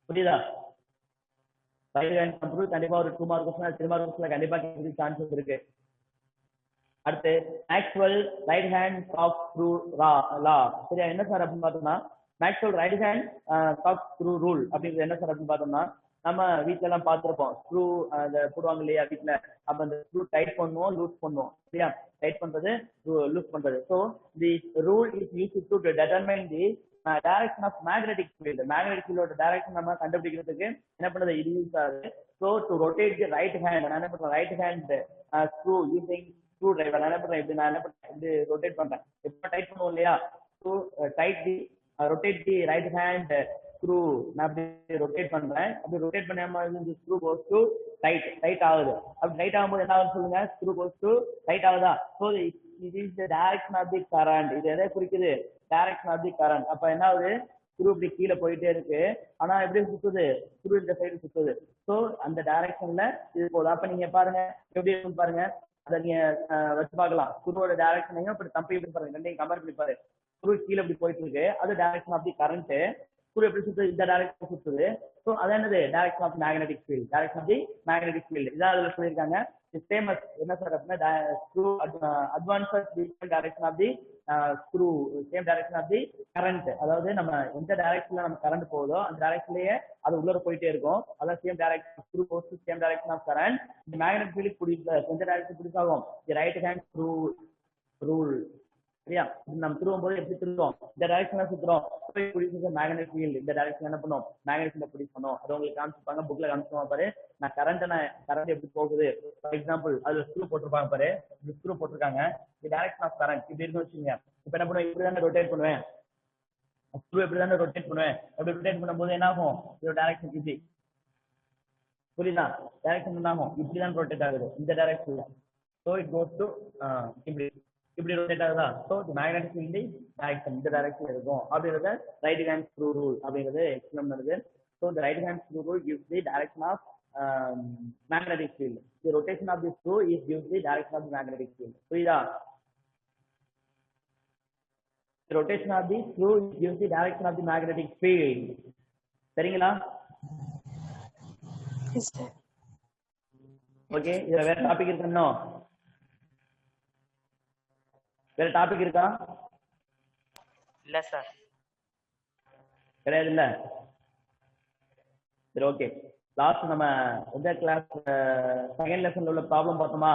புரியுதா? ரைட் ஹேண்ட் தம்ப் ரூல் கண்டிப்பா ஒரு 2 மார்க் கொஸ்டின் 3 மார்க் கொஸ்டின்ல கண்டிப்பா கேட்கறதுக்கு சான்சஸ் இருக்கு. அடுத்து மேக்ஸ்வெல் ரைட் ஹேண்ட் சாக் ஸ்க்ரூ லா. சரியா, என்ன சார் அப்படின்னு பார்த்தோம்னா மேக்ஸ்வெல் ரைட் ஹேண்ட் சாக் ஸ்க்ரூ ரூல் அப்படிங்கிறது என்ன சார் அப்படின்னு பார்த்தோம்னா நம்ம வீட்ல எல்லாம் பார்த்திருப்போம். ஸ்க்ரூ அந்த போடுவாங்க இல்லையா வீட்ல, அப்ப அந்த ஸ்க்ரூ டைட் பண்ணுவோம் லூஸ் பண்ணுவோம். சரியா, டைட் பண்றது லூஸ் பண்றது. So the rule is use to determine the direction of magnetic field. Magnetic ஃபீல்டோட டைரக்ஷன் நம்ம கண்டுபிடிக்கிறதுக்கு என்ன பண்ணுறது, இது யூஸ் ஆகுது. So to rotate the right hand, நான் என்ன பண்றேன், right hand screw using screw driver நான் என்ன பண்றேன், இப்படி நான் என்ன பண்றேன், இப்படி ரொட்டேட் பண்றேன். எப்போ டைட் பண்ணுவோம் இல்லையா, so tight the rotate the right hand screw, நான் அப்படி ரொட்டேட் பண்றேன். அப்படி ரொட்டேட் பண்ணாம இந்த ஸ்க்ரூ கோஸ் டு டைட் ஆகுது. அப்படி டைட் ஆகும்போது என்ன ஆகுது சொல்லுங்க, ஸ்க்ரூ கோஸ் டு டைட் ஆகுதா. ஸோ இது is the direction of the current. இது எதை குறிக்குது, டைரக்ஷன் ஆஃப் தி கரண்ட். அப்ப என்ன ஆகுது, ஸ்க்ரூ இப்படி கீழே போயிட்டே இருக்கு, ஆனா எப்படி சுத்துது, ஸ்க்ரூ இந்த சைடு சுத்துது. ஸோ அந்த டைரக்ஷன்ல இது போகுது. அப்ப நீங்க பாருங்க எப்படி இருக்குன்னு பாருங்க, அதை நீங்க வச்சு பார்க்கலாம். ஸ்க்ரூவோட டைரக்ஷனையும் இப்படி தம்பி எப்படி பாருங்க, ரெண்டையும் கம்பேர் பண்ணி பாரு. ஸ்க்ரூ கீழே இப்படி போயிட்டு இருக்கு, அது direction of the current. Screw எப்படி சுத்துது, இந்த டைரக்ஷன் சுத்துது. ஸோ அது என்னது, direction of magnetic field. Direction of the magnetic field இதான் அதுல சொல்லியிருக்காங்க. ஃபேமஸ் என்ன சார் அப்படின்னா screw advances direction of the screw same direction of the current. அதாவது நம்ம எந்த டைரக்ஷன்ல நம்ம கரண்ட் போகுதோ அந்த டைரக்ஷன்லயே அது உள்ள போயிட்டே இருக்கும். அதான் same direction screw goes to same direction of current. இந்த மேக்னெட்டிக் ஃபீல்ட் பிடிச்ச எந்த டைரக்ஷன் பிடிச் ஆகும், the right hand screw rule. சரியா, நம்ம திரும்பும் போது எப்படி திரும்பும், இந்த டைரக்ஷன்ல சுத்துறோம். மேக்னெட்டிக் ஃபீல்ட் இந்த டைரக்ஷன் என்ன பண்ணும், மேக்னெட்டிக் ஃபீல்ட் ப்ரொடியூஸ் பண்ணும். அது உங்களுக்கு காமிச்சிருப்பாங்க புக்ல காமிச்சிருப்பாங்க பாரு. நான் கரண்ட் எப்படி போகுது, ஃபார் எக்ஸாம்பிள் அதுல ஸ்க்ரூ போட்டிருப்பாங்க பாரு, இந்த ஸ்க்ரூ போட்டிருக்காங்க, தி டைரக்ஷன் ஆஃப் கரண்ட் இப்படி இருக்குன்னு வச்சுக்கோங்க. இப்ப என்ன பண்ணுவேன், இப்படி தானே ரொட்டேட் பண்ணுவேன், ஸ்க்ரூ எப்படி தானே ரொட்டேட் பண்ணுவேன். அப்படி ரொட்டேட் பண்ணும்போது என்ன ஆகும், இதோட டைரக்ஷன் இப்படி, புரியுதா, டைரக்ஷன் என்ன ஆகும், இப்படி தான் ரொட்டேட் ஆகுது இந்த டைரக்ஷன்ல. ஸோ இட் கோஸ் டு இப்படி ரொட்டேட் ஆகுதா. ஸோ மேக்னெட்டிக் ஃபீல்ட் டைரக்ஷன் இந்த டைரக்ஷன் இருக்கும். அப்படிங்கிறத ரைட் ஹேண்ட் ஸ்க்ரூ ரூல் அப்படிங்கிறது எக்ஸ்பிளைன் பண்ணுது. ஸோ இந்த right hand screw rule gives the direction of magnetic field. The rotation of the screw is gives the direction of the magnetic field. புரியுதா, the rotation of the screw gives the direction of the magnetic field. சரிங்களா, ஓகே. இதுல வேற டாபிக் இருக்கு, இன்னும் வேற டாபிக் இருக்கா, இல்ல சார், கிடையாது இல்ல. சரி, ஓகே. லாஸ்ட் நம்ம எந்த கிளாஸ் செகண்ட் லெசன்ல உள்ள ப்ராப்ளம் பார்த்தோமா,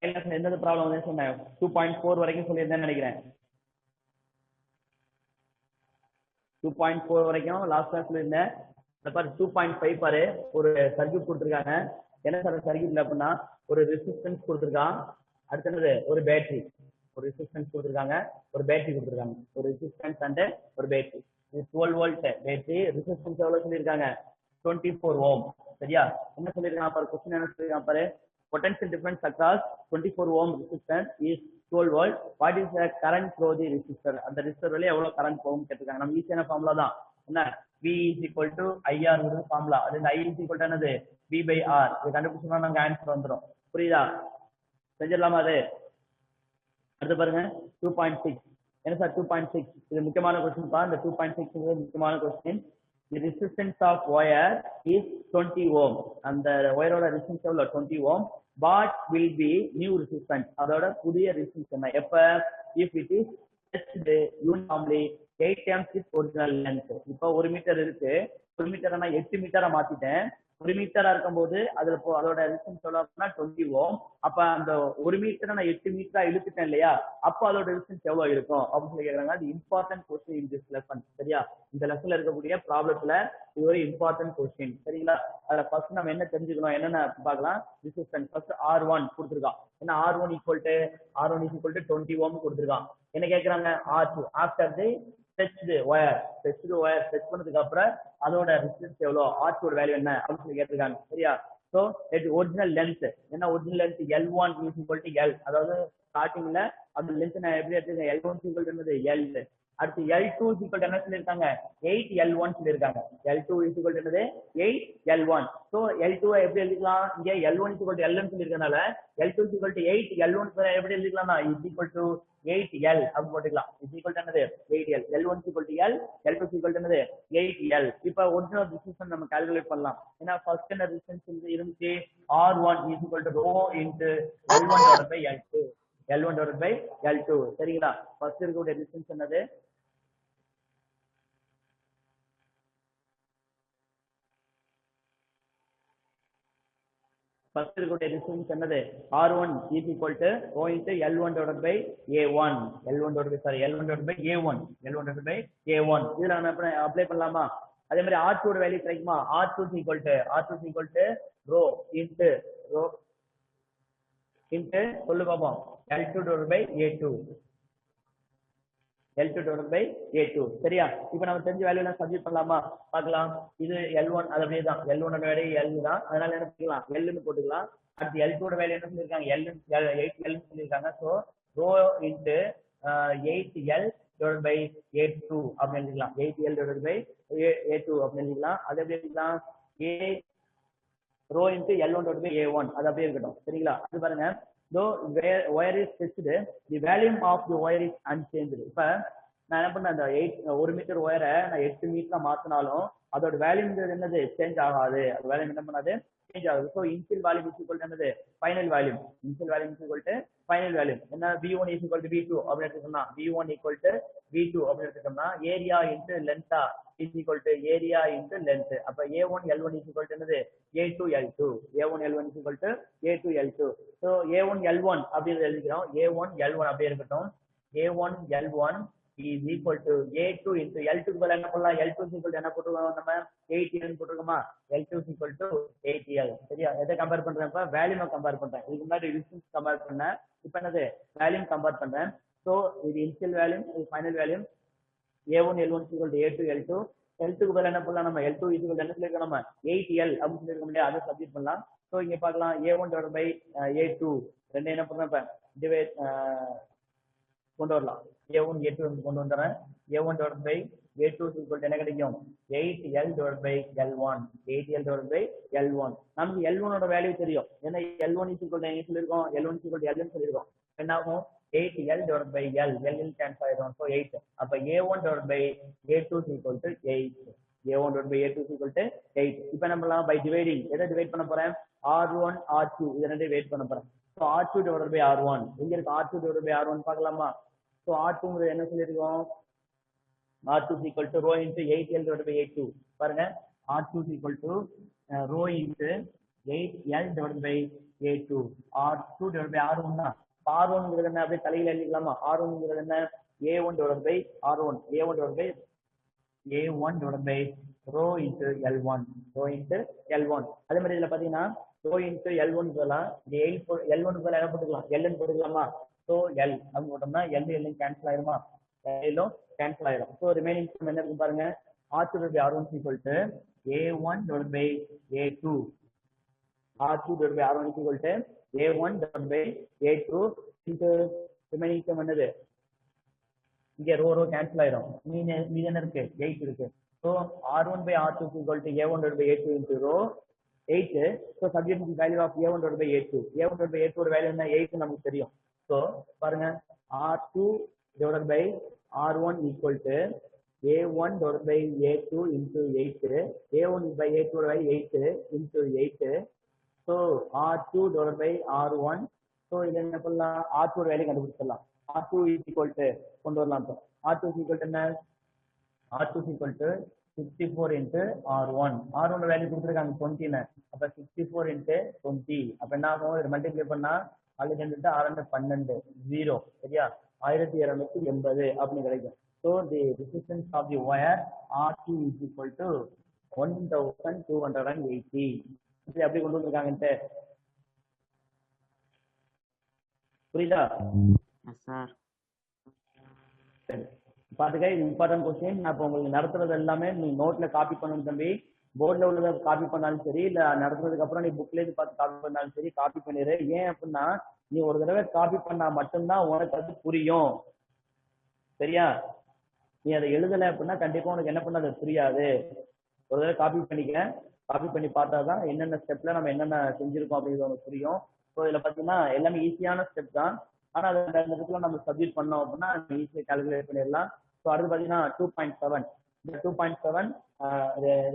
செகண்ட் லெசன் எந்த ப்ராப்ளம் வந்து சொன்னேன், 2.4 வரைக்கும் சொல்லியிருந்தேன்னு நினைக்கிறேன். 2.4 வரைக்கும் லாஸ்ட் கிளாஸ் சொல்லியிருந்தேன். 2.5 பாரு, ஒரு சர்க்யூட் கொடுத்துருக்காங்க. என்ன சார் சர்க்யூட்ல அப்படின்னா ஒரு ரெசிஸ்டன்ஸ் கொடுத்துருக்கான், அடுத்தது ஒரு பேட்டரி. ஒரு ரெசிஸ்டன்ஸ் கொடுத்துருக்காங்க, ஒரு பேட்டரி கொடுத்துருக்காங்க. ஒரு ரெசிஸ்டன்ஸ் அண்ட் ஒரு பேட்டரி. இது 12 வோல்ட் பேட்டரி. ரெசிஸ்டன்ஸ் எவ்வளவு சொல்லியிருக்காங்க, 24 ஓம். சரியா, என்ன சொல்லியிருக்காங்க பாரு, கொஸ்டின் என்ன சொல்லியிருக்காங்க பாரு, potential difference across 24 ohm resistance is 12 volt. What is the current through the resistor? அந்த ரெசிஸ்டர் வழியா எவ்வளவு கரண்ட் போகும் கேட்டிருக்காங்க. நம்ம ஈஸியான ஃபார்முலா தான் என்ன, V is equal to IR formula. அது இந்த I is equal to என்னது, V by R. இது கண்டுபிடிச்சோம்னா நமக்கு ஆன்சர் வந்துடும். புரியுதா, செஞ்சிடலாமா அது. அடுத்து பாருங்க 2.6. என்ன சார் 2.6, இது முக்கியமான கொஸ்டின் பா. இந்த 2.6 முக்கியமான question. The resistance of wire is 20 ohm. அந்த ஒயரோட ரெசிஸ்டன்ஸ் எவ்வளவு, 20 ohm. What will be new resistance? அதோட புதிய ரெசிஸ்டன்ஸ் என்ன, எப்ப, if it is tested uniformly 8 times its original length. இப்போ 1 மீட்டர் இருக்கு, 1 மீட்டர் நான் 8 மீட்டரா மாத்திட்டேன். 1 மீட்டரா இருக்கும்போது அதுல அதோட ரெசிஸ்டன்ஸ் எவ்வளவு, 20 ஓம். அப்ப அந்த 1 மீட்டரை நான் 8 மீட்டரா இழுத்துட்டேன் இல்லையா, அப்ப அதோட ரெசிஸ்டன்ஸ் எவ்வளவு இருக்கும் அப்படின்னு சொல்லி கேக்குறாங்க. அது important question in this lesson. சரியா, இந்த லெசன்ல இருக்கக்கூடிய ப்ராப்ளத்துல இது ஒரு இம்பார்ட்டன்ட் கொஸ்டின். சரிங்களா, அதுல ஃபர்ஸ்ட் நம்ம என்ன தெரிஞ்சுக்கணும், என்னென்ன பார்க்கலாம். ரெசிஸ்டன்ஸ் ஃபர்ஸ்ட் R1 கொடுத்துருக்கான். என்ன R1 ஈக்குவல் டு 20 ஓம் கொடுத்துருக்கான். என்ன கேக்குறாங்க, R2 after the test wire test பண்ணதுக்கு அப்புறம் அதோட ரெசிஸ்டன்ஸ் எவ்வளோ, R2 வேல்யூ என்ன அப்படின்னு சொல்லி கேட்டிருக்காங்க. சரியா, ஸோ ஒரிஜினல் லென்த் என்ன, original length L1 is equal to L. அதாவது ஸ்டார்டிங்ல அந்த லென்த் நான் எப்படி எடுத்துருக்கேன், L1 ஈக்குவல் டு L. அடுத்து L2 இஸ் ஈக்குவல் டு என்ன சொல்லியிருக்காங்க, 8L1 சொல்லியிருக்காங்க. L2 is equal to 8L1. So L2 எப்படி எழுதிக்கலாம், இங்க L1 is equal to L சொல்லியிருக்கனால L2 is equal to 8L1 எப்படி எழுதிக்கலாம்னா இஸ் ஈக்குவல் டு 8L அப்படி போட்டுக்கலாம். இஸ் ஈக்குவல் டு என்னது 8L. L1 equal to L, L2 equal to என்னது 8L. இப்போ ஒரிஜினல் டிஸ்டன்ஸ் நம்ம கால்குலேட் பண்ணலாம். ஏன்னா ஃபர்ஸ்ட் என்ன டிஸ்டன்ஸ் இருந்துச்சு R1 is equal to rho into L1 divided by L2. L1 divided by L2 சரிங்களா? ஃபர்ஸ்ட் இருக்கக்கூடிய டிஸ்டன்ஸ் என்னது ஃபர்ஸ்ட் இருக்கக்கூடிய டிஸ்டன்ஸ் என்னது R1 is equal to rho into L1 divided by A1. L1 divided by A1. L1 divided by A1. இதுல நம்ம அப்ளை பண்ணலாமா? அதே மாதிரி R2 ஓட வேல்யூ கிடைக்குமா? R2 is equal to rho into சொல்லு பாப்போம் L2 divided by A2. L2 divided by A2 சரியா? இப்போ நம்ம தெரிஞ்ச வேல்யூ எல்லாம் சப்ஸ்டிட்யூட் பண்ணலாமா? பார்க்கலாம். இது L1 அது அப்படியே தான். L1 ஓட வேல்யூ L தான். அதனால என்ன பண்ணிக்கலாம்? L ன்னு போட்டுக்கலாம். அடுத்து L2 ஓட வேல்யூ என்ன சொல்லிருக்காங்க? 8L சொல்லிருக்காங்க. So rho into 8L divided by A2 அப்படி எழுதிக்கலாம். 8L divided by A2 அப்படி எழுதிக்கலாம். அது எப்படி எழுதிக்கலாம்? A rho into L1 divided by A1 அது அப்படியே இருக்கட்டும் சரிங்களா? அது பாருங்க though wire is fixed the volume of the wire is unchanged. இப்ப நான் என்ன பண்ணேன், அந்த 1 மீட்டர் ஒயரை நான் 8 மீட்டரா மாத்தினாலும் அதோட வேல்யூங்கிறது என்னது சேஞ்ச் ஆகாது. அது வேல்யூம் என்ன பண்ணாது சேஞ்ச் ஆகுது. So initial volume is equal to என்னது final volume. Initial volume is equal to final volume. என்ன V1 is equal to V2 அப்படின்னு எடுத்துக்கோம்னா V1 ஈக்குவல் டு V2 அப்படின்னு எடுத்துக்கோம்னா ஏரியா இன்டு லென்த்தா is equal to area into length. அப்ப A1 L1 is equal to என்னது A2 L2. A1 L1 is equal to A2 L2. So A1 L1 அப்படி எழுதிக்கிறோம். A1 L1 அப்படியே இருக்கட்டும். A1 L1 is equal to A2 into L2 க்கு பதிலா என்ன பண்ணலாம்? L2 is equal to என்ன போட்டுருக்கோம் நம்ம 8L போட்டுருக்கோமா? L2 is equal to 8L. சரியா? எதை கம்பேர் பண்றேன்? இப்ப வேல்யூமை கம்பேர் பண்றேன். இதுக்கு முன்னாடி டிஸ்டன்ஸ் கம்பேர் பண்ணேன். இப்போ என்னது வேல்யூம் கம்பேர் பண்றேன். ஸோ இது இனிஷியல் வேல்யூம், இது ஃபைனல் வேல்யூம். A1 L1 is equal to A2 L2. L2 க்கு பதிலா என்ன பண்ணலாம்? நம்ம L2 is equal to என்ன சொல்லிருக்கோம்? நம்ம 8L அப்படின்னு சொல்லிருக்க முடியாது. அதை சப்ஸ்டிட்யூட் பண்ணலாம். ஸோ இங்க பார்க்கலாம் A1 divided by A2 ரெண்டு என்ன பண்றேன்? இப்ப டிவைட் கொண்டு வரலாம். A1 A2 கொண்டு வந்துறேன். A1 divided by A2 is equal to என்ன கிடைக்கும்? 8L divided by L1. 8L divided by L1. நமக்கு L1 ஓட வேல்யூ தெரியும். ஏன்னா L1 is equal to என்ன சொல்லிருக்கோம்? L1 is equal to L ன்னு சொல்லிருக்கோம். என்ன ஆகும்? 8L divided by L. L cancel ஆயிடும். So 8. அப்ப A1 divided by A2 is equal to 8. A1 divided by A2 is equal to 8. இப்போ என்ன பண்ணலாம்? By dividing. எதை டிவைட் பண்ண போறேன்? R1 R2 இதை ரெண்டு டிவைட் பண்ண போறேன். So R2 divided by R1. இங்க இருக்கு R2 divided by R1 பார்க்கலாமா? So R2 என்ன சொல்லிருக்கோம்? R2 is equal to rho into 8L divided by A2. பாருங்க R2 is equal to rho into 8L divided by A2. R2 divided by R1 தான். R1 என்ன அப்படியே தலையில எழுதிக்கலாமா? R1 என்ன? A1 divided by R1. A1 divided by A1 divided by rho into L1. Rho into L1. அதே மாதிரி இதுல பாத்தீங்கன்னா rho into L1 சொல்லலாம். L1 பதிலா என்ன போட்டுக்கலாம்? L ன்னு போட்டுக்கலாமா? So L அப்படி போட்டோம்னா L கேன்சல் ஆயிருமா? L கேன்சல் ஆயிடும். ஸோ ரிமைனிங் என்ன இருக்கு பாருங்க. R2 divided by R1 is equal to A1 divided by A2. R2 divided by R1 is equal to A1 divided by A2 into remaining term என்னது? இங்க ரோ கேன்சல் ஆயிடும். மீதி என்ன இருக்கு? 8 இருக்கு. So R1 by R2 is equal to A1 divided by A2 into rho 8. So substitute the value of A1 divided by A2. A1 divided by A2 ஓட வேல்யூ என்ன? 8 நமக்கு தெரியும். So பாருங்க R2 divided by R1 equal to A1 divided by A2 into 8. A1 by A2 ஓட value 8 into 8. So R2 divided by R1. So இது என்ன பண்ணலாம்? R2 ஓட வேல்யூ கண்டுபிடிச்சிடலாம். R2 is equal to கொண்டு வரலாம். R2 is equal to என்ன? R2 is equal to 64 into R1. R1 ஓட வேல்யூ கொடுத்துருக்காங்க 20. அப்ப 64 into 20. அப்ப என்ன ஆகும்? இது மல்டிப்ளை பண்ணா 12 0 சரியா? 1280 அப்படின்னு கிடைக்கும். So the resistance of the wire R2 is equal to 1280. இது எப்படி கொண்டு வந்திருக்காங்கன்ட்டு புரியுதா? சார் பாத்துக்க, இது இம்பார்ட்டன்ட் கொஸ்டின். நான் இப்போ உங்களுக்கு நடத்துறது எல்லாமே நீ நோட்ல காப்பி பண்ணணும் தம்பி. போர்டில் உள்ளதை காப்பி பண்ணாலும் சரி, இல்ல நடத்துறதுக்கு அப்புறம் நீ புக்ல இருந்து பார்த்து காப்பி பண்ணாலும் சரி, காப்பி பண்ணிடு. ஏன் அப்படின்னா நீ ஒரு தடவை காப்பி பண்ணா மட்டும்தான் உனக்கு அது புரியும். சரியா? நீ அதை எழுதலை அப்படின்னா கண்டிப்பா உனக்கு என்ன பண்ண அது புரியாது. ஒரு தடவை காப்பி பண்ணிக்க. காப்பி பண்ணி பார்த்தாதான் என்னென்ன ஸ்டெப்ல நம்ம என்னென்ன செஞ்சிருக்கோம் அப்படிங்கிறது உனக்கு புரியும். ஸோ இதுல பாத்தீங்கன்னா எல்லாமே ஈஸியான ஸ்டெப் தான். ஆனா அது அந்த இடத்துல நம்ம சப்மிட் பண்ணோம் அப்படின்னா ஈஸியாக கால்குலேட் பண்ணிடலாம். ஸோ அடுத்து பார்த்தீங்கன்னா 2.7. இந்த 2.7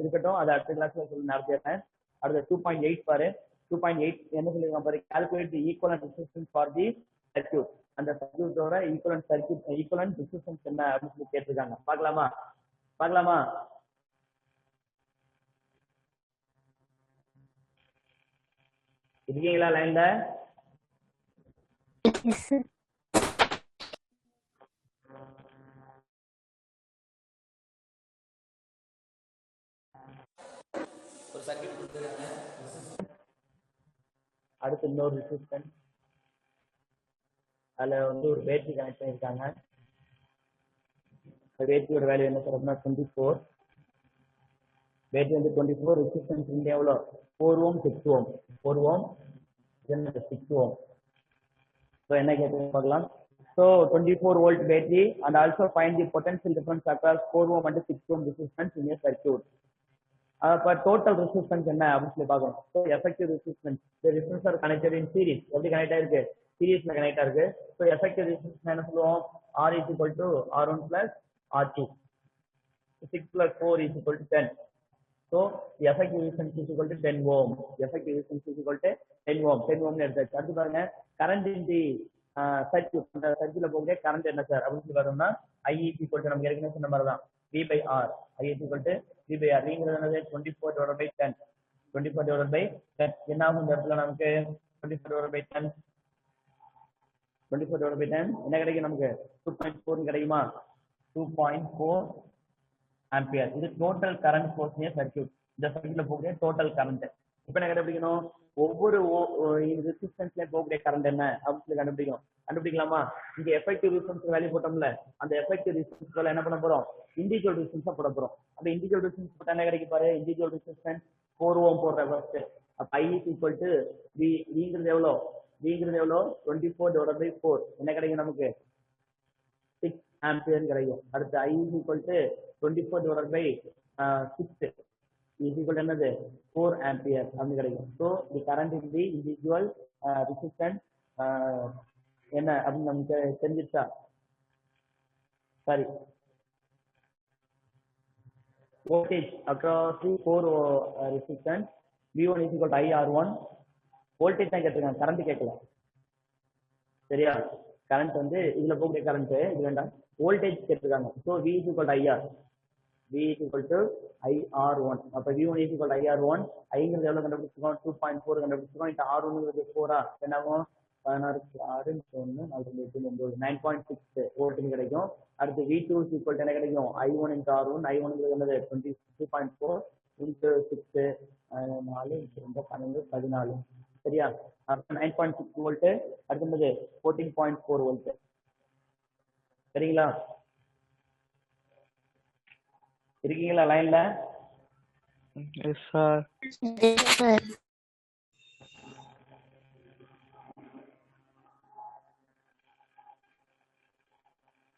இருக்கட்டும், அதை அடுத்த கிளாஸ்ல சொல்லி நடத்திடுறேன். அடுத்த 2.8 பாரு. 2.8 என்ன சொல்லிருக்காங்க பாரு, calculate the equivalent resistance for the circuit. அந்த சர்க்யூட்டோட ஈக்குவலன்ட் சர்க்யூட் ஈக்குவலன்ட் ரெசிஸ்டன்ஸ் என்ன அப்படின்னு சொல்லி கேட்டிருக்காங்க. பார்க்கலாமா? இருக்கீங்களா லைன்ல? ஒரு சர்க்யூட் கொடுத்துருக்காங்க. அடுத்து இன்னொரு ரெசிஸ்டன்ஸ், அதுல வந்து ஒரு பேட்டரி கனெக்ட் பண்ணியிருக்காங்க. பேட்டரியோட வேல்யூ என்ன சார் அப்படின்னா 24. பேட்டரி வந்து 24, ரெசிஸ்டன்ஸ் வந்து எவ்வளோ? 4 Ω 6 Ω. 4 Ω 6 Ω. ஸோ என்ன கேட்டு பார்க்கலாம். So 24 volt battery and also find the potential difference across 4 Ω and 6 Ω resistance in a circuit. அப்போ டோட்டல் ரெசிஸ்டன்ஸ் என்ன அப்படின்னு சொல்லி பார்க்கணும். ஸோ எஃபெக்டிவ் ரெசிஸ்டன்ஸ், இந்த resistance R connected in series. எப்படி கனெக்ட் ஆயிருக்கு? சீரிஸ்ல கனெக்ட் ஆயிருக்கு. ஸோ எஃபெக்டிவ் ரெசிஸ்டன்ஸ் என்ன சொல்லுவோம்? R is equal to R1 plus R2. 6 plus 4 is equal to 10. So the effective resistance is equal to 10 ohm. Effective resistance is equal to 10 ohm. 10 ohm எடுத்தாச்சு. அடுத்து பாருங்க, current in the circuit. அந்த சர்க்யூட்ல போகக்கூடிய கரண்ட் என்ன சார் அப்படின்னு சொல்லி பார்த்தோம்னா I is equal to நமக்கு ஏற்கனவே சொன்ன மாதிரி தான் V by R. I is equal to V by R. நீங்கிறது என்னது? 24 divided by 10. 24 divided by 10. என்ன ஆகும் இந்த இடத்துல நமக்கு? 24 divided by 10. 24 divided by 10 என்ன கிடைக்கும் நமக்கு? 2.4 கிடைக்குமா? 2.4 ஆம்பியர். இது டோட்டல் கரண்ட் சோர்ஸ் இன் சர்க்யூட். இந்த சர்க்யூட்ல போகக்கூடிய டோட்டல் கரண்ட். இப்போ என்ன கண்டுபிடிக்கணும்? ஒவ்வொரு ரெசிஸ்டன்ஸ்ல போகக்கூடிய கரண்ட் என்ன அப்படின்னு சொல்லி கண்டுபிடிக்கணும். கண்டுபிடிக்கலாமா? இங்க எஃபெக்டிவ் ரெசிஸ்டன்ஸ் வேல்யூ போட்டோம்ல, அந்த எஃபெக்டிவ் ரெசிஸ்டன்ஸ் என்ன பண்ண போறோம்? இண்டிவிஜுவல் ரெசிஸ்டன்ஸா போட போறோம். அப்ப இண்டிவிஜுவல் ரெசிஸ்டன்ஸ் போட்டா என்ன கிடைக்கும் பாரு? இண்டிவிஜுவல் ரெசிஸ்டன்ஸ் 4 Ω போடுற ஃபர்ஸ்ட். அப்ப I is equal to Vங்கிறது எவ்வளோ? Vங்கிறது எவ்வளோ? 24 divided by 4 என்ன கிடைக்கும் நமக்கு? 6 ஆம்பியர் கிடைக்கும். அடுத்து I is equal to 24 divided by 6 is equal to என்னது? 4 ஆம்பியர் அப்படி கிடைக்கும். So the current in the individual resistance என்ன அப்படின்னு நமக்கு தெரிஞ்சிருச்சா? Sorry, voltage across the 4 resistance V1 is equal to IR1. voltage தான் கேட்டிருக்காங்க, கரண்ட் கேட்கல. சரியா? கரண்ட் வந்து இதுல போகக்கூடிய கரண்ட் இது வேண்டாம், வோல்டேஜ் கேட்டிருக்காங்க. So V is equal to IR. V is equal to IR1. அப்ப V1 is equal to IR1. ஐங்கிறது எவ்வளவு கண்டுபிடிச்சிருக்கோம்? 2.4 கண்டுபிடிச்சிருக்கோம். இந்த R1 4 என்ன ஆகும்? 16 6 1 4 8 9.6 வோல்ட் கிடைக்கும். அடுத்து V2 is equal to என்ன கிடைக்கும்? I1 into R1. I1 என்னது? 22.4 into 6 4 2 12 14. சரியா? 9.6 வோல்ட். அடுத்தது 14.4 வோல்ட். சரிங்களா? இருக்கீங்களா லைன்ல? Yes sir.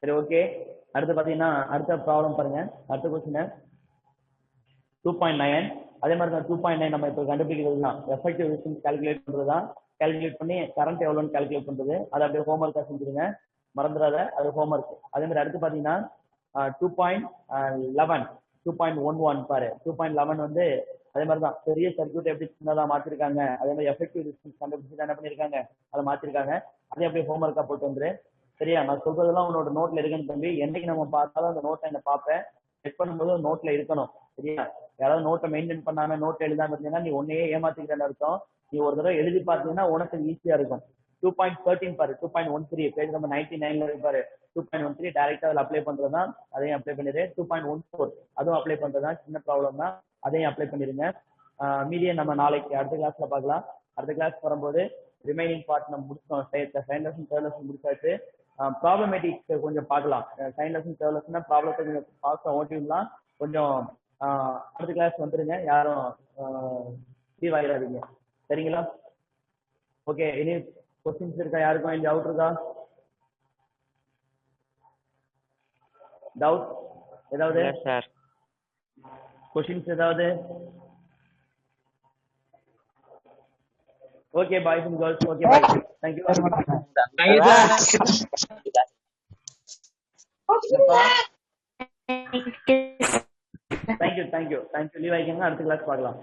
சரி, ஓகே. அடுத்து பாத்தீங்கன்னா அடுத்த ப்ராப்ளம் பாருங்க. அடுத்த கொஸ்டின் 2.9. அதே மாதிரி தான் 2.9 நம்ம இப்போ கண்டுபிடிக்கிறது தான் எஃபெக்டிவ் ரெசிஸ்டன்ஸ் கால்குலேட் பண்றது தான். கால்குலேட் பண்ணி கரண்ட் எவ்வளோன்னு கால்குலேட் பண்றது. அதை அப்படியே ஹோம்ஒர்க்காக செஞ்சுருங்க, மறந்துடாத, அது ஹோம்ஒர்க். அதே மாதிரி அடுத்து பாத்தீங்கன்னா 2.11 2.11 பாரு. 2.11 வந்து அதே மாதிரி தான் பெரிய சர்க்யூட் எப்படி சின்னதாக மாற்றிருக்காங்க. அதே மாதிரி எஃபெக்டிவ் ரெசிஸ்டன்ஸ் கண்டுபிடிச்சு என்ன பண்ணிருக்காங்க, அதை மாற்றிருக்காங்க. அதே அப்படியே ஹோம்ஒர்க்காக போட்டு வந்துரு. சரியா? நான் சொல்றதெல்லாம் உன்னோட நோட்ல இருக்குன்னு தம்பி. என்னைக்கு நம்ம பார்த்தாலும் அந்த நோட்டை என்ன பார்ப்பேன், செக் பண்ணும்போது நோட்ல இருக்கணும். சரியா? யாராவது நோட்டை மெயின்டைன் பண்ணாம நோட் எழுதாம இருந்தீங்கன்னா நீ ஒன்னையே ஏமாத்திக்கிறேன்னு அர்த்தம். நீ ஒரு தடவை எழுதி பார்த்தீங்கன்னா உனக்கு ஈஸியா இருக்கும். 2.13 பாரு. 2.13 பேஜ் நம்பர் 99ல இருக்கு பாரு. 2.13 டைரக்டா அதில் அப்ளை பண்றதுதான், அதையும் அப்ளை பண்ணிடு. 2.14 அதுவும் அப்ளை பண்றதுதான், சின்ன ப்ராப்ளம் தான், அதையும் அப்ளை பண்ணிருங்க. மீதியை நம்ம நாளைக்கு அடுத்த கிளாஸ்ல பார்க்கலாம். அடுத்த கிளாஸ் வரும்போது ரிமைனிங் பார்ட் நம்ம முடிச்சோம். சைன் லெசன் தேர்ட் லெசன் முடிச்சாச்சு. ப்ராப்ளமேட்டிக்ஸ் கொஞ்சம் பார்க்கலாம். சைன் லெசன் தேர்ட் லெசன்னா ப்ராப்ளத்தை கொஞ்சம் ஃபாஸ்ட்டாக ஓட்டிடலாம். கொஞ்சம் அடுத்த கிளாஸ் வந்துருங்க, யாரும் லீவ் ஆகிடாதீங்க. சரிங்களா? ஓகே. இனி கொஸ்டின்ஸ் இருக்கா? யாருக்கும் இந்த டவுட் இருக்கா? டவுட் ஏதாவது? சார், கொஸ்டின்ஸ் ஏதாவது? Okay boys and girls, okay bye. Thank you. Thank you, sir. Thank you. Leave ஆயிக்கங்க, அடுத்த கிளாஸ் பார்க்கலாம்.